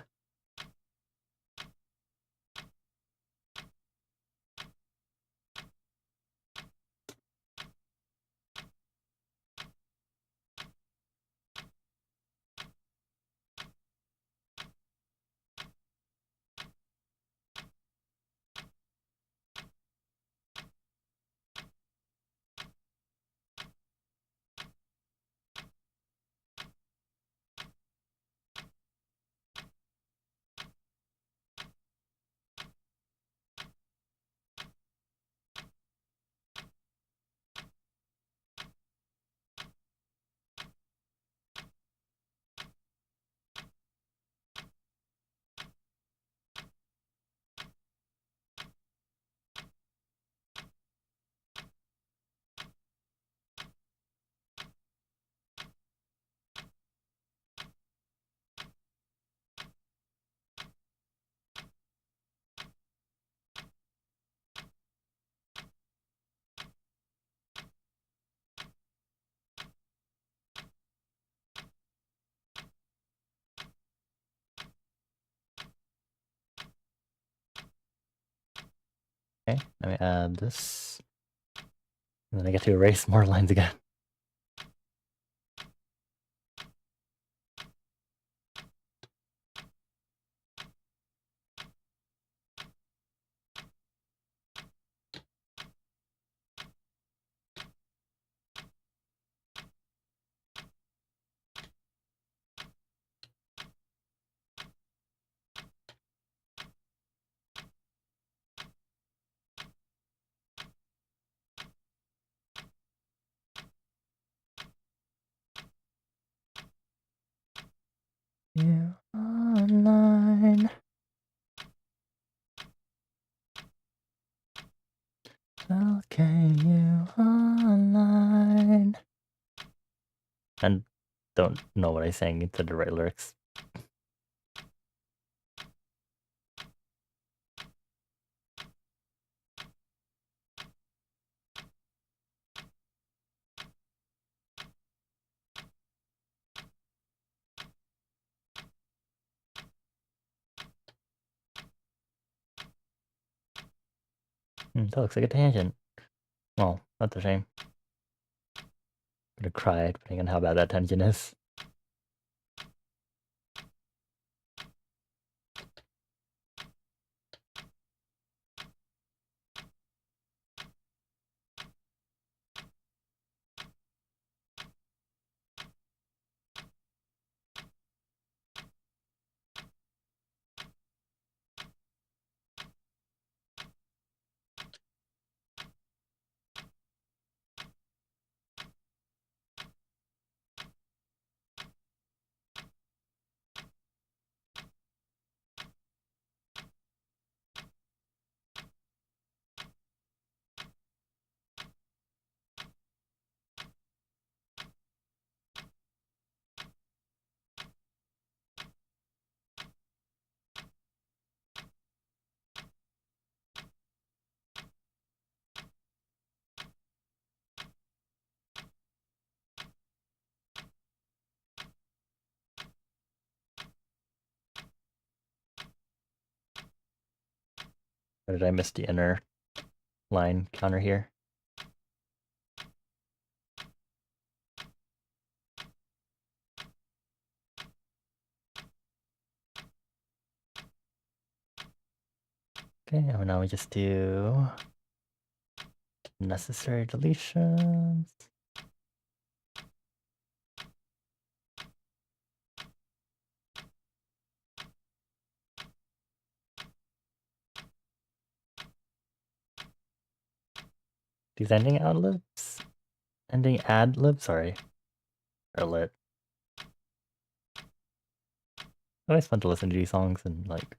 Okay, let me add this. And then I get to erase more lines again. You online. Okay, you online. And don't know what I sang into the right lyrics. That looks like a tangent. Well, that's a shame. I'm gonna cry depending on how bad that tangent is. Or did I miss the inner line counter here? Okay, and now we just do necessary deletions. These ending ad-libs? Ending ad-libs? Sorry. Are lit. Always fun to listen to these songs and like,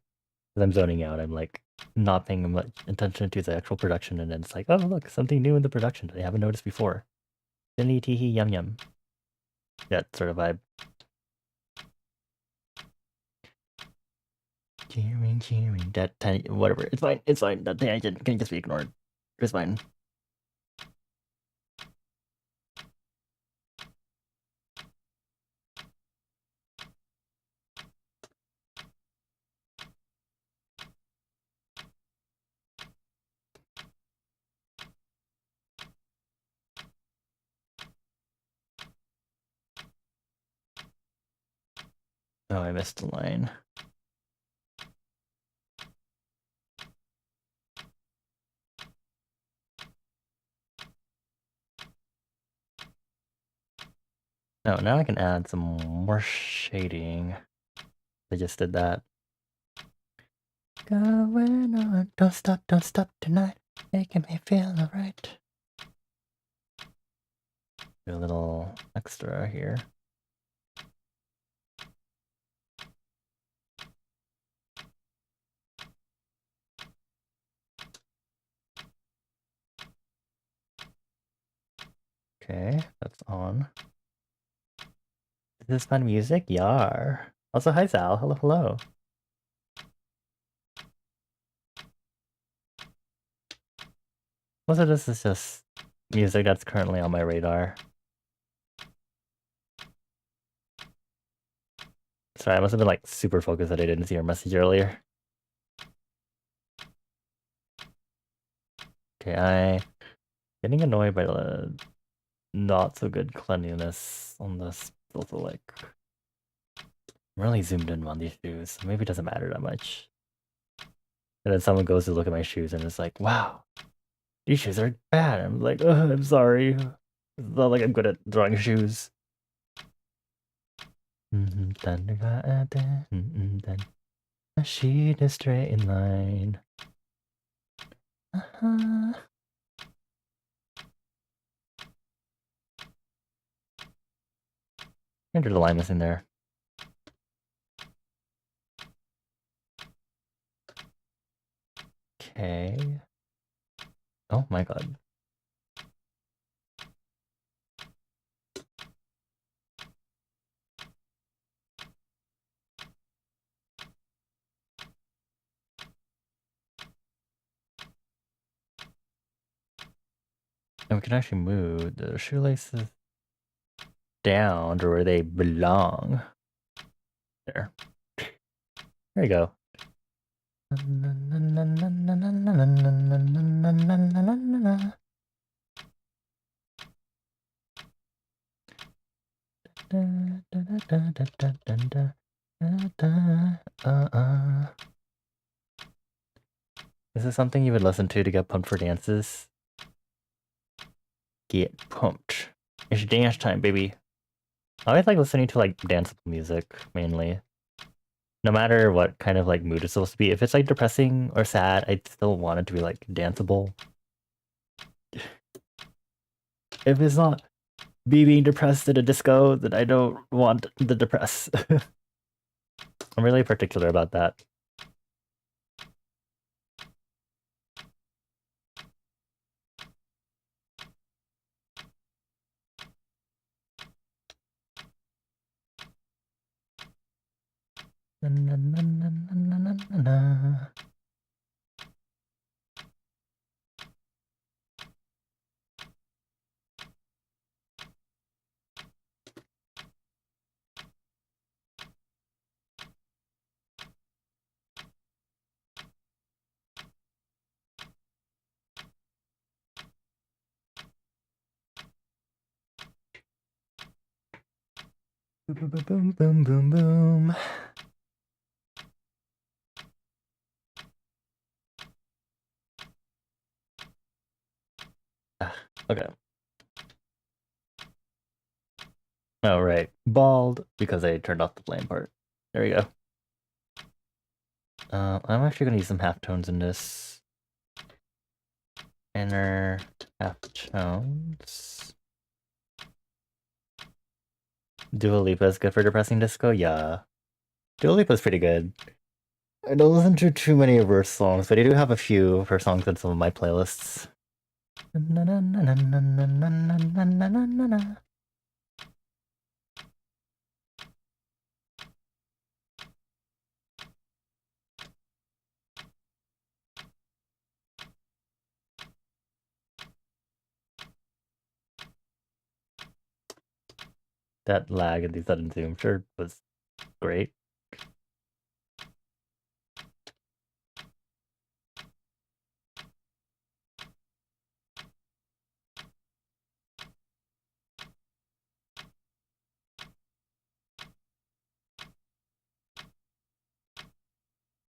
as I'm zoning out, I'm like not paying much attention to the actual production, and then it's like, oh look, something new in the production that I haven't noticed before. Finny teehee yum yum. Yeah, sort of vibe. Cheering, that whatever. It's fine. It's fine. That tangent can just be ignored. It's fine. Oh, I missed a line. No, now I can add some more shading. I just did that. Going on, don't stop tonight, making me feel alright. Do a little extra here. Okay, that's on. Is this fun music? Yar. Also, hi Sal. Hello, hello. Most of this is just music that's currently on my radar. Sorry, I must have been like super focused that I didn't see your message earlier. Okay, I'm getting annoyed by the not so good cleanliness on this. Also, like, I'm really zoomed in on these shoes. So maybe it doesn't matter that much. And then someone goes to look at my shoes and it's like, wow, these shoes are bad. I'm like, I'm sorry. It's not like I'm good at drawing shoes. A sheet is straight in line. Enter the line in there. Okay. Oh my god. And we can actually move the shoelaces down to where they belong. There. There you go. Is this something you would listen to get pumped for dances? Get pumped. It's dance time, baby. I always like listening to like danceable music, mainly. No matter what kind of like mood it's supposed to be. If it's like depressing or sad, I still want it to be like danceable. If it's not me being depressed at a disco, then I don't want the depress. I'm really particular about that. Boom, boom, boom, boom, boom, boom. Okay. Oh, right. Bald, because I turned off the flame part. There we go. I'm actually going to use some halftones in this. Inner halftones. Dua Lipa is good for depressing disco? Yeah. Dua Lipa's pretty good. I don't listen to too many of her songs, but I do have a few of her songs in some of my playlists. That lag and the sudden zoom sure was great.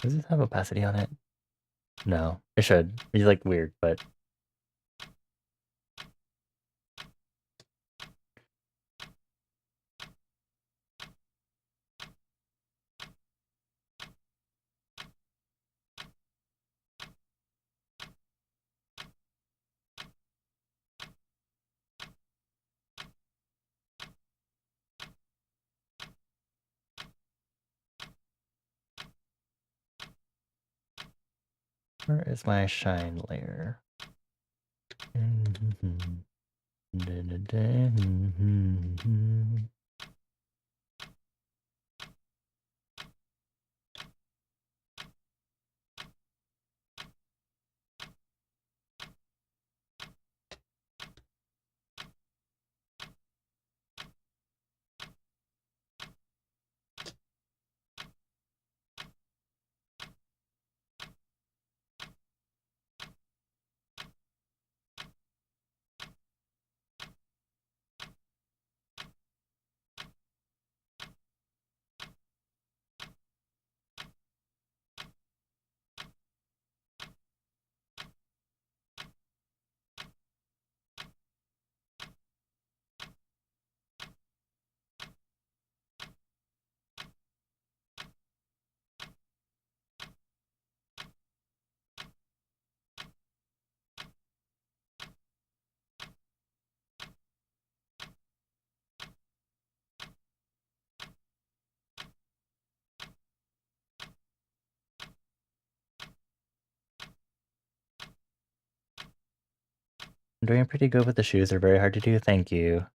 Does this have opacity on it? No, it should. It's like weird, but where is my shine layer? I'm doing pretty good with the shoes. They're very hard to do. Thank you.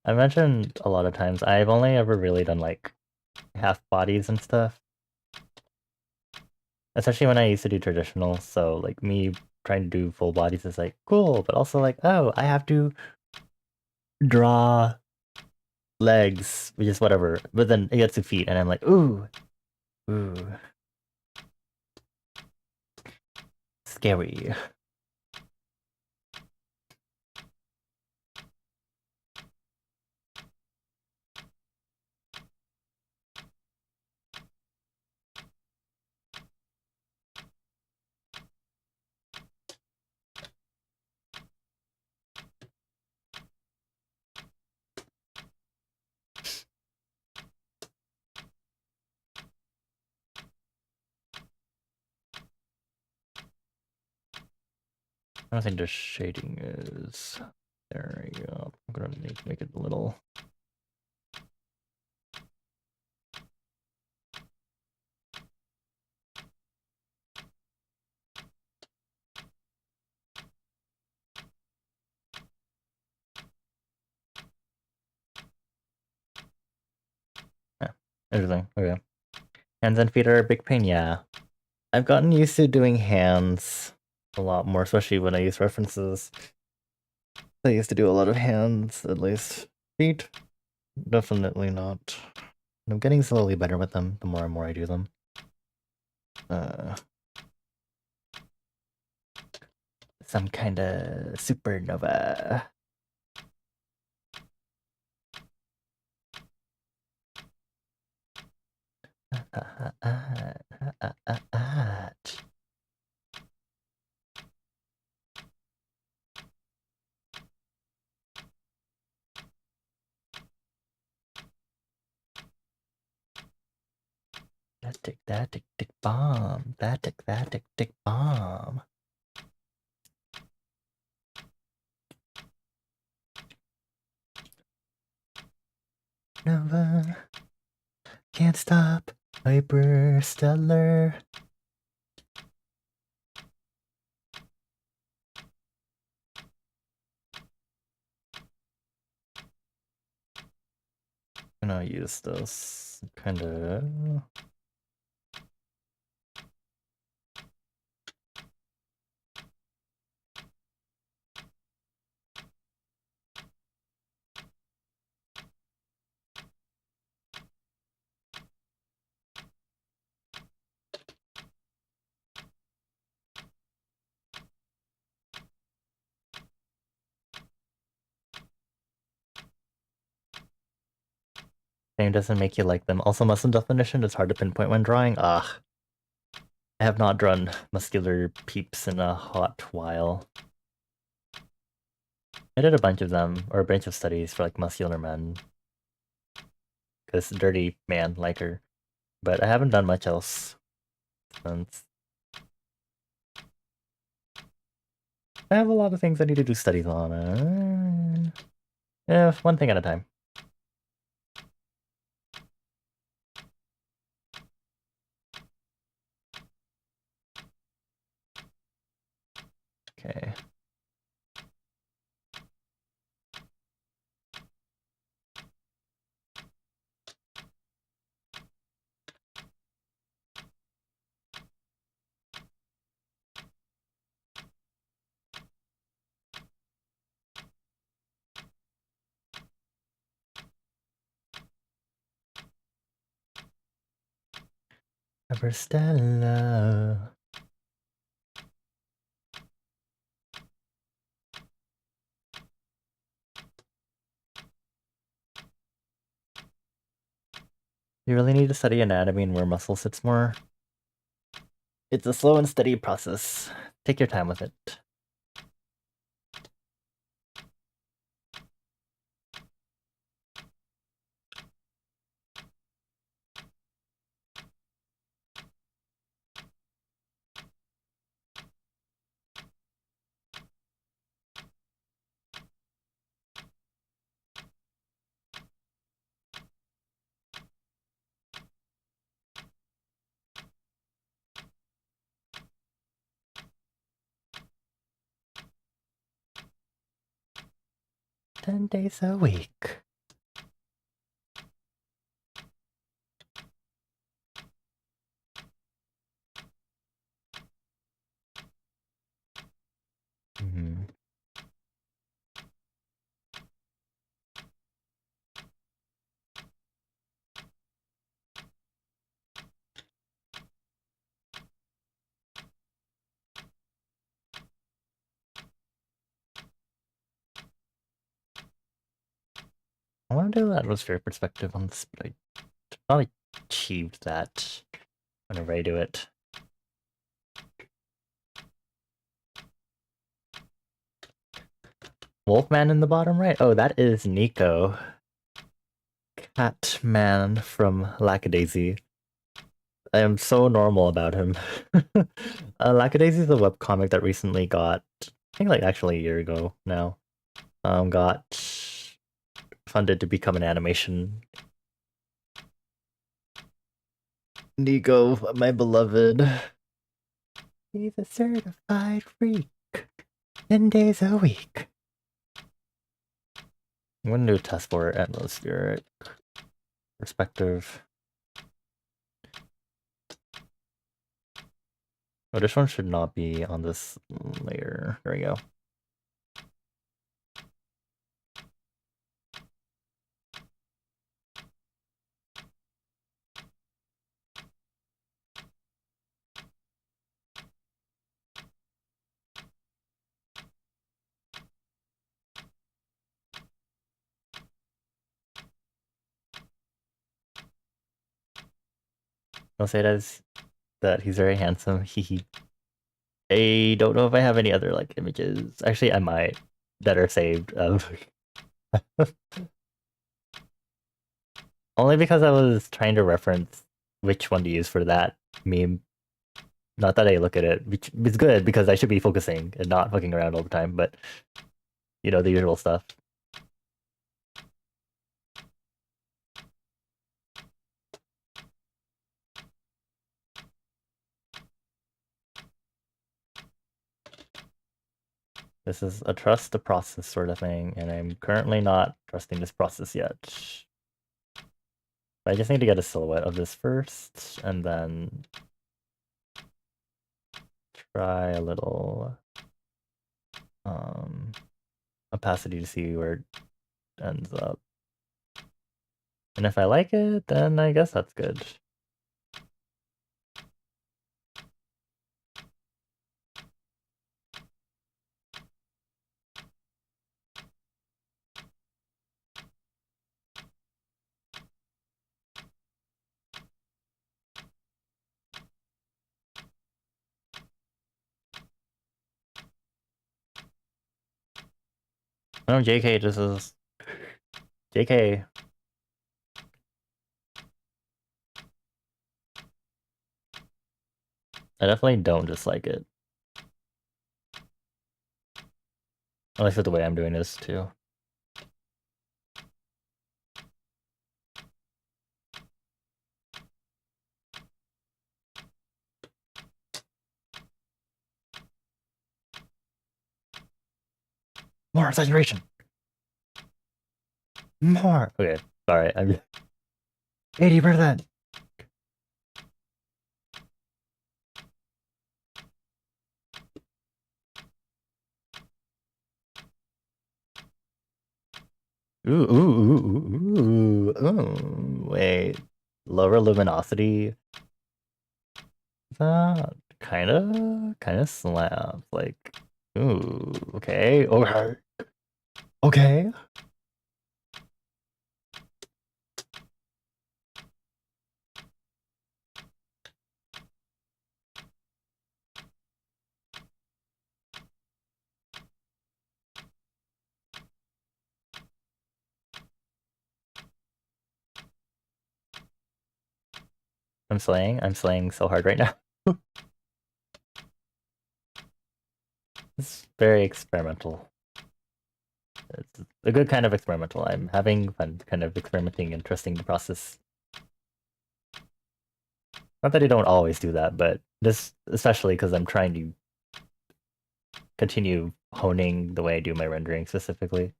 I mentioned a lot of times, I've only ever really done like half bodies and stuff. Especially when I used to do traditional, so like me trying to do full bodies is like cool, but also like, oh, I have to draw legs, which is whatever. But then it gets to feet, and I'm like, ooh, ooh. scary. I don't think the shading is... There we go. I'm gonna need to make it a little... Yeah, interesting. Okay. Hands and feet are a big pain, yeah. I've gotten used to doing hands a lot more, especially when I use references. I used to do a lot of hands, at least. Feet, definitely not. I'm getting slowly better with them, the more and more I do them. Some kind of supernova. That tick, bomb. That tick, bomb. Nova. Can't stop. Hyperstellar. I'm gonna use this kind of... Name doesn't make you like them. Also, muscle definition is hard to pinpoint when drawing. Ugh. I have not drawn muscular peeps in a hot while. I did a bunch of them, or a bunch of studies for like muscular men. Because dirty man like her. But I haven't done much else since. I have a lot of things I need to do studies on. Yeah, one thing at a time. Okay. Stella. You really need to study anatomy and where muscle sits more. It's a slow and steady process. Take your time with it. 10 days a week. Mm-hmm. I want to do atmosphere perspective on this, but I not achieved that whenever I do it. Wolfman in the bottom right? Oh, that is Nico. Catman from Lackadaisy. I am so normal about him. Lackadaisy is a webcomic that recently got, I think like actually a year ago now, got funded to become an animation. Nico, my beloved. He's a certified freak. 10 days a week. I'm gonna do a test for atmospheric perspective. Oh, this one should not be on this layer. There we go. I'll say it as that he's very handsome. Hehe. I don't know if I have any other like images. Actually, I might that are saved of. Only because I was trying to reference which one to use for that meme. Not that I look at it, which is good because I should be focusing and not fucking around all the time, but you know, the usual stuff. This is a trust the process sort of thing, and I'm currently not trusting this process yet. I just need to get a silhouette of this first, and then try a little opacity to see where it ends up. And if I like it, then I guess that's good. No, JK, this is... JK. I definitely don't dislike it. At least with the way I'm doing this, too. More saturation! More! Okay, sorry, I'm... 80%! Ooh, wait. Lower luminosity? That kinda slaps. Like, ooh, okay, okay. Okay. I'm slaying so hard right now. It's very experimental. It's a good kind of experimental. I'm having fun kind of experimenting and trusting the process. Not that I don't always do that, but this especially because I'm trying to continue honing the way I do my rendering specifically.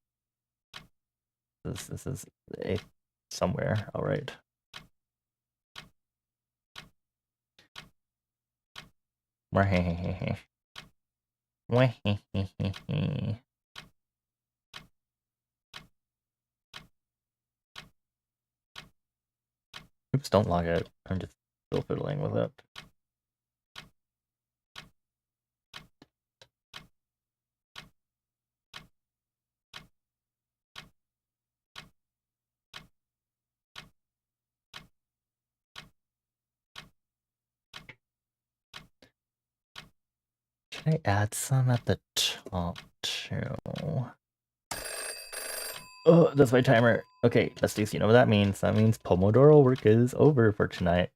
This is a somewhere, alright. Oops, don't log it. I'm just still fiddling with it. Can I add some at the top too? Oh, that's my timer. Okay, besties, you know what that means. That means pomodoro work is over for tonight.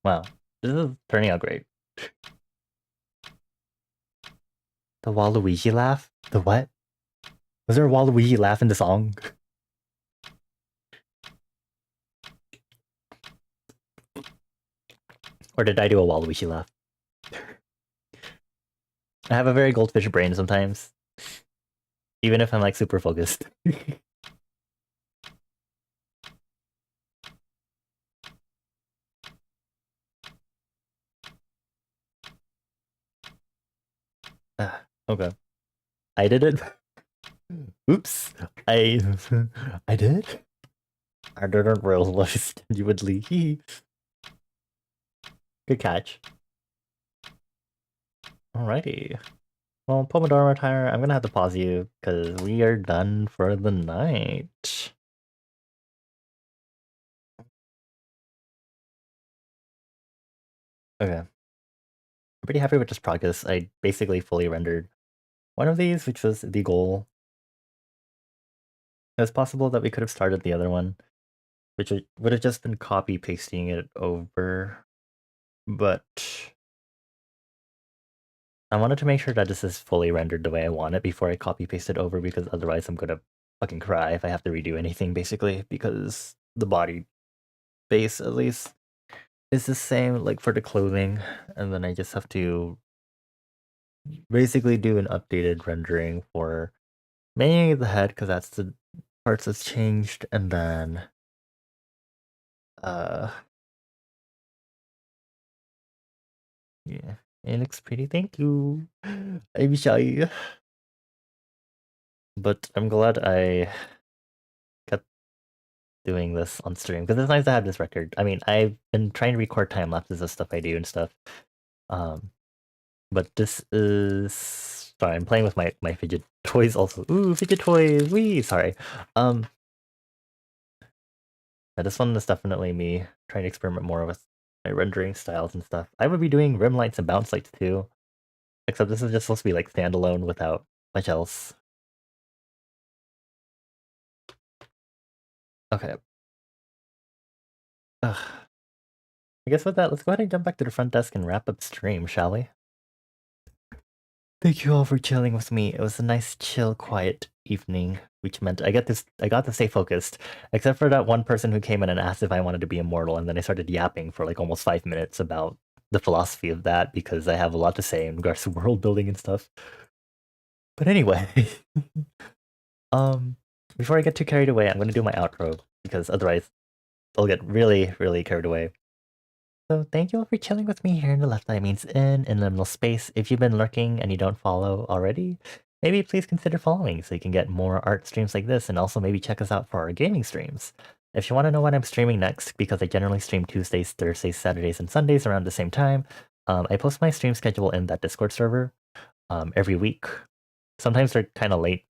Wow, this is turning out great. The Waluigi laugh? The what? Was there a Waluigi laugh in the song? Or did I do a Waluigi laugh? I have a very goldfish brain sometimes. Even if I'm like super focused. Okay. I did it. Oops. I I did? I didn't realize you would leave. Good catch. Alrighty. Well, Pomodoro timer, I'm gonna have to pause you because we are done for the night. Okay. I'm pretty happy with this progress. I basically fully rendered one of these, which was the goal. It's possible that we could have started the other one, which would have just been copy pasting it over. But I wanted to make sure that this is fully rendered the way I want it before I copy paste it over, because otherwise I'm gonna fucking cry if I have to redo anything, basically, because the body base, at least, is the same, like, for the clothing, and then I just have to basically do an updated rendering for mainly the head, because that's the parts that's changed, and then, uh, yeah, it looks pretty, thank you. I'm shy. But I'm glad I kept doing this on stream, because it's nice to have this record. I mean, I've been trying to record time lapses of stuff I do and stuff. But this is sorry, I'm playing with my fidget toys also. Ooh, fidget toys, wee, sorry. Yeah, this one is definitely me trying to experiment more with my rendering styles and stuff. I would be doing rim lights and bounce lights too. Except this is just supposed to be like standalone without much else. Okay. Ugh. I guess with that, let's go ahead and jump back to the front desk and wrap up stream, shall we? Thank you all for chilling with me. It was a nice, chill, quiet evening, which meant I got to stay focused. Except for that one person who came in and asked if I wanted to be immortal, and then I started yapping for like almost 5 minutes about the philosophy of that, because I have a lot to say in regards to world building and stuff. But anyway, um, before I get too carried away, I'm gonna do my outro, because otherwise I'll get really, really carried away. So thank you all for chilling with me here in the Left Eye Means In liminal space. If you've been lurking and you don't follow already, maybe please consider following so you can get more art streams like this, and also maybe check us out for our gaming streams. If you want to know what I'm streaming next, because I generally stream Tuesdays, Thursdays, Saturdays, and Sundays around the same time, I post my stream schedule in that Discord server every week. Sometimes they're kind of late,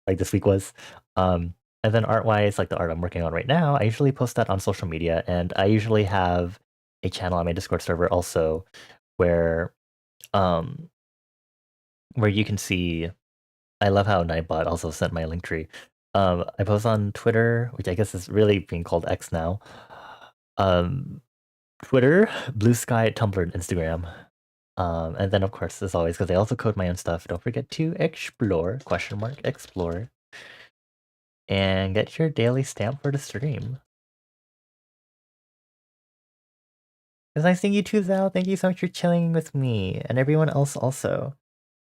like this week was. And then art-wise, like the art I'm working on right now, I usually post that on social media, and I usually have a channel on my Discord server also where um where you can see. I love how Nightbot also sent my link tree. I post on Twitter, which I guess is really being called X now. Twitter, Blue Sky, Tumblr, and Instagram. And then of course, as always, because I also code my own stuff, don't forget to explore, explore, and get your daily stamp for the stream. It's nice seeing you too, Zal. Thank you so much for chilling with me, and everyone else also.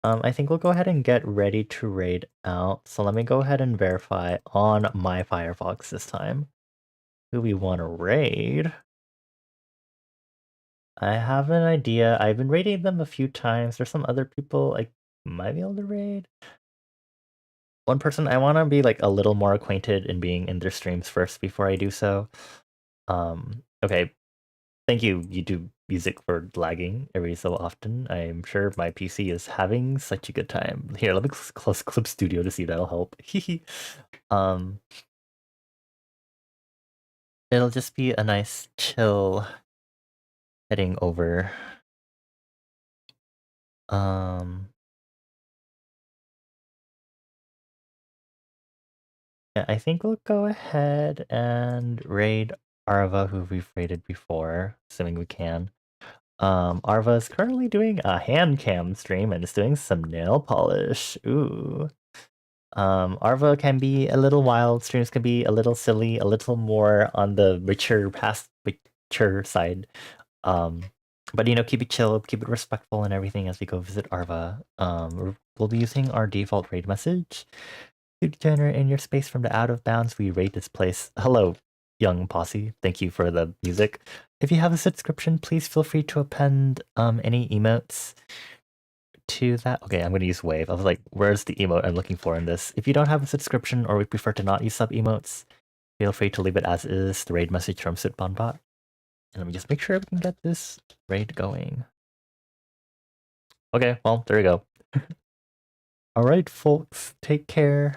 I think we'll go ahead and get ready to raid out. So let me go ahead and verify on my Firefox this time who we want to raid. I have an idea. I've been raiding them a few times. There's some other people I might be able to raid. One person I want to be like a little more acquainted in being in their streams first before I do so. Okay. Thank you, YouTube Music, for lagging every so often. I'm sure my PC is having such a good time. Here, let me close Clip Studio to see if that'll help. um, it'll just be a nice chill heading over. Um, yeah, I think we'll go ahead and raid Arva, who we've raided before, assuming we can. Arva is currently doing a hand cam stream and is doing some nail polish. Ooh. Arva can be a little wild, streams can be a little silly, a little more on the mature side. But keep it chill, keep it respectful and everything as we go visit Arva. We'll be using our default raid message. To generate in your space from the out of bounds, we raid this place. Hello, young posse. Thank you for the music. If you have a subscription, please feel free to append any emotes to that. Okay, I'm gonna use wave. I was like, where's the emote I'm looking for in this? If you don't have a subscription or would prefer to not use sub emotes, feel free to leave it as is, the raid message from Sitbonbot. And let me just make sure we can get this raid going. Okay, well, there we go. Alright, folks, take care.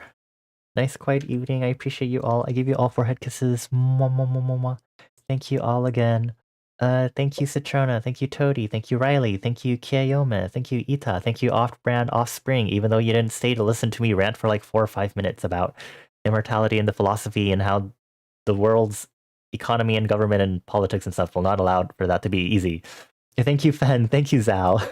Nice quiet evening. I appreciate you all. I give you all 4 head kisses. Mwah, mwah, mwah, mwah, mwah. Thank you all again. Thank you Citrona, thank you Toady, thank you Riley, thank you Kiayoma, thank you Ita, thank you Off-Brand Offspring, even though you didn't stay to listen to me rant for like 4 or 5 minutes about immortality and the philosophy and how the world's economy and government and politics and stuff will not allow for that to be easy. Thank you Fen, thank you Zal.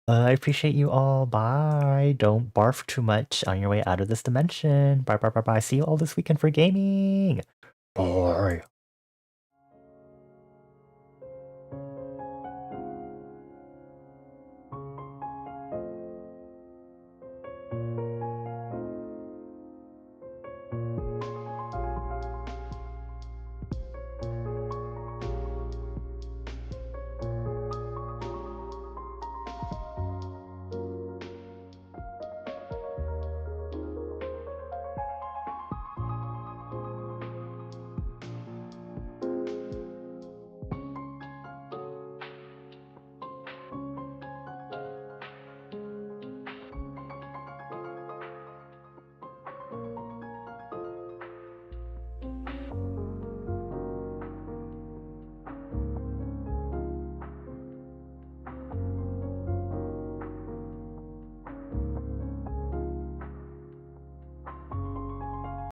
I appreciate you all. Bye. Don't barf too much on your way out of this dimension. Bye, bye, bye, bye. See you all this weekend for gaming. Bye.